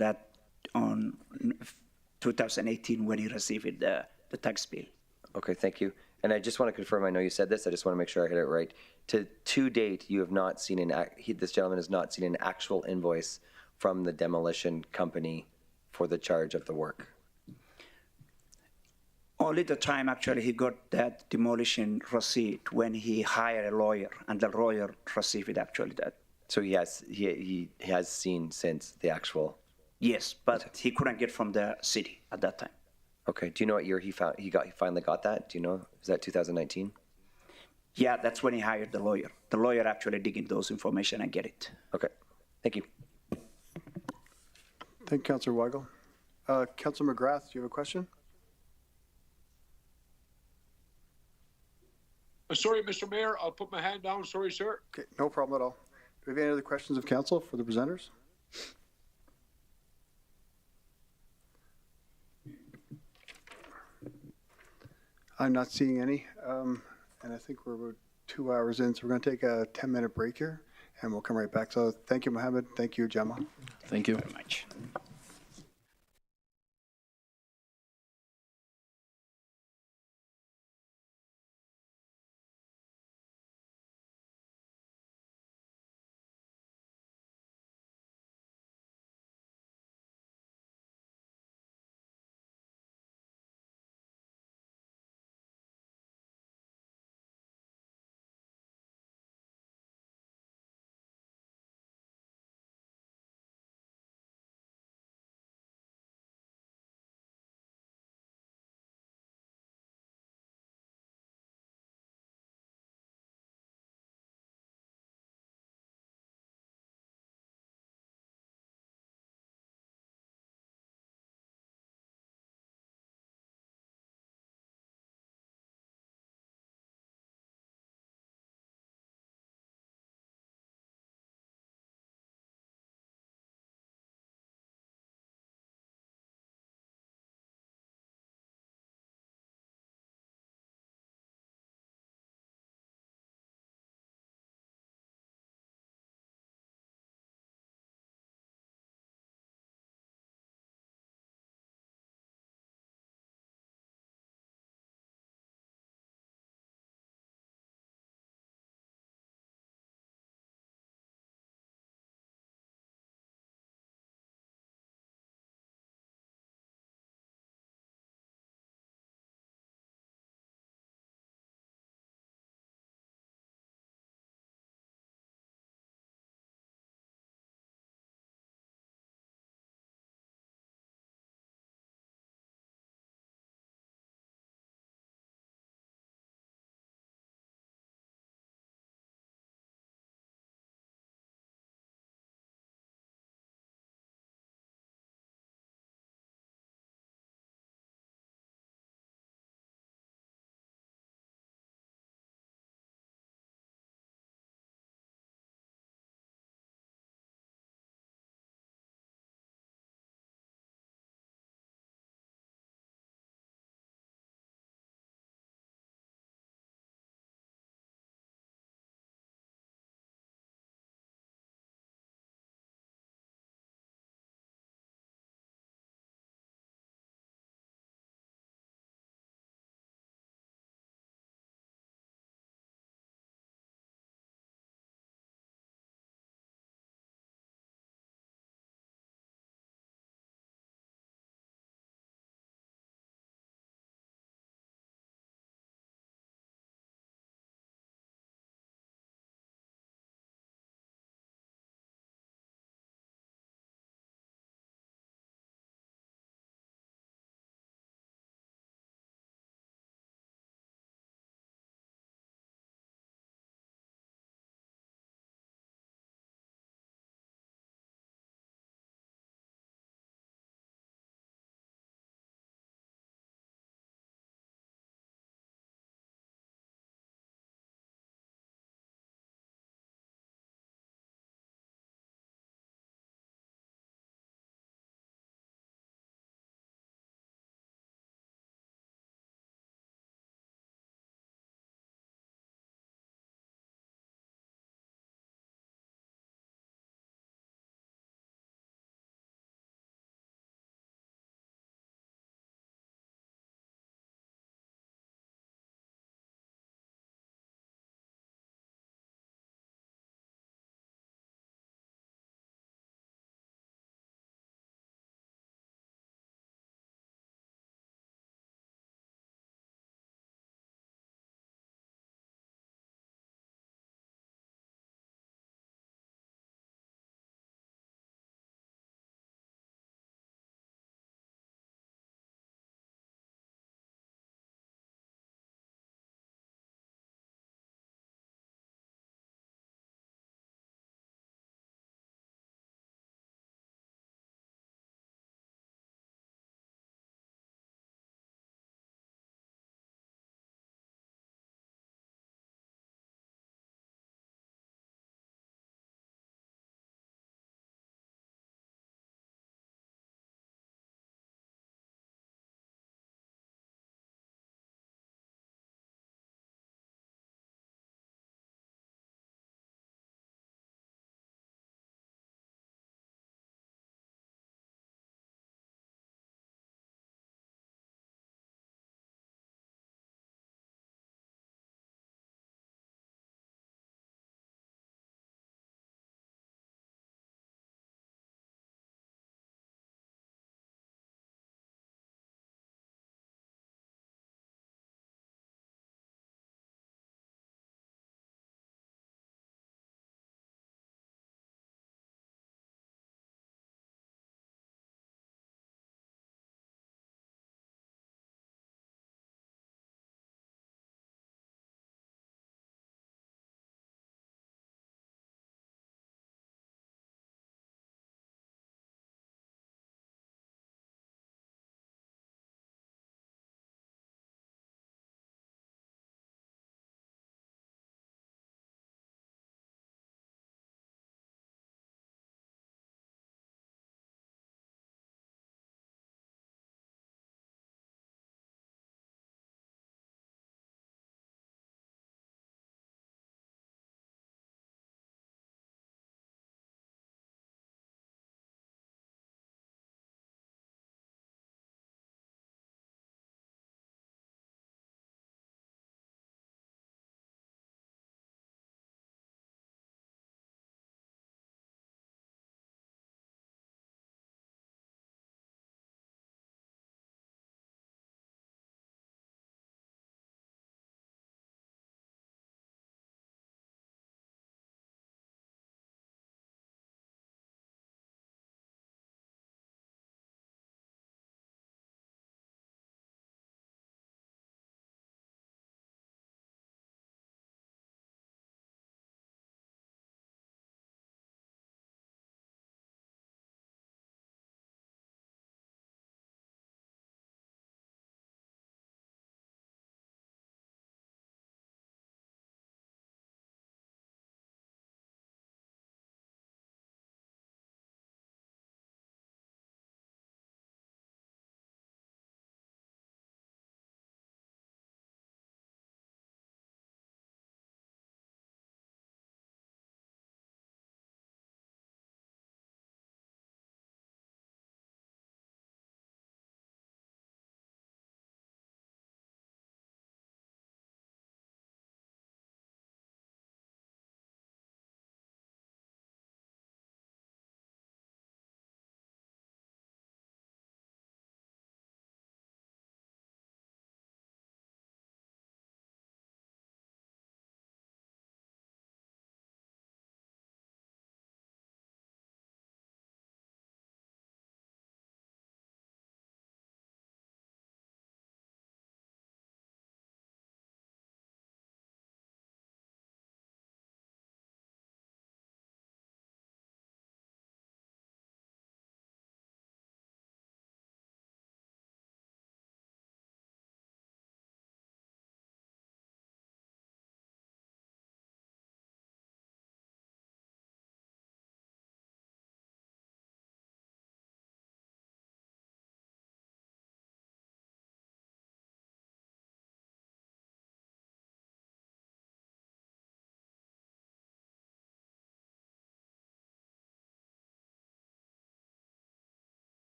2018 when he received the tax bill. Okay, thank you. And I just want to confirm, I know you said this, I just want to make sure I hit it right. To date, you have not seen this gentleman has not seen an actual invoice from the demolition company for the charge of the work? Only the time actually he got that demolition receipt when he hired a lawyer, and the lawyer received it actually that. So he has seen since the actual? Yes, but he couldn't get from the city at that time. Okay. Do you know what year he finally got that? Do you know? Is that 2019? Yeah, that's when he hired the lawyer. The lawyer actually digging those information and get it. Okay. Thank you. Thank you, Councilor Weigel. Councilor McGrath, do you have a question? Sorry, Mr. Mayor, I'll put my hand down. Sorry, sir. Okay, no problem at all. Do we have any other questions of council for the presenters? I'm not seeing any, and I think we're about 2 hours in, so we're going to take a 10-minute break here, and we'll come right back. So thank you, Mohammed. Thank you, Gemma. Thank you very much.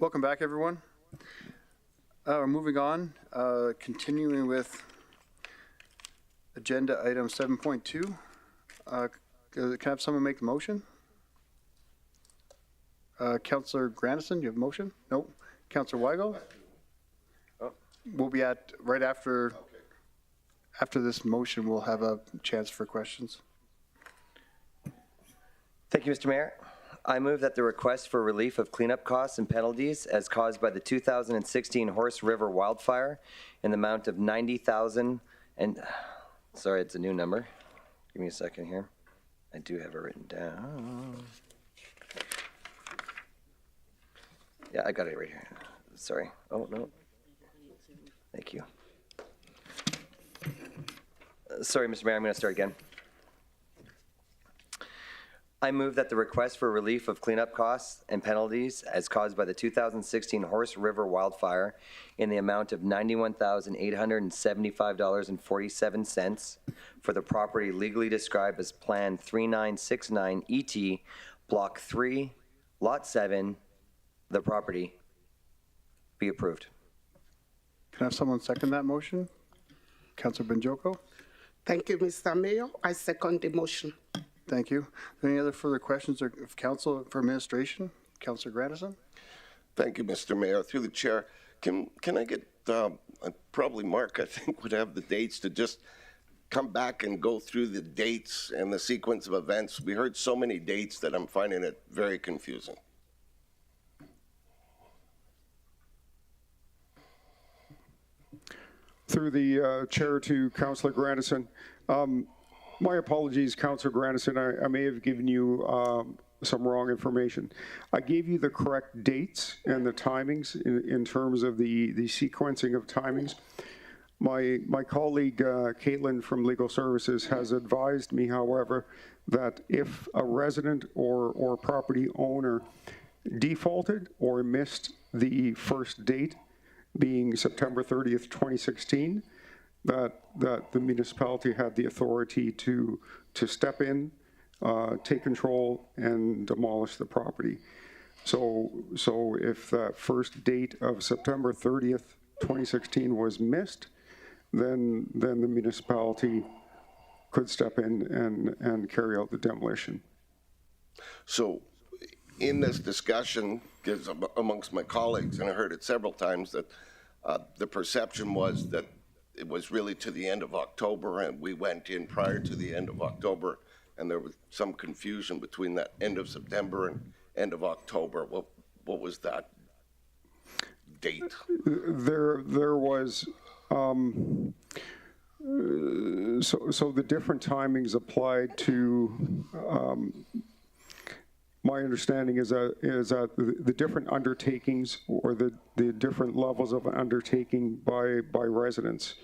Welcome back, everyone. We're moving on, continuing with agenda item 7.2. Can I have someone make the motion? Councillor Grandison, you have a motion? Nope. Councillor Weigel? We'll be at, right after this motion, we'll have a chance for questions. Thank you, Mr. Mayor. I move that the request for relief of cleanup costs and penalties as caused by the 2016 Horse River wildfire in the amount of $90,000 and, sorry, it's a new number. Give me a second here. I do have it written down. Yeah, I got it right here. Sorry. Oh, no. Thank you. Sorry, Mr. Mayor, I'm going to start again. I move that the request for relief of cleanup costs and penalties as caused by the 2016 Horse River wildfire in the amount of $91,875.47 for the property legally described as Plan 3969 ET, Block 3, Lot 7, the property, be approved. Can I have someone second that motion? Councillor Benjoko? Thank you, Mr. Mayor. I second the motion. Thank you. Any other further questions of council for administration? Councillor Grandison? Thank you, Mr. Mayor. Through the chair, can I get, probably Mark, I think, would have the dates to just come back and go through the dates and the sequence of events. We heard so many dates that I'm finding it very confusing. Through the chair to Councillor Grandison. My apologies, Councillor Grandison. I may have given you some wrong information. I gave you the correct dates and the timings in terms of the sequencing of timings. My colleague, Caitlin from Legal Services, has advised me, however, that if a resident or property owner defaulted or missed the first date, being September 30th, 2016, that the municipality had the authority to step in, take control, and demolish the property. So if that first date of September 30th, 2016 was missed, then the municipality could step in and carry out the demolition. So in this discussion, amongst my colleagues, and I heard it several times, that the perception was that it was really to the end of October, and we went in prior to the end of October, and there was some confusion between that end of September and end of October. What was that date? There was so the different timings applied to. My understanding is that the different undertakings or the different levels of undertaking by residents.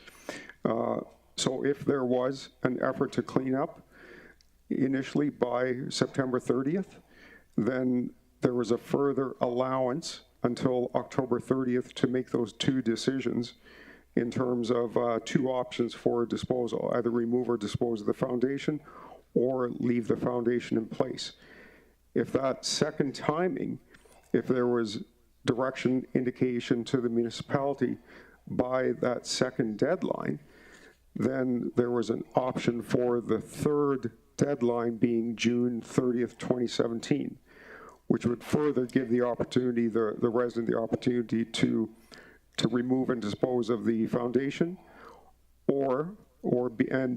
So if there was an effort to clean up initially by September 30th, then there was a further allowance until October 30th to make those two decisions in terms of two options for disposal, either remove or dispose of the foundation or leave the foundation in place. If that second timing, if there was direction indication to the municipality by that second deadline, then there was an option for the third deadline being June 30th, 2017, which would further give the opportunity, the resident the opportunity to remove and dispose of the foundation, or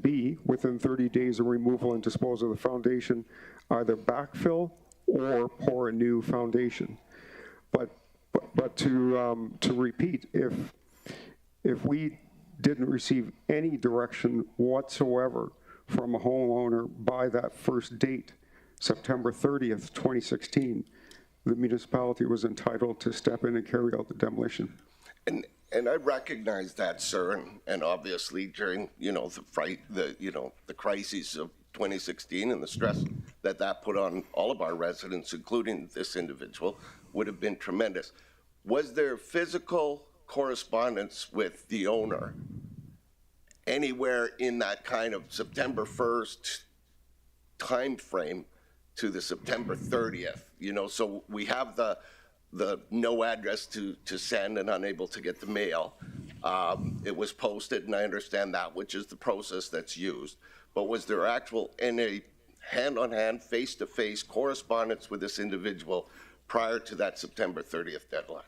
B, within 30 days of removal and disposal of the foundation, either backfill or pour a new foundation. But to repeat, if we didn't receive any direction whatsoever from a homeowner by that first date, September 30th, 2016, the municipality was entitled to step in and carry out the demolition. And I recognize that, sir, and obviously during the crises of 2016 and the stress that put on all of our residents, including this individual, would have been tremendous. Was there physical correspondence with the owner anywhere in that kind of September 1st time frame to the September 30th? So we have the the no address to send and unable to get the mail. It was posted, and I understand that, which is the process that's used. But was there any hand-on-hand, face-to-face correspondence with this individual prior to that September 30th deadline?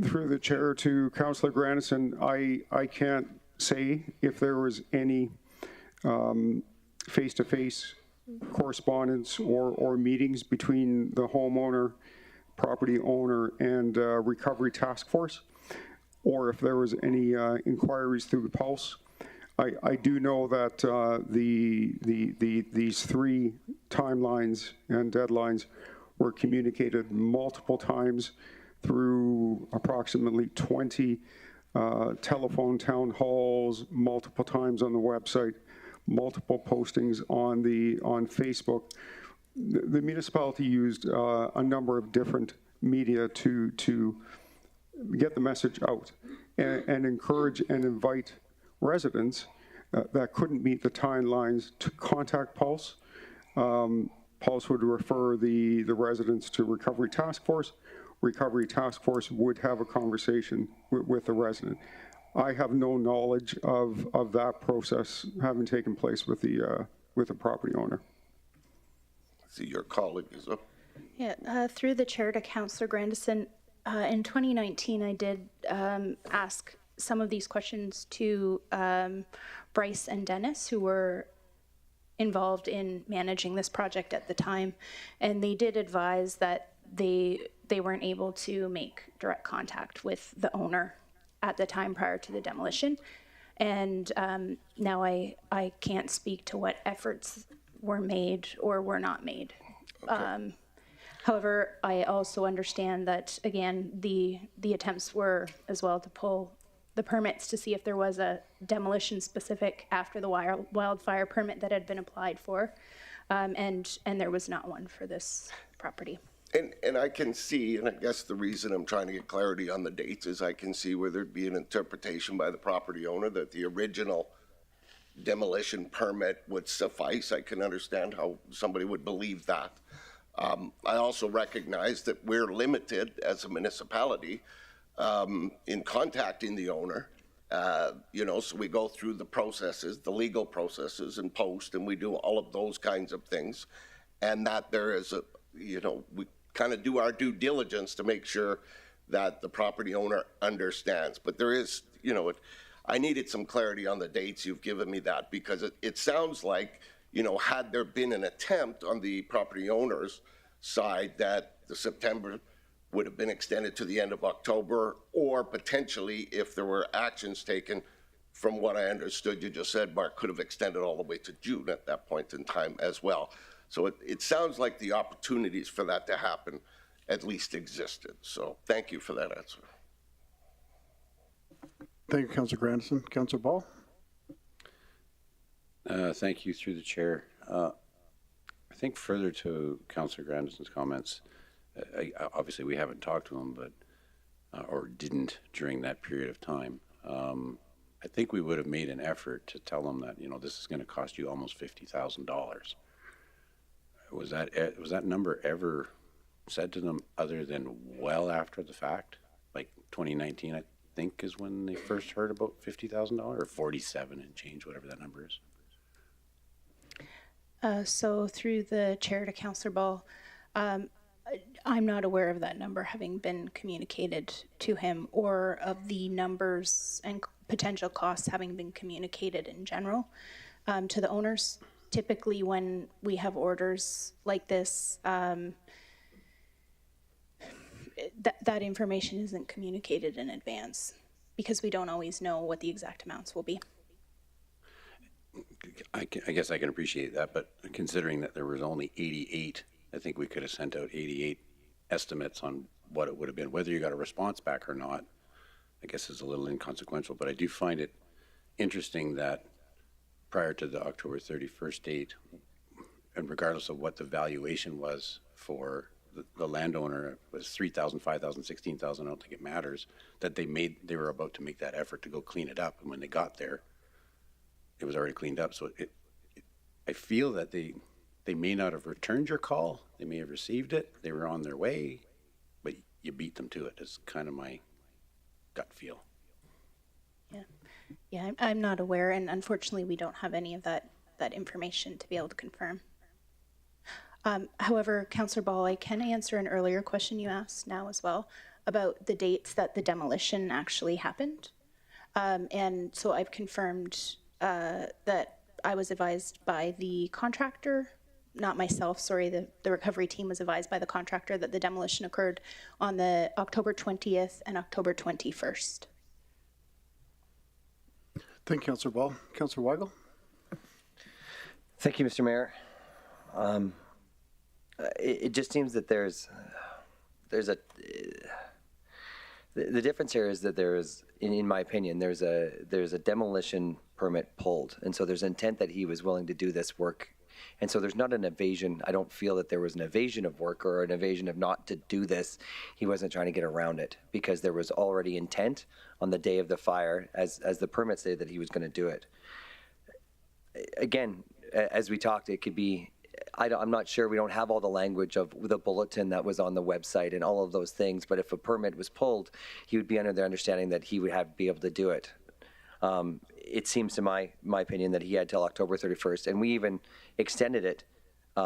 Through the chair to Councillor Grandison, I can't say if there was any face-to-face correspondence or meetings between the homeowner, property owner, and recovery task force, or if there was any inquiries through the Pulse. I do know that these three timelines and deadlines were communicated multiple times through approximately 20 telephone town halls, multiple times on the website, multiple postings on Facebook. The municipality used a number of different media to get the message out and encourage and invite residents that couldn't meet the timelines to contact Pulse. Pulse would refer the residents to Recovery Task Force. Recovery Task Force would have a conversation with the resident. I have no knowledge of that process having taken place with the property owner. See, your colleague is up. Yeah, through the chair to Councillor Grandison, in 2019, I did ask some of these questions to Bryce and Dennis, who were involved in managing this project at the time, and they did advise that they weren't able to make direct contact with the owner at the time prior to the demolition. And now I can't speak to what efforts were made or were not made. Okay. However, I also understand that, again, the attempts were as well to pull the permits to see if there was a demolition specific after the wildfire permit that had been applied for, and there was not one for this property. And I can see, and I guess the reason I'm trying to get clarity on the dates is I can see where there'd be an interpretation by the property owner that the original demolition permit would suffice. I can understand how somebody would believe that. I also recognize that we're limited as a municipality in contacting the owner. So we go through the processes, the legal processes, and post, and we do all of those kinds of things. And that there is we kind of do our due diligence to make sure that the property owner understands. But there is, I needed some clarity on the dates. You've given me that, because it sounds like, had there been an attempt on the property owner's side that the September would have been extended to the end of October, or potentially, if there were actions taken, from what I understood you just said, Mark, could have extended all the way to June at that point in time as well. So it sounds like the opportunities for that to happen at least existed. So thank you for that answer. Thank you, Councillor Grandison. Councillor Ball? Thank you, through the chair. I think further to Councillor Grandison's comments, obviously we haven't talked to him, but or didn't during that period of time. I think we would have made an effort to tell him that, this is going to cost you almost $50,000. Was that number ever said to them other than well after the fact? Like 2019, I think, is when they first heard about $50,000, or 47 and change, whatever that number is. So through the chair to Councillor Ball, I'm not aware of that number having been communicated to him, or of the numbers and potential costs having been communicated in general to the owners. Typically, when we have orders like this, that information isn't communicated in advance, because we don't always know what the exact amounts will be. I guess I can appreciate that, but considering that there was only 88, I think we could have sent out 88 estimates on what it would have been. Whether you got a response back or not, I guess is a little inconsequential, but I do find it interesting that prior to the October 31st date, and regardless of what the valuation was for the landowner, it was 3,000, 5,000, 16,000, I don't think it matters, that they were about to make that effort to go clean it up, and when they got there, it was already cleaned up. So I feel that they may not have returned your call. They may have received it. They were on their way. you beat them to it. It's kind of my gut feel. Yeah, I'm not aware, and unfortunately, we don't have any of that information to be able to confirm. However, Councillor Ball, I can answer an earlier question you asked now as well about the dates that the demolition actually happened. And so I've confirmed that I was advised by the contractor, not myself, sorry, the recovery team was advised by the contractor that the demolition occurred on the October 20th and October 21st. Thank you, Councillor Ball. Councillor Weigel? Thank you, Mr. Mayor. It just seems that there's a the difference here is that there's, in my opinion, there's a demolition permit pulled, and so there's intent that he was willing to do this work, and so there's not an evasion. I don't feel that there was an evasion of work or an evasion of not to do this. He wasn't trying to get around it because there was already intent on the day of the fire, as the permit said that he was going to do it. Again, as we talked, it could be. I'm not sure. We don't have all the language of the bulletin that was on the website and all of those things. But if a permit was pulled, he would be under the understanding that he would be able to do it. It seems to my opinion that he had till October 31st, and we even extended it,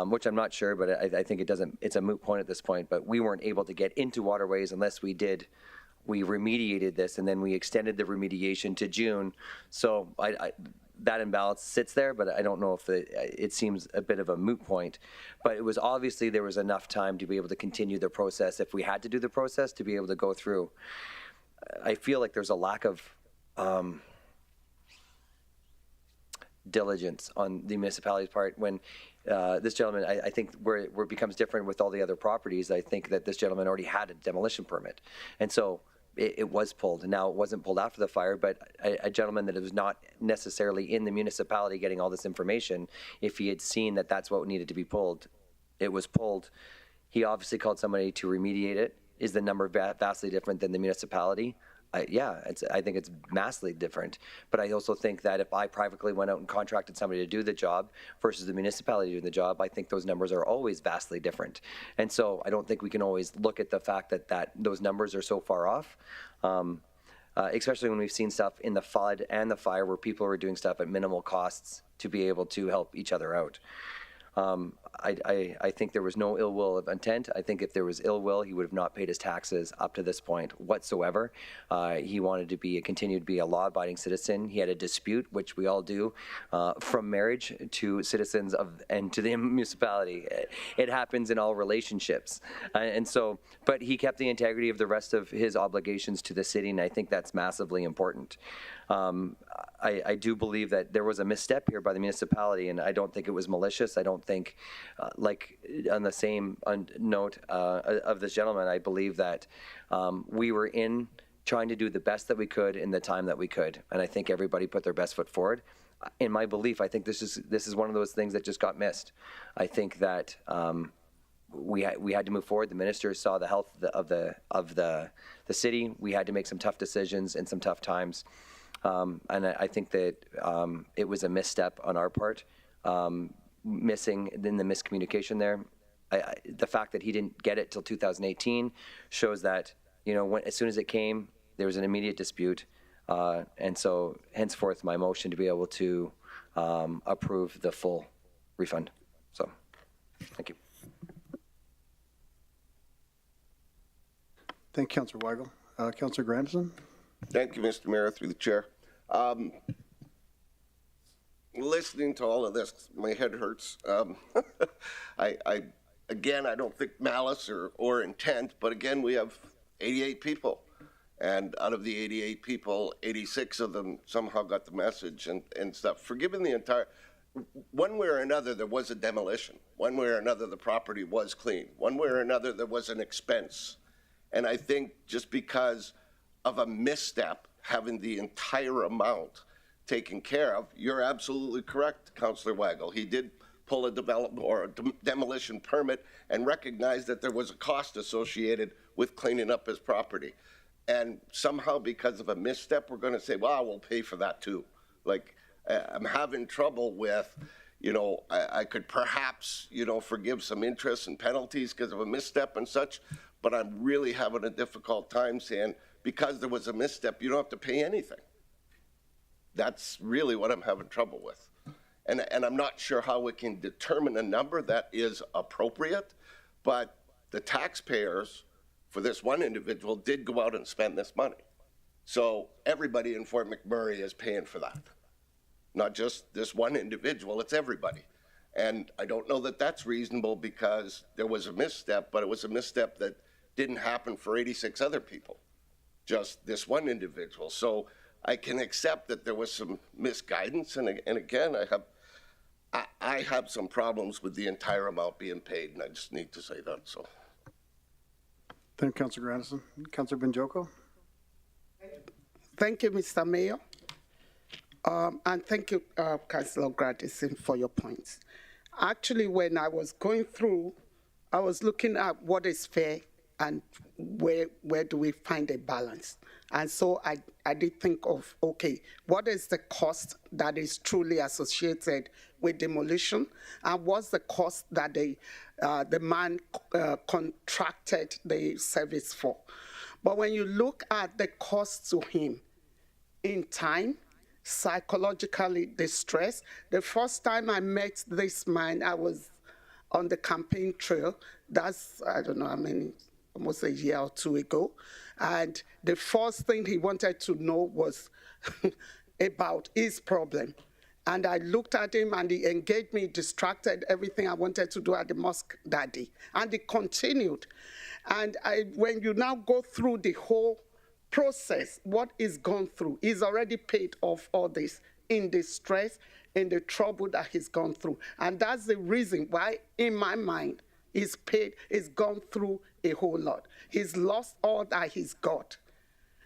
which I'm not sure, but I think it doesn't. It's a moot point at this point. But we weren't able to get into waterways unless we remediated this, and then we extended the remediation to June. So that imbalance sits there, but I don't know if it seems a bit of a moot point. But it was obviously there was enough time to be able to continue the process if we had to do the process to be able to go through. I feel like there's a lack of diligence on the municipality's part when this gentleman, I think where it becomes different with all the other properties, I think that this gentleman already had a demolition permit. And so it was pulled, and now it wasn't pulled after the fire, but a gentleman that was not necessarily in the municipality getting all this information, if he had seen that that's what needed to be pulled, it was pulled. He obviously called somebody to remediate it. Is the number vastly different than the municipality? Yeah, I think it's massively different. But I also think that if I privately went out and contracted somebody to do the job versus the municipality doing the job, I think those numbers are always vastly different. And so I don't think we can always look at the fact that those numbers are so far off, especially when we've seen stuff in the flood and the fire where people are doing stuff at minimal costs to be able to help each other out. I think there was no ill will of intent. I think if there was ill will, he would have not paid his taxes up to this point whatsoever. He wanted to continue to be a law-abiding citizen. He had a dispute, which we all do, from marriage to citizens and to the municipality. It happens in all relationships. But he kept the integrity of the rest of his obligations to the city, and I think that's massively important. I do believe that there was a misstep here by the municipality, and I don't think it was malicious. I don't think, like on the same note of this gentleman, I believe that we were trying to do the best that we could in the time that we could, and I think everybody put their best foot forward. In my belief, I think this is one of those things that just got missed. I think that we had to move forward. The minister saw the health of the city. We had to make some tough decisions in some tough times. And I think that it was a misstep on our part, missing in the miscommunication there. The fact that he didn't get it till 2018 shows that, as soon as it came, there was an immediate dispute. And so henceforth, my motion to be able to approve the full refund. So, thank you. Thank you, Councillor Weigel. Councillor Granderson? Thank you, Mr. Mayor, through the chair. Listening to all of this, my head hurts. Again, I don't think malice or intent, but again, we have 88 people. And out of the 88 people, 86 of them somehow got the message and stuff. Forgiven the entire, one way or another, there was a demolition. One way or another, the property was clean. One way or another, there was an expense. And I think just because of a misstep, having the entire amount taken care of, you're absolutely correct, Councillor Weigel. He did pull a development or a demolition permit and recognize that there was a cost associated with cleaning up his property. And somehow, because of a misstep, we're going to say, well, we'll pay for that too. Like, I'm having trouble with, I could perhaps, forgive some interest and penalties because of a misstep and such, but I'm really having a difficult time saying, because there was a misstep, you don't have to pay anything. That's really what I'm having trouble with. And I'm not sure how we can determine a number that is appropriate, but the taxpayers for this one individual did go out and spend this money. So everybody in Fort McMurray is paying for that. Not just this one individual, it's everybody. And I don't know that that's reasonable because there was a misstep, but it was a misstep that didn't happen for 86 other people, just this one individual. So I can accept that there was some misguidance, and again, I have some problems with the entire amount being paid, and I just need to say that, so. Thank you, Councilor Grandison. Councilor Benjoko? Thank you, Mr. Mayor. And thank you, Councilor Grandison, for your points. Actually, when I was going through, I was looking at what is fair and where do we find a balance. And so I did think of, okay, what is the cost that is truly associated with demolition, and what's the cost that the man contracted the service for? But when you look at the cost to him in time, psychologically distress, the first time I met this man, I was on the campaign trail. That's, I don't know how many, almost a year or two ago. And the first thing he wanted to know was about his problem. And I looked at him and he engaged me, distracted everything I wanted to do at the mosque that day. And he continued. And when you now go through the whole process, what he's gone through, he's already paid off all this in the stress, in the trouble that he's gone through. And that's the reason why, in my mind, he's gone through a whole lot. He's lost all that he's got.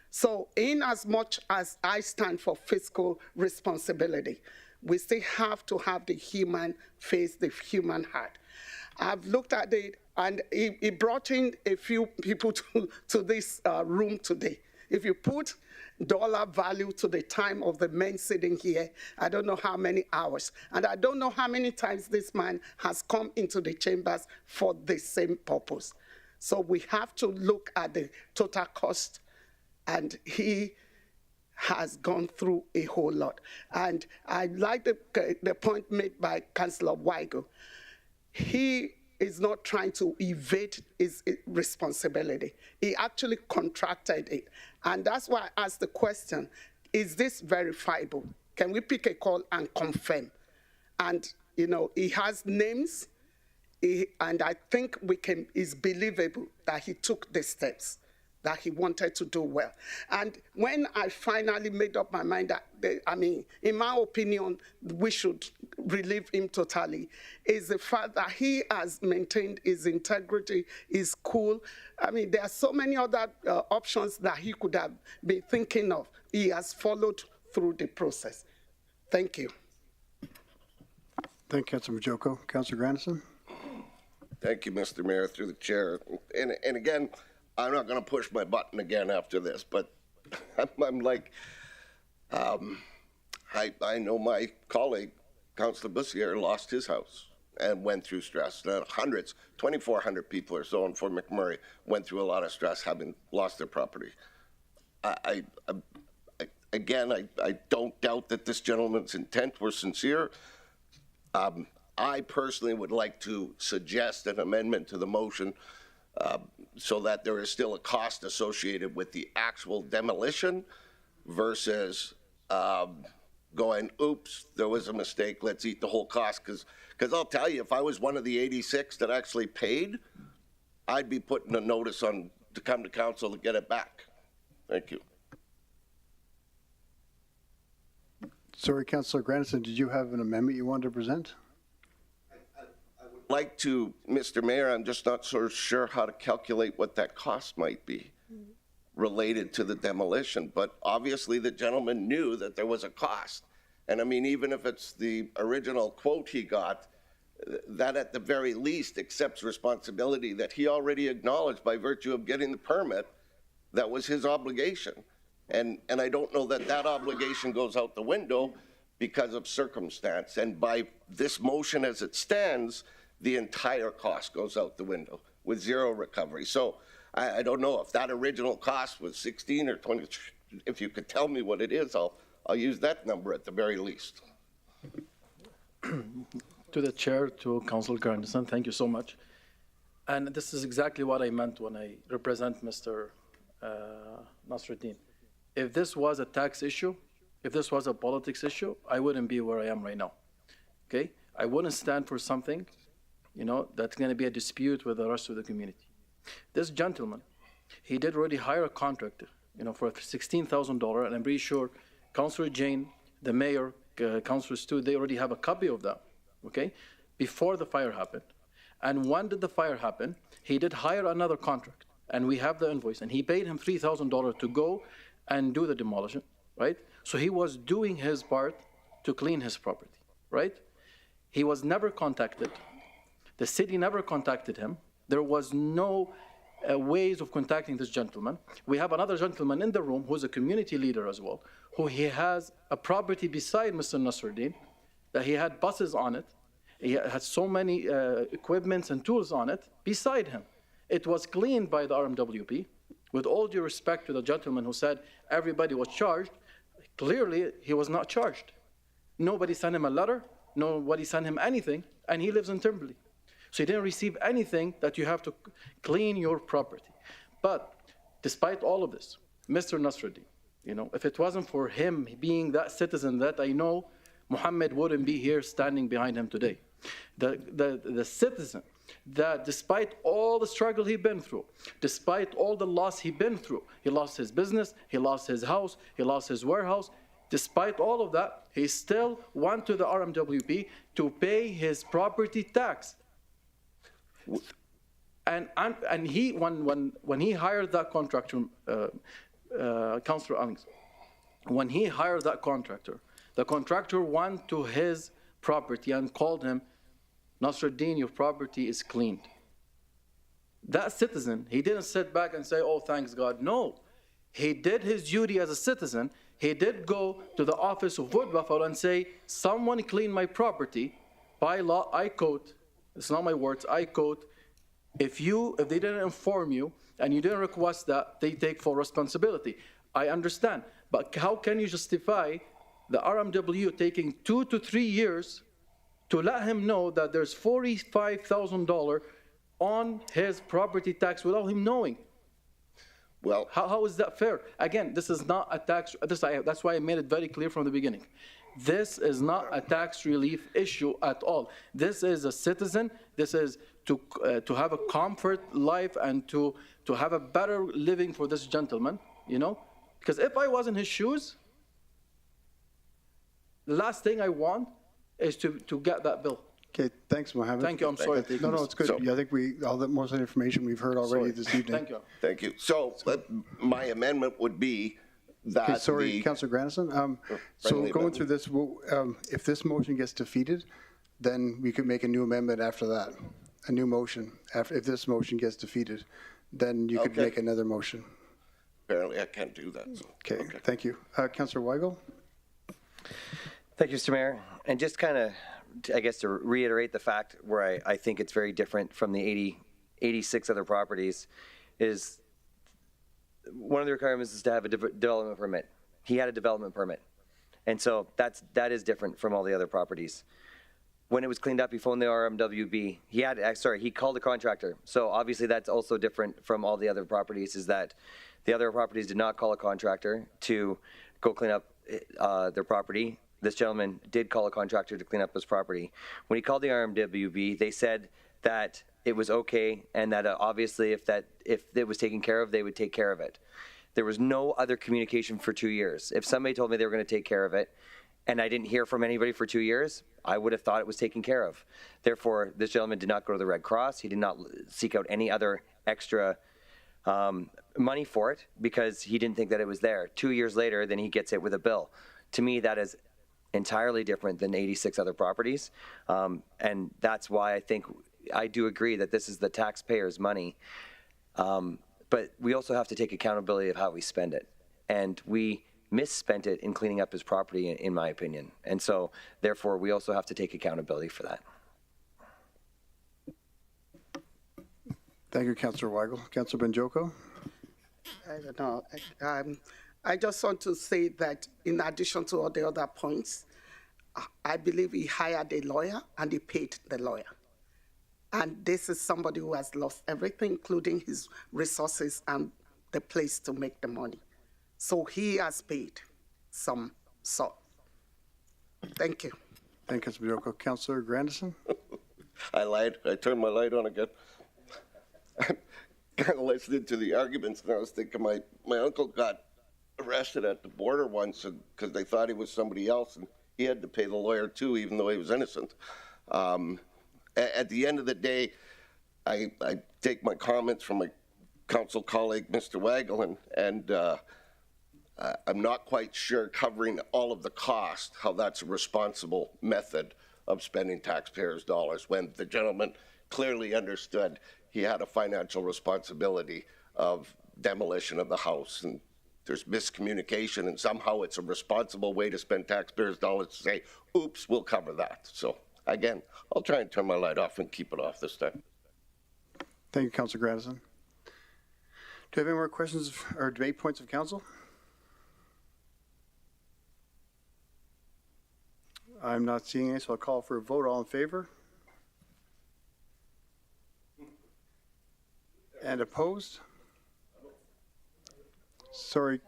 So in as much as I stand for fiscal responsibility, we still have to have the human face, the human heart. I've looked at it, and he brought in a few people to this room today. If you put dollar value to the time of the men sitting here, I don't know how many hours. And I don't know how many times this man has come into the chambers for the same purpose. So we have to look at the total cost, and he has gone through a whole lot. And I like the point made by Councillor Weigel. He is not trying to evade his responsibility. He actually contracted it. And that's why I asked the question, is this verifiable? Can we pick a call and confirm? And, you know, he has names, and I think it's believable that he took the steps, that he wanted to do well. And when I finally made up my mind that, in my opinion, we should relieve him totally, is the fact that he has maintained his integrity, his cool. There are so many other options that he could have been thinking of. He has followed through the process. Thank you. Thank you, Councilor Majoko. Councilor Grandison? Thank you, Mr. Mayor, through the chair. And again, I'm not going to push my button again after this, but I'm like, I know my colleague, Councilor Bussier, lost his house and went through stress. Hundreds, 2,400 people or so in Fort McMurray went through a lot of stress having lost their property. I don't doubt that this gentleman's intent were sincere. I personally would like to suggest an amendment to the motion so that there is still a cost associated with the actual demolition versus going, oops, there was a mistake, let's eat the whole cost. Because I'll tell you, if I was one of the 86 that actually paid, I'd be putting a notice on to come to council to get it back. Thank you. Sorry, Councilor Grandison, did you have an amendment you wanted to present? Like to, Mr. Mayor, I'm just not so sure how to calculate what that cost might be related to the demolition, but obviously the gentleman knew that there was a cost. And even if it's the original quote he got, that at the very least accepts responsibility that he already acknowledged by virtue of getting the permit. That was his obligation. And I don't know that that obligation goes out the window because of circumstance. And by this motion as it stands, the entire cost goes out the window with zero recovery. So I don't know if that original cost was 16 or 20. If you could tell me what it is, I'll use that number at the very least. To the chair, to Councilor Carnison, thank you so much. And this is exactly what I meant when I represent Mr. Nasruddin. If this was a tax issue, if this was a politics issue, I wouldn't be where I am right now. Okay? I wouldn't stand for something, that's going to be a dispute with the rest of the community. This gentleman, he did already hire a contractor, for $16,000, and I'm pretty sure Councilor Jane, the mayor, Councilor Stu, they already have a copy of that, okay, before the fire happened. And when did the fire happen? He did hire another contract, and we have the invoice, and he paid him $3,000 to go and do the demolition, right? So he was doing his part to clean his property, right? He was never contacted. The city never contacted him. There was no ways of contacting this gentleman. We have another gentleman in the room who's a community leader as well, who he has a property beside Mr. Nasruddin, that he had buses on it. He had so many equipments and tools on it beside him. It was cleaned by the RMWB. With all due respect to the gentleman who said everybody was charged, clearly he was not charged. Nobody sent him a letter, nobody sent him anything, and he lives in Timberley. So he didn't receive anything that you have to clean your property. But despite all of this, Mr. Nasruddin, if it wasn't for him being that citizen that I know, Muhammad wouldn't be here standing behind him today. The citizen that despite all the struggle he'd been through, despite all the loss he'd been through, he lost his business, he lost his house, he lost his warehouse, despite all of that, he still went to the RMWB to pay his property tax. And he, when he hired that contractor, Councilor Owings, when he hired that contractor, the contractor went to his property and called him, Nasruddin, your property is cleaned. That citizen, he didn't sit back and say, oh, thanks God. No, he did his duty as a citizen. He did go to the office of Wood Buffalo and say, someone cleaned my property. By law, I quote, it's not my words, I quote, if they didn't inform you and you didn't request that, they take full responsibility. I understand, but how can you justify the RMW taking 2 to 3 years to let him know that there's $45,000 on his property tax without him knowing? Well, how is that fair? Again, this is not a tax. That's why I made it very clear from the beginning. This is not a tax relief issue at all. This is a citizen. This is to have a comfort life and to have a better living for this gentleman, Because if I was in his shoes, the last thing I want is to get that bill. Okay, thanks, Mohammed. Thank you. I'm sorry. No, it's good. So, I think most of the information we've heard already this evening. Thank you. Thank you. So my amendment would be that Okay, sorry, Councilor Grandison. So going through this, if this motion gets defeated, then we could make a new amendment after that, a new motion. If this motion gets defeated, then you could make another motion. Apparently I can't do that. So. Okay, thank you. Councilor Weigel? Thank you, Mr. Mayor. And just kind of, I guess, to reiterate the fact where I think it's very different from the 86 other properties is one of the requirements is to have a development permit. He had a development permit. And so that is different from all the other properties. When it was cleaned up, he phoned the RMWB. He called a contractor. So obviously that's also different from all the other properties, is that the other properties did not call a contractor to go clean up their property. This gentleman did call a contractor to clean up his property. When he called the RMWB, they said that it was okay, and that obviously if it was taken care of, they would take care of it. There was no other communication for 2 years. If somebody told me they were going to take care of it, and I didn't hear from anybody for 2 years, I would have thought it was taken care of. Therefore, this gentleman did not go to the Red Cross. He did not seek out any other extra money for it because he didn't think that it was there. 2 years later, then he gets it with a bill. To me, that is entirely different than 86 other properties. And that's why I think I do agree that this is the taxpayers' money. But we also have to take accountability of how we spend it. And we misspent it in cleaning up his property, in my opinion. And so, therefore, we also have to take accountability for that. Thank you, Councillor Weigel. Councillor Benjoko? I don't know. I just want to say that in addition to all the other points, I believe he hired a lawyer and he paid the lawyer. And this is somebody who has lost everything, including his resources and the place to make the money. So he has paid some sort. Thank you. Thank you, Councillor Benjoko. Councillor Grandison? I lied. I turned my light on again. I'm kind of listening to the arguments, and I was thinking my uncle got arrested at the border once because they thought he was somebody else, and he had to pay the lawyer too, even though he was innocent. At the end of the day, I take my comments from my council colleague, Mr. Weigel, and I'm not quite sure covering all of the cost, how that's a responsible method of spending taxpayers' dollars when the gentleman clearly understood he had a financial responsibility of demolition of the house. And there's miscommunication, and somehow it's a responsible way to spend taxpayers' dollars to say, oops, we'll cover that. So again, I'll try and turn my light off and keep it off this time. Thank you, Councillor Grandison. Do you have any more questions or debate points of council? I'm not seeing any, so I'll call for a vote. All in favor? And opposed? Sorry,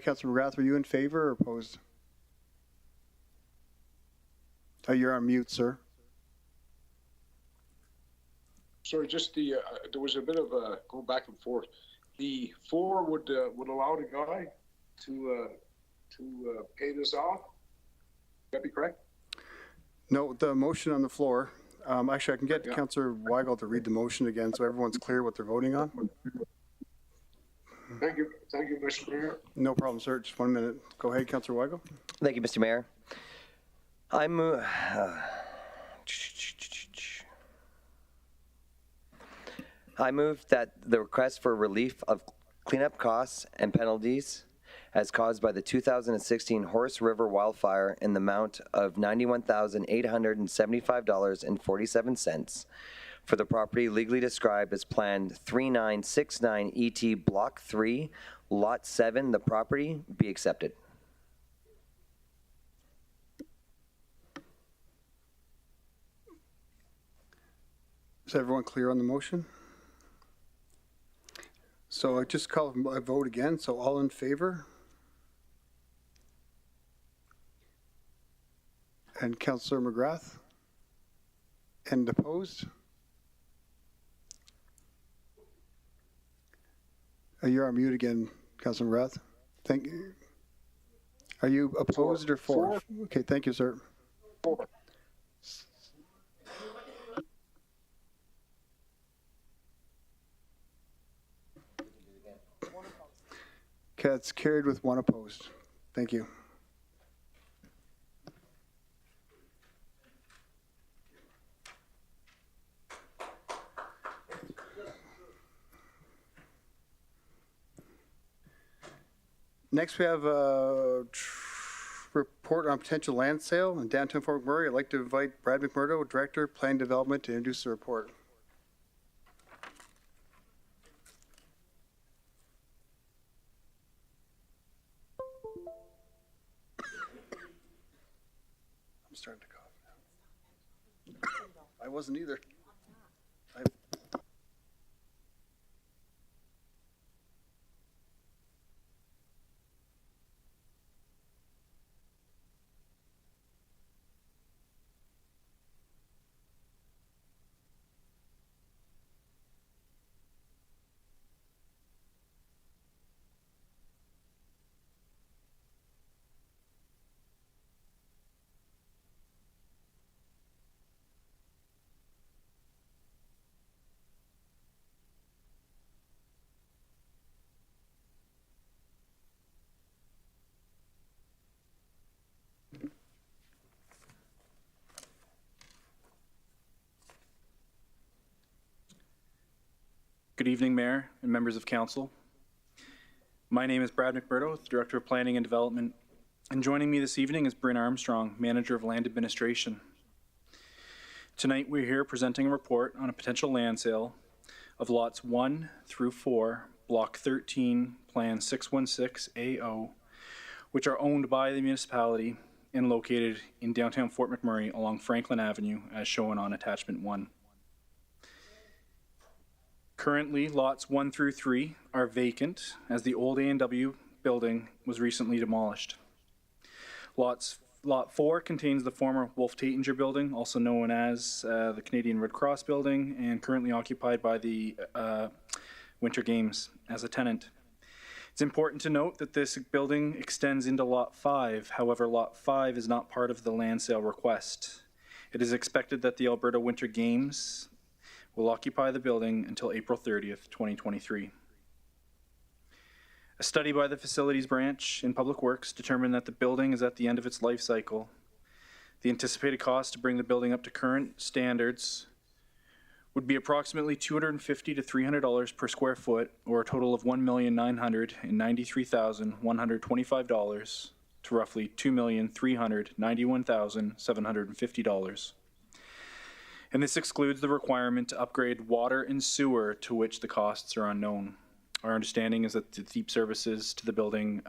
Councillor McGrath, were you in favor or opposed? Oh, you're on mute, sir. Sorry, just there was a bit of going back and forth. The 4 would allow the guy to pay this off. Would that be correct? No, the motion on the floor. Actually, I can get Councillor Weigel to read the motion again so everyone's clear what they're voting on. Thank you, Mr. Mayor. No problem, sir. Just 1 minute. Go ahead, Councillor Weigel. Thank you, Mr. Mayor. I move that the request for relief of cleanup costs and penalties as caused by the 2016 Horse River wildfire in the amount of $91,875.47 for the property legally described as Plan 3969 ET Block 3, Lot 7, the property, be accepted. Is everyone clear on the motion? So I just call a vote again. So all in favor? And Councillor McGrath? And opposed? You're on mute again, Councillor McGrath. Thank you. Are you opposed or for? Okay, thank you, sir. 4. Okay, it's carried with 1 opposed. Thank you. Next, we have a report on potential land sale in downtown Fort McMurray. I'd like to invite Brad McMurdo, Director, Plan Development, to introduce the report. I'm starting to cough now. I wasn't either. Good evening, Mayor and members of Council. My name is Brad McMurdo, Director of Planning and Development, and joining me this evening is Bryn Armstrong, Manager of Land Administration. Tonight, we're here presenting a report on a potential land sale of lots 1 through 4, Block 13, Plan 616AO, which are owned by the municipality and located in downtown Fort McMurray along Franklin Avenue, as shown on Attachment 1. Currently, lots 1 through 3 are vacant, as the old A&W building was recently demolished. Lot 4 contains the former Wolf Taitinger building, also known as the Canadian Red Cross building, and currently occupied by the Winter Games as a tenant. It's important to note that this building extends into Lot 5. However, Lot 5 is not part of the land sale request. It is expected that the Alberta Winter Games will occupy the building until April 30th, 2023. A study by the Facilities Branch in Public Works determined that the building is at the end of its life cycle. The anticipated cost to bring the building up to current standards would be approximately $250 to $300 per square foot, or a total of $1,993,125 to roughly $2,391,750. And this excludes the requirement to upgrade water and sewer, to which the costs are unknown. Our understanding is that the deep services to the building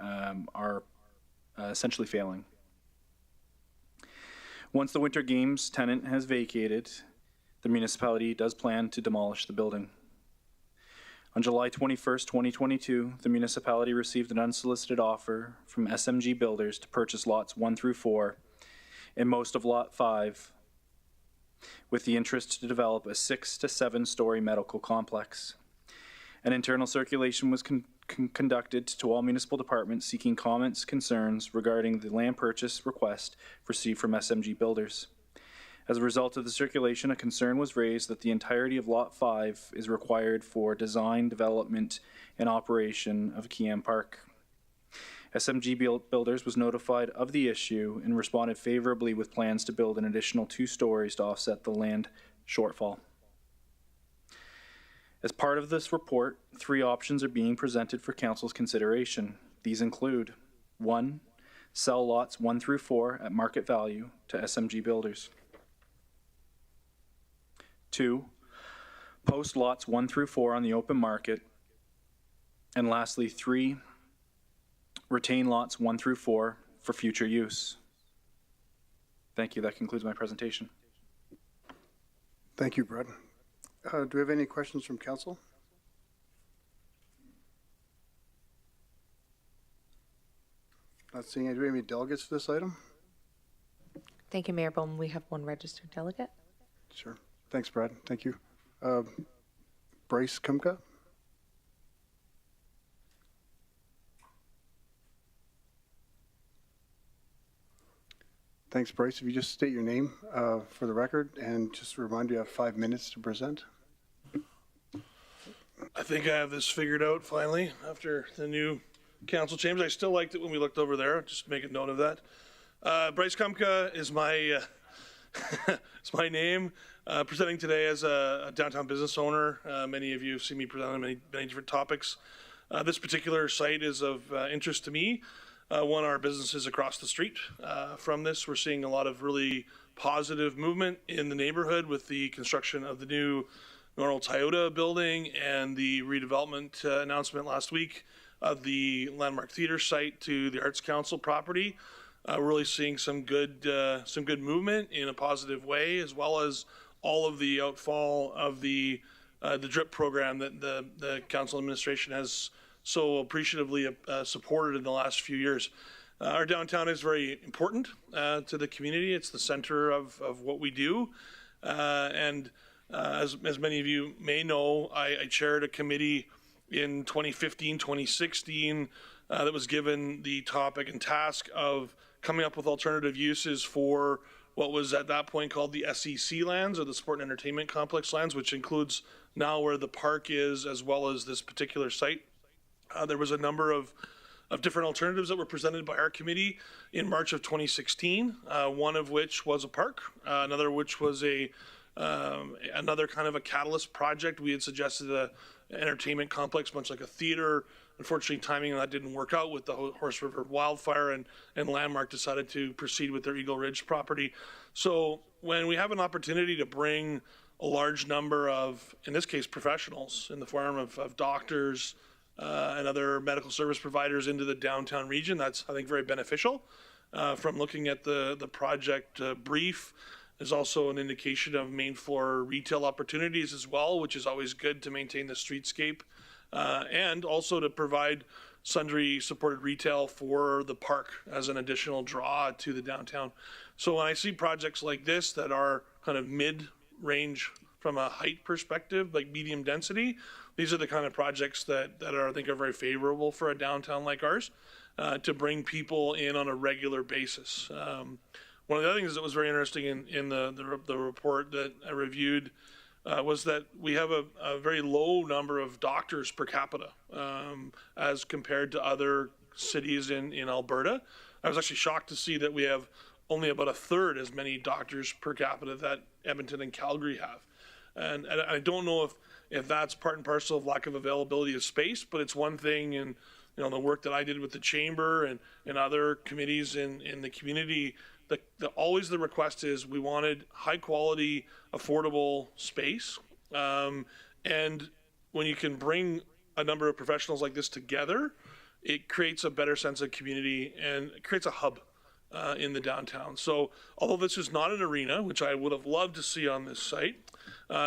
are essentially failing. Once the Winter Games tenant has vacated, the municipality does plan to demolish the building. On July 21st, 2022, the municipality received an unsolicited offer from SMG Builders to purchase lots 1 through 4 and most of Lot 5, with the interest to develop a 6 to 7 story medical complex. An internal circulation was conducted to all municipal departments seeking comments, concerns regarding the land purchase request received from SMG Builders. As a result of the circulation, a concern was raised that the entirety of Lot 5 is required for design, development, and operation of Kiam Park. SMG Builders was notified of the issue and responded favorably with plans to build an additional 2 stories to offset the land shortfall. As part of this report, 3 options are being presented for Council's consideration. These include: 1. Sell lots 1 through 4 at market value to SMG Builders. 2. Post lots 1 through 4 on the open market. And lastly, 3. Retain lots 1 through 4 for future use. Thank you. That concludes my presentation. Thank you, Brett. Do we have any questions from council? Not seeing any. Do we have any delegates for this item? Thank you, Mayor Bowman. We have 1 registered delegate. Sure. Thanks, Brad. Thank you. Bryce Kumka? Thanks, Bryce. If you just state your name for the record and just remind you have 5 minutes to present. I think I have this figured out finally after the new council chambers. I still liked it when we looked over there. Just make a note of that. Bryce Kumka is my it's my name. Presenting today as a downtown business owner. Many of you have seen me present on many different topics. This particular site is of interest to me. One, our businesses across the street from this. We're seeing a lot of really positive movement in the neighborhood with the construction of the new Normal Toyota building and the redevelopment announcement last week of the Landmark Theatre site to the Arts Council property. We're really seeing some good movement in a positive way, as well as all of the outfall of the DRIP program that the council administration has so appreciatively supported in the last few years. Our downtown is very important to the community. It's the center of what we do. As many of you may know, I chaired a committee in 2015, 2016 that was given the topic and task of coming up with alternative uses for what was at that point called the SEC lands, or the Sport and Entertainment Complex lands, which includes now where the park is, as well as this particular site. There was a number of different alternatives that were presented by our committee in March of 2016, one of which was a park, another which was another kind of a catalyst project. We had suggested an entertainment complex, much like a theater. Unfortunately, timing on that didn't work out with the Horse River wildfire, and Landmark decided to proceed with their Eagle Ridge property. So when we have an opportunity to bring a large number of, in this case, professionals in the form of doctors and other medical service providers into the downtown region. That's, I think, very beneficial. From looking at the project brief, there's also an indication of main floor retail opportunities as well, which is always good to maintain the streetscape, and also to provide sundry supported retail for the park as an additional draw to the downtown. So when I see projects like this that are kind of mid-range from a height perspective, like medium density, these are the kind of projects that are, I think, are very favorable for a downtown like ours, to bring people in on a regular basis. One of the other things that was very interesting in the report that I reviewed was that we have a very low number of doctors per capita as compared to other cities in Alberta. I was actually shocked to see that we have only about a third as many doctors per capita that Edmonton and Calgary have. And I don't know if that's part and parcel of lack of availability of space, but it's one thing in the work that I did with the chamber and other committees in the community. Always the request is we wanted high quality, affordable space. And when you can bring a number of professionals like this together, it creates a better sense of community and it creates a hub in the downtown. So although this is not an arena, which I would have loved to see on this site,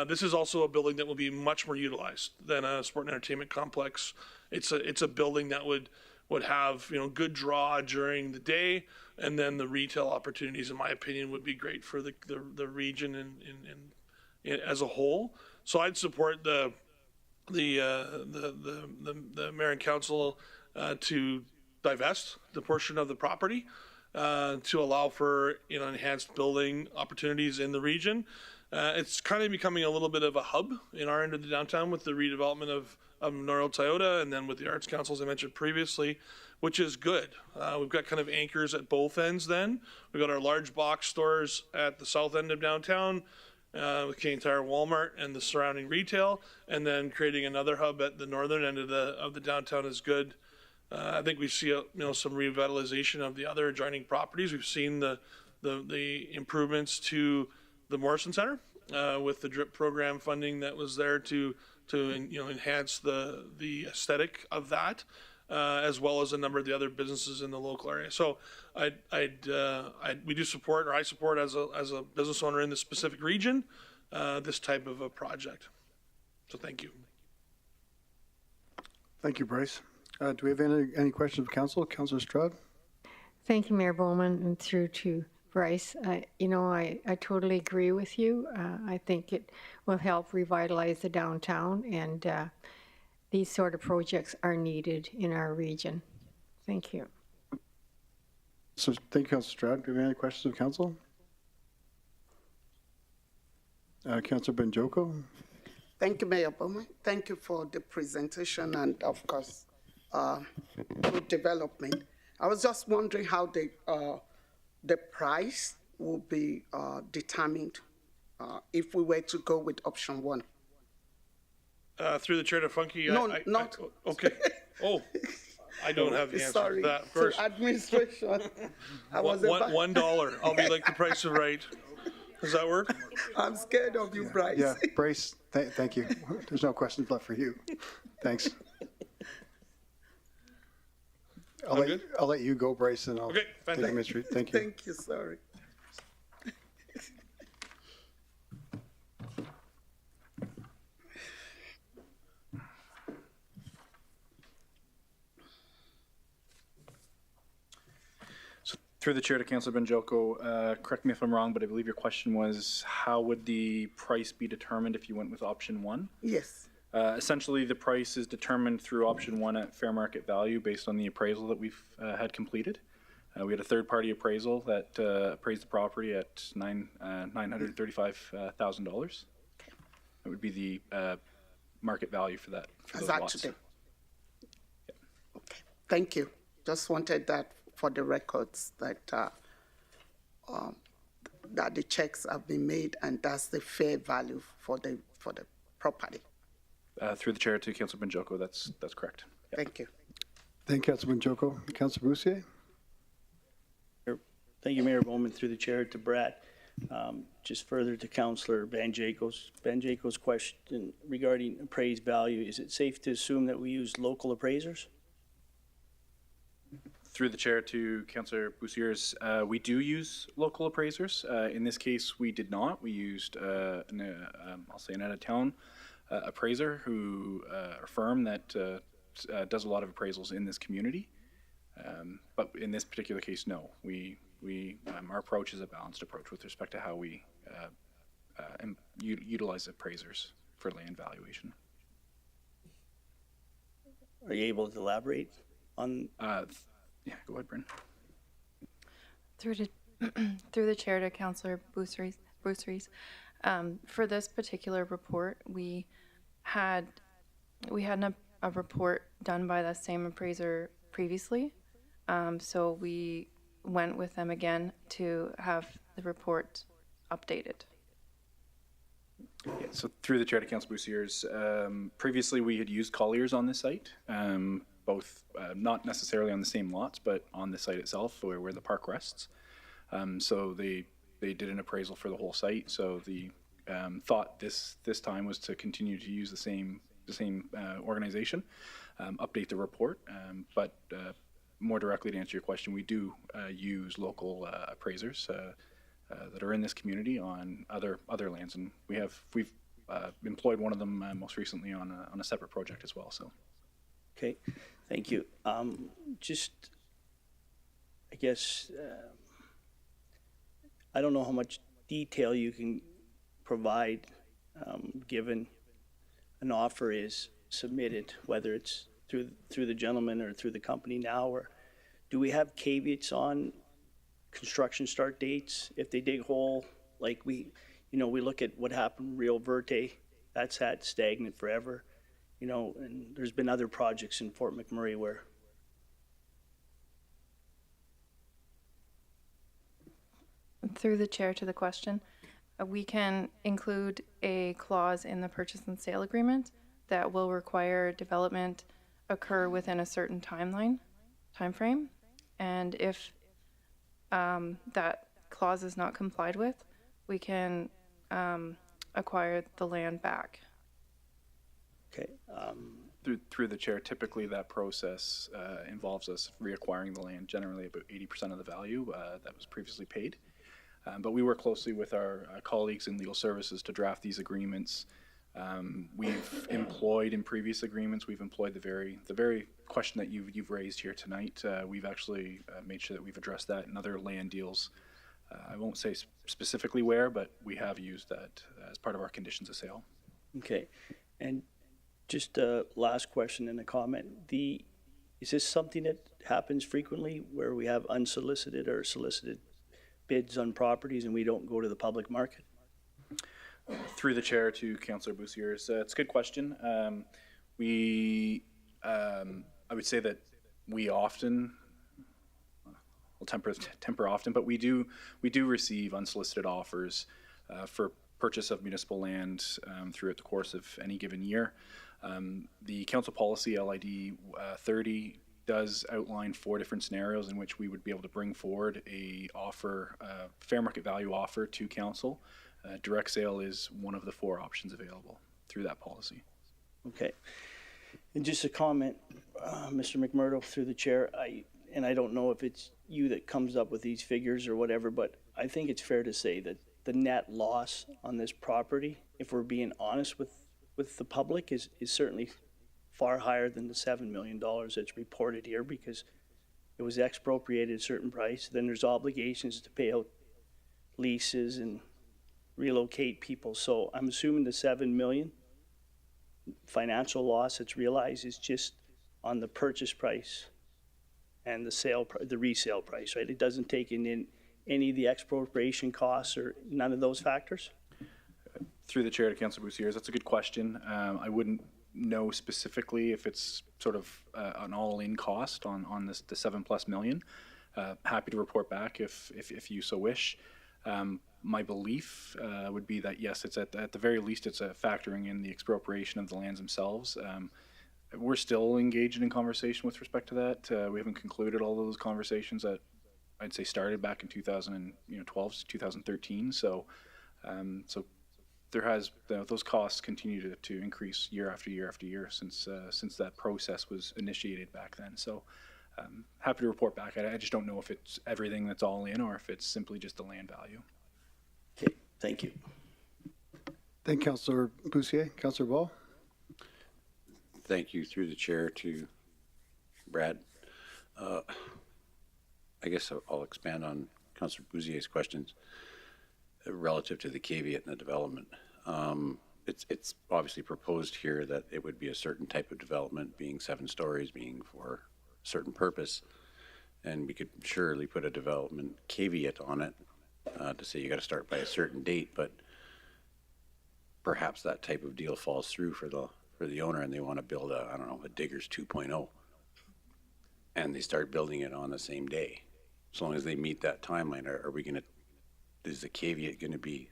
this is also a building that will be much more utilized than a sport and entertainment complex. It's a building that would have good draw during the day, and then the retail opportunities, in my opinion, would be great for the region and as a whole. So I'd support the mayor and council to divest the portion of the property to allow for enhanced building opportunities in the region. It's kind of becoming a little bit of a hub in our end of the downtown with the redevelopment of Memorial Toyota, and then with the Arts Council, as I mentioned previously, which is good. We've got kind of anchors at both ends then. We've got our large box stores at the south end of downtown with Canadian Tire, Walmart, and the surrounding retail, and then creating another hub at the northern end of the downtown is good. I think we see some revitalization of the other adjoining properties. We've seen the improvements to the Morrison Center with the DRIP program funding that was there to enhance the aesthetic of that, as well as a number of the other businesses in the local area. So we do support, or I support as a business owner in this specific region, this type of a project. So thank you. Thank you, Bryce. Do we have any questions of council? Councilor Stroud? Thank you, Mayor Bowman, and through to Bryce. I totally agree with you. I think it will help revitalize the downtown, and these sort of projects are needed in our region. Thank you. So thank you, Councilor Stroud. Do we have any questions of council? Councilor Benjoko? Thank you, Mayor Bowman. Thank you for the presentation and, of course, good development. I was just wondering how the price will be determined if we were to go with option one. Through the chair to Funky. Okay. Oh, I don't have the answer Sorry, to that. First, administration. $1. I'll be like the price of right. Does that work? I'm scared of you, Bryce. Yeah, Bryce, thank you. There's no questions left for you. Thanks. I'll let you go, Bryce, and I'll take the ministry. Thank you. Thank you, sorry. So through the chair to Councilor Benjoko, correct me if I'm wrong, but I believe your question was how would the price be determined if you went with option one? Yes. Essentially, the price is determined through option one at fair market value based on the appraisal that we've had completed. We had a third-party appraisal that appraised the property at $935,000. That would be the market value for that. For those lots. Today. Yeah. Okay. Thank you. Just wanted that for the records that that the checks have been made and that's the fair value for the property. Through the chair to Councilor Benjoko, that's correct. Yeah. Thank you. Thank you, Councilor Benjoko. Councilor Boussier? Thank you, Mayor Bowman. Through the chair to Brad. Just further to Councillor Banjaco's question regarding appraised value, is it safe to assume that we use local appraisers? Through the chair to Councillor Bousier's, we do use local appraisers. In this case, we did not. We used, I'll say an out-of-town appraiser a firm that does a lot of appraisals in this community. But in this particular case, no. Our approach is a balanced approach with respect to how we utilize appraisers for land valuation. Are you able to elaborate on? Yeah, go ahead, Bryn. Through the chair to Councillor Bousseries. For this particular report, we had a report done by the same appraiser previously, so we went with them again to have the report updated. Yeah, so through the chair to Councillor Bousier's, previously we had used Colliers on this site, both not necessarily on the same lots, but on the site itself where the park rests. So they did an appraisal for the whole site. So the thought this time was to continue to use the same organization, update the report, but more directly to answer your question, we do use local appraisers that are in this community on other lands, and we've employed one of them most recently on a separate project as well. So, okay, thank you. Just, I guess, I don't know how much detail you can provide given an offer is submitted, whether it's through the gentleman or through the company now, or do we have caveats on construction start dates if they dig a hole? Like we look at what happened in Rio Verde, that's had stagnant forever, and there's been other projects in Fort McMurray where. Through the chair to the question, we can include a clause in the purchase and sale agreement that will require development occur within a certain time frame, and if that clause is not complied with, we can acquire the land back. Okay. Through the chair, typically that process involves us reacquiring the land, generally about 80% of the value that was previously paid. But we work closely with our colleagues in legal services to draft these agreements. We've employed in previous agreements, we've employed the very question that you've raised here tonight. We've actually made sure that we've addressed that in other land deals. I won't say specifically where, but we have used that as part of our conditions of sale. Okay, and just a last question and a comment. Is this something that happens frequently where we have unsolicited or solicited bids on properties and we don't go to the public market? Through the chair to Councillor Bousier's, it's a good question. I would say that we often, well, temper often, but we do receive unsolicited offers for purchase of municipal land throughout the course of any given year. The council policy LID 30 does outline 4 different scenarios in which we would be able to bring forward a fair market value offer to council. Direct sale is one of the 4 options available through that policy. Okay. And just a comment, Mr. McMurdo, through the chair, I don't know if it's you that comes up with these figures or whatever, but I think it's fair to say that the net loss on this property, if we're being honest with the public, is certainly far higher than the $7 million that's reported here, because it was expropriated at a certain price. Then there's obligations to pay out leases and relocate people. So I'm assuming the $7 million financial loss that's realized is just on the purchase price and the resale price, right? It doesn't take in any of the expropriation costs or none of those factors? Through the chair to Councillor Bousier's, that's a good question. I wouldn't know specifically if it's sort of an all-in cost on the $7+ million. Happy to report back if you so wish. My belief would be that yes, it's at the very least it's factoring in the expropriation of the lands themselves. We're still engaged in conversation with respect to that. We haven't concluded all those conversations I'd say started back in 2012, 2013. So there has those costs continue to increase year after year after year since that process was initiated back then. So happy to report back. I just don't know if it's everything that's all in or if it's simply just the land value. Okay, thank you. Thank you, Councillor Bussier. Councillor Ball. Thank you through the chair to Brad. I guess I'll expand on Councillor Boussier's questions relative to the caveat in the development. It's obviously proposed here that it would be a certain type of development, being 7 stories, being for a certain purpose, and we could surely put a development caveat on it to say you got to start by a certain date, but perhaps that type of deal falls through for the owner and they want to build a Diggers 2.0, and they start building it on the same day. As long as they meet that timeline, is the caveat going to be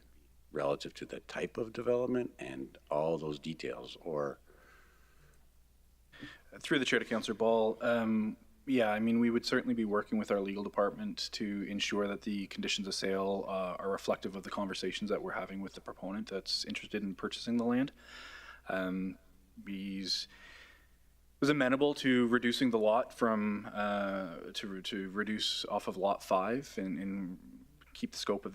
relative to the type of development and all those details, or? Through the chair to Councillor Ball, yeah, I mean, we would certainly be working with our legal department to ensure that the conditions of sale are reflective of the conversations that we're having with the proponent that's interested in purchasing the land. He's was amenable to reducing the lot from to reduce off of lot 5 and keep the scope of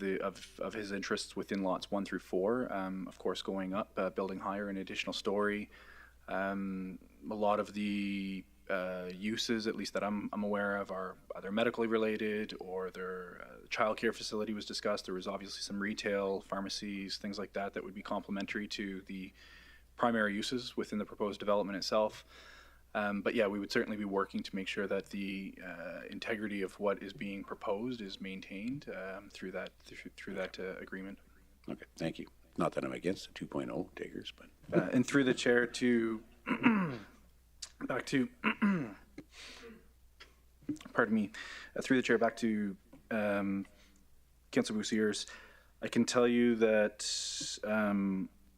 his interests within lots 1 through 4. Of course, going up, building higher, an additional story. A lot of the uses, at least that I'm aware of, are either medically related or their childcare facility was discussed. There was obviously some retail, pharmacies, things like that would be complementary to the primary uses within the proposed development itself. But yeah, we would certainly be working to make sure that the integrity of what is being proposed is maintained through that agreement. Okay, thank you. Not that I'm against the 2.0 Diggers, but and through the chair to back to pardon me, through the chair back to Councillor Boussier's. I can tell you that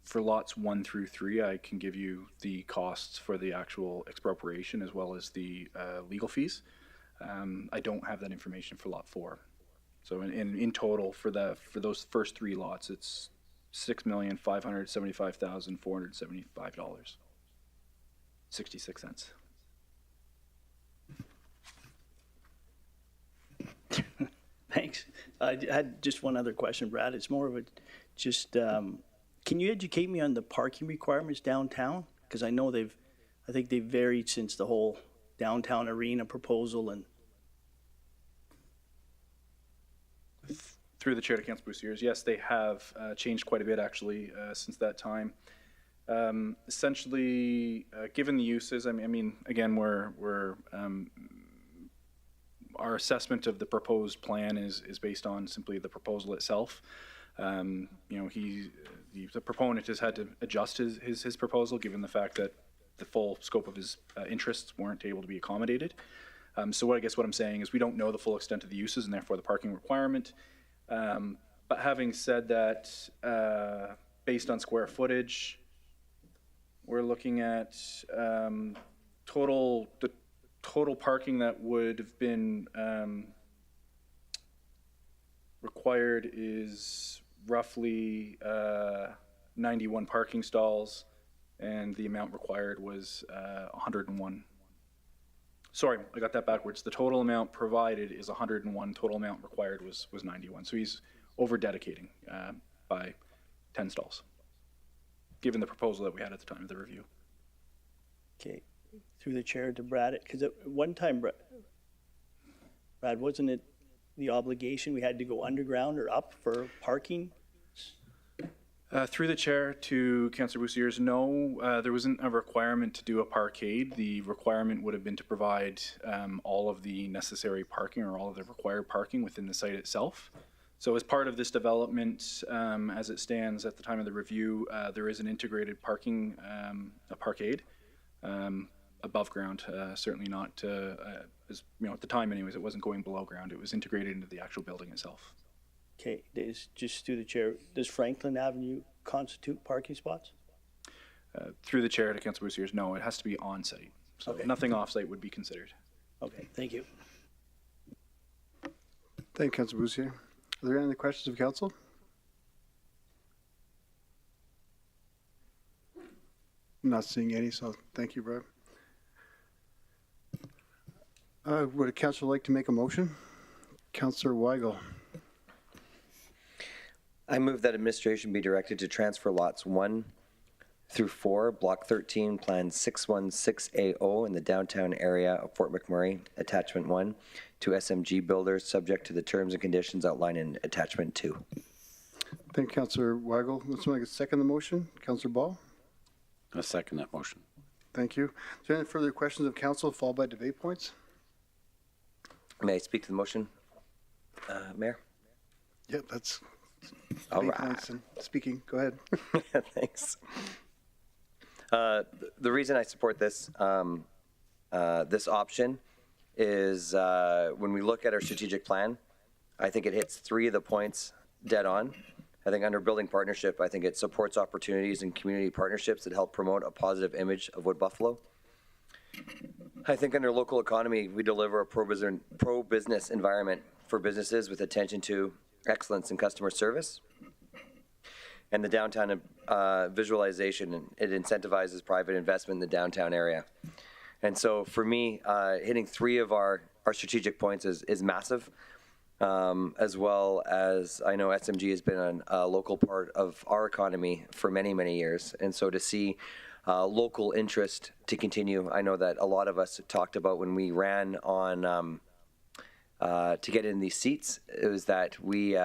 for lots 1 through 3, I can give you the costs for the actual expropriation as well as the legal fees. I don't have that information for lot 4. So in total for those first 3 lots, it's $6,575,475. 66 cents. Thanks. I had just one other question, Brad. It's more of a just. Can you educate me on the parking requirements downtown? Because I know I think they've varied since the whole downtown arena proposal and. Through the chair to Councillor Boussier's, yes, they have changed quite a bit actually since that time. Essentially, given the uses, I mean, again, our assessment of the proposed plan is based on simply the proposal itself. You know, the proponent has had to adjust his proposal given the fact that the full scope of his interests weren't able to be accommodated. So what I'm saying is we don't know the full extent of the uses and therefore the parking requirement. But having said that, based on square footage, we're looking at the total parking that would have been required is roughly 91 parking stalls, and the amount required was 101. Sorry, I got that backwards. The total amount provided is 101. Total amount required was 91. So he's over dedicating by 10 stalls, given the proposal that we had at the time of the review. Okay, through the chair to Brad, because at one time, Brad, wasn't it the obligation we had to go underground or up for parking? Through the chair to Councillor Boussier's, no, there wasn't a requirement to do a parkade. The requirement would have been to provide all of the necessary parking or all of the required parking within the site itself. So as part of this development, as it stands at the time of the review, there is an integrated parking, a parkade above ground, certainly not, as, you know, at the time anyways, it wasn't going below ground. It was integrated into the actual building itself. Okay, just through the chair, does Franklin Avenue constitute parking spots? Through the chair to Councillor Boussier's, no, it has to be on site. So okay. Nothing off site would be considered. Okay, thank you. Thank you, Councilor Boussier. Are there any other questions of council? Not seeing any, so thank you, Brad. Would a councilor like to make a motion? Councilor Weigel. I move that administration be directed to transfer lots 1 through 4, Block 13, Plan 616AO in the downtown area of Fort McMurray, Attachment 1, to SMG Builders, subject to the terms and conditions outlined in Attachment 2. Thank you, Councilor Weigel. Let's make a second the motion. Councilor Ball. I second that motion. Thank you. Is there any further questions of council followed by debate points? May I speak to the motion, Mayor? Yeah, that's All debate right. points and speaking. Go ahead. Thanks. The reason I support this this option is when we look at our strategic plan, I think it hits 3 of the points dead on. I think under building partnership, I think it supports opportunities and community partnerships that help promote a positive image of Wood Buffalo. I think under local economy, we deliver a pro-business environment for businesses with attention to excellence in customer service. And the downtown visualization, it incentivizes private investment in the downtown area. And so for me, hitting 3 of our strategic points is massive, as well as I know SMG has been a local part of our economy for many, many years. And so to see local interest to continue, I know that a lot of us talked about when we ran on to get in these seats, it was that we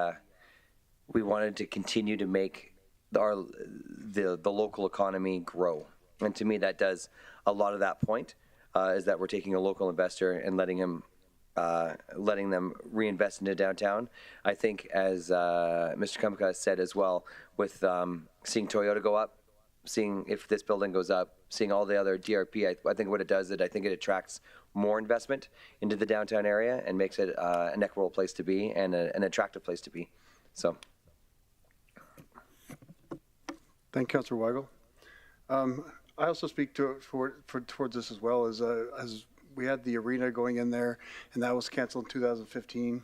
wanted to continue to make the local economy grow. And to me, that does a lot of that point, is that we're taking a local investor and letting them reinvest into downtown. I think, as Mr. Kumka said as well, with seeing Toyota go up, seeing if this building goes up, seeing all the other DRP, I think what it does is I think it attracts more investment into the downtown area and makes it an equitable place to be and an attractive place to be. So. Thank you, Councilor Weigel. I also speak towards this as well as we had the arena going in there, and that was canceled in 2015.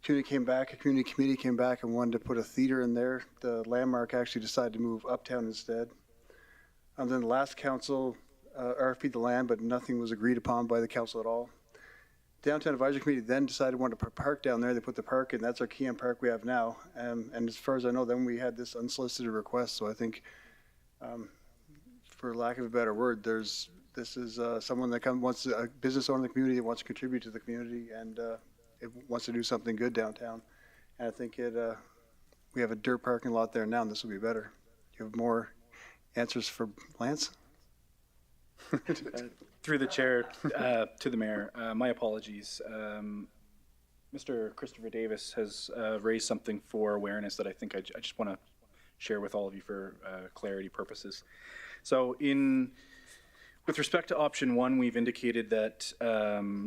Community committee came back and wanted to put a theater in there. The Landmark actually decided to move uptown instead. And then the last council RFP'd the land, but nothing was agreed upon by the council at all. Downtown Advisory Committee then decided wanted to put a park down there. They put the park in. That's our Kean Park we have now. And as far as I know, then we had this unsolicited request. So I think, for lack of a better word, this is someone that wants a business owner in the community that wants to contribute to the community and it wants to do something good downtown. And I think we have a dirt parking lot there now, and this will be better. You have more answers for Lance? Through the chair to the mayor, my apologies. Mr. Christopher Davis has raised something for awareness that I think I just want to share with all of you for clarity purposes. So with respect to option 1, we've indicated that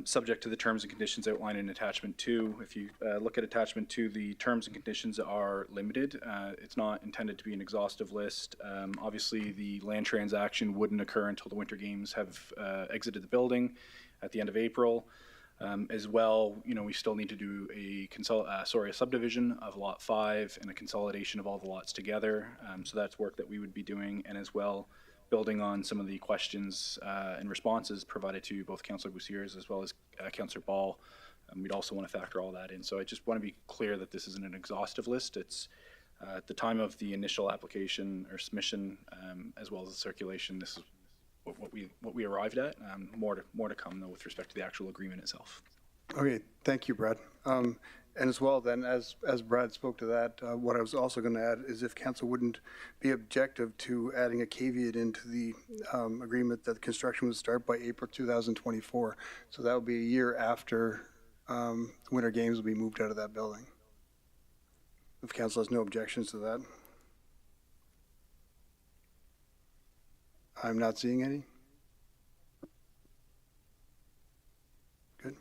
subject to the terms and conditions outlined in attachment 2, if you look at attachment 2, the terms and conditions are limited. It's not intended to be an exhaustive list. Obviously, the land transaction wouldn't occur until the Winter Games have exited the building at the end of April. As well, we still need to do a subdivision of Lot 5 and a consolidation of all the lots together. So that's work that we would be doing, and as well, building on some of the questions and responses provided to both Councillor Boussiers as well as Councillor Ball. We'd also want to factor all that in. So I just want to be clear that this isn't an exhaustive list. It's at the time of the initial application or submission, as well as the circulation, this is what we arrived at. More to come, though, with respect to the actual agreement itself. Okay, thank you, Brad. And as well, then, as Brad spoke to that, what I was also going to add is if council wouldn't be objective to adding a caveat into the agreement that construction would start by April 2024. So that would be a year after Winter Games will be moved out of that building. If council has no objections to that. I'm not seeing any. Good.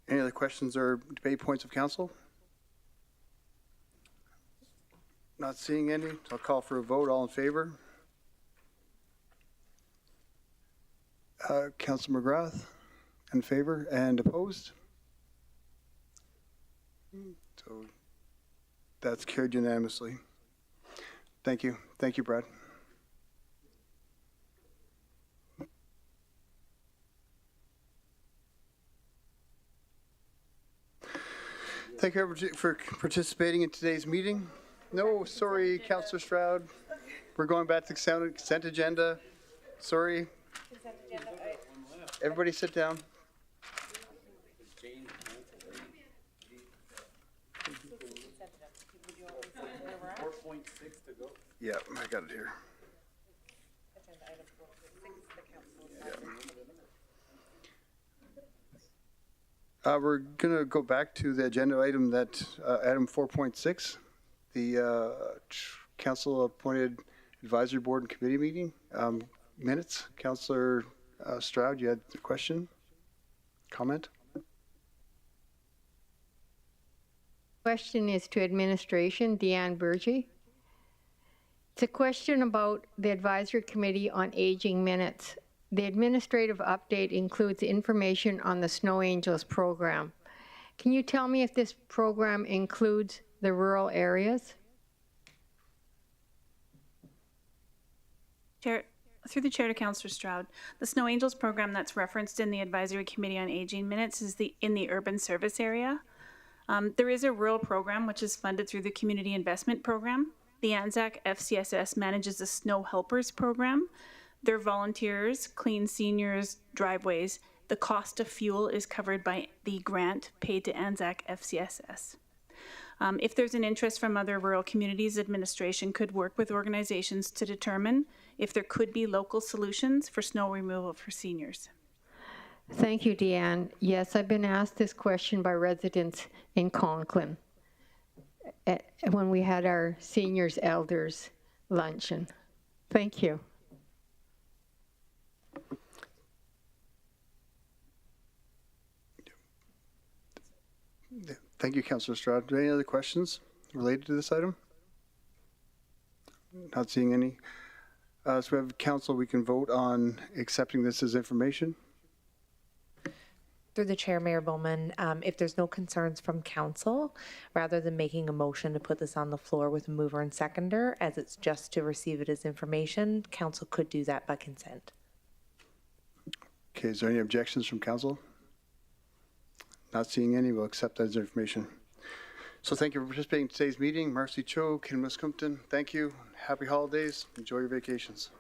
Any other questions or debate points of council? Not seeing any. So I'll call for a vote. All in favor? Councilor McGrath in favor and opposed? So that's carried unanimously. Thank you. Thank you, Brad. Thank you everybody for participating in today's meeting. No, sorry, Councillor Stroud. We're going back to the consent agenda. Sorry. Everybody sit down. Yeah, I got it here. We're going to go back to the agenda item that item 4.6, the council appointed advisory board and committee meeting minutes. Councillor Stroud, you had a question, comment? Question is to administration, Deanne Burgee. It's a question about the Advisory Committee on Aging minutes. The administrative update includes information on the Snow Angels program. Can you tell me if this program includes the rural areas? Chair, through the chair to Councillor Stroud, the Snow Angels program that's referenced in the Advisory Committee on Aging minutes is in the urban service area. There is a rural program which is funded through the Community Investment Program. The ANZAC FCSS manages the Snow Helpers program. They're volunteers, clean seniors' driveways. The cost of fuel is covered by the grant paid to ANZAC FCSS. If there's an interest from other rural communities, administration could work with organizations to determine if there could be local solutions for snow removal for seniors. Thank you, Deanne. Yes, I've been asked this question by residents in Conklin when we had our seniors elders luncheon. Thank you. Thank you, Councillor Stroud. Do any other questions related to this item? Not seeing any. So we have council, we can vote on accepting this as information. Through the chair, Mayor Bowman, if there's no concerns from council, rather than making a motion to put this on the floor with a mover and seconder, as it's just to receive it as information, council could do that by consent. Okay, is there any objections from council? Not seeing any, we'll accept that as information. So thank you for participating in today's meeting. Marcy Cho, Kim Muscumpton, thank you. Happy holidays. Enjoy your vacations.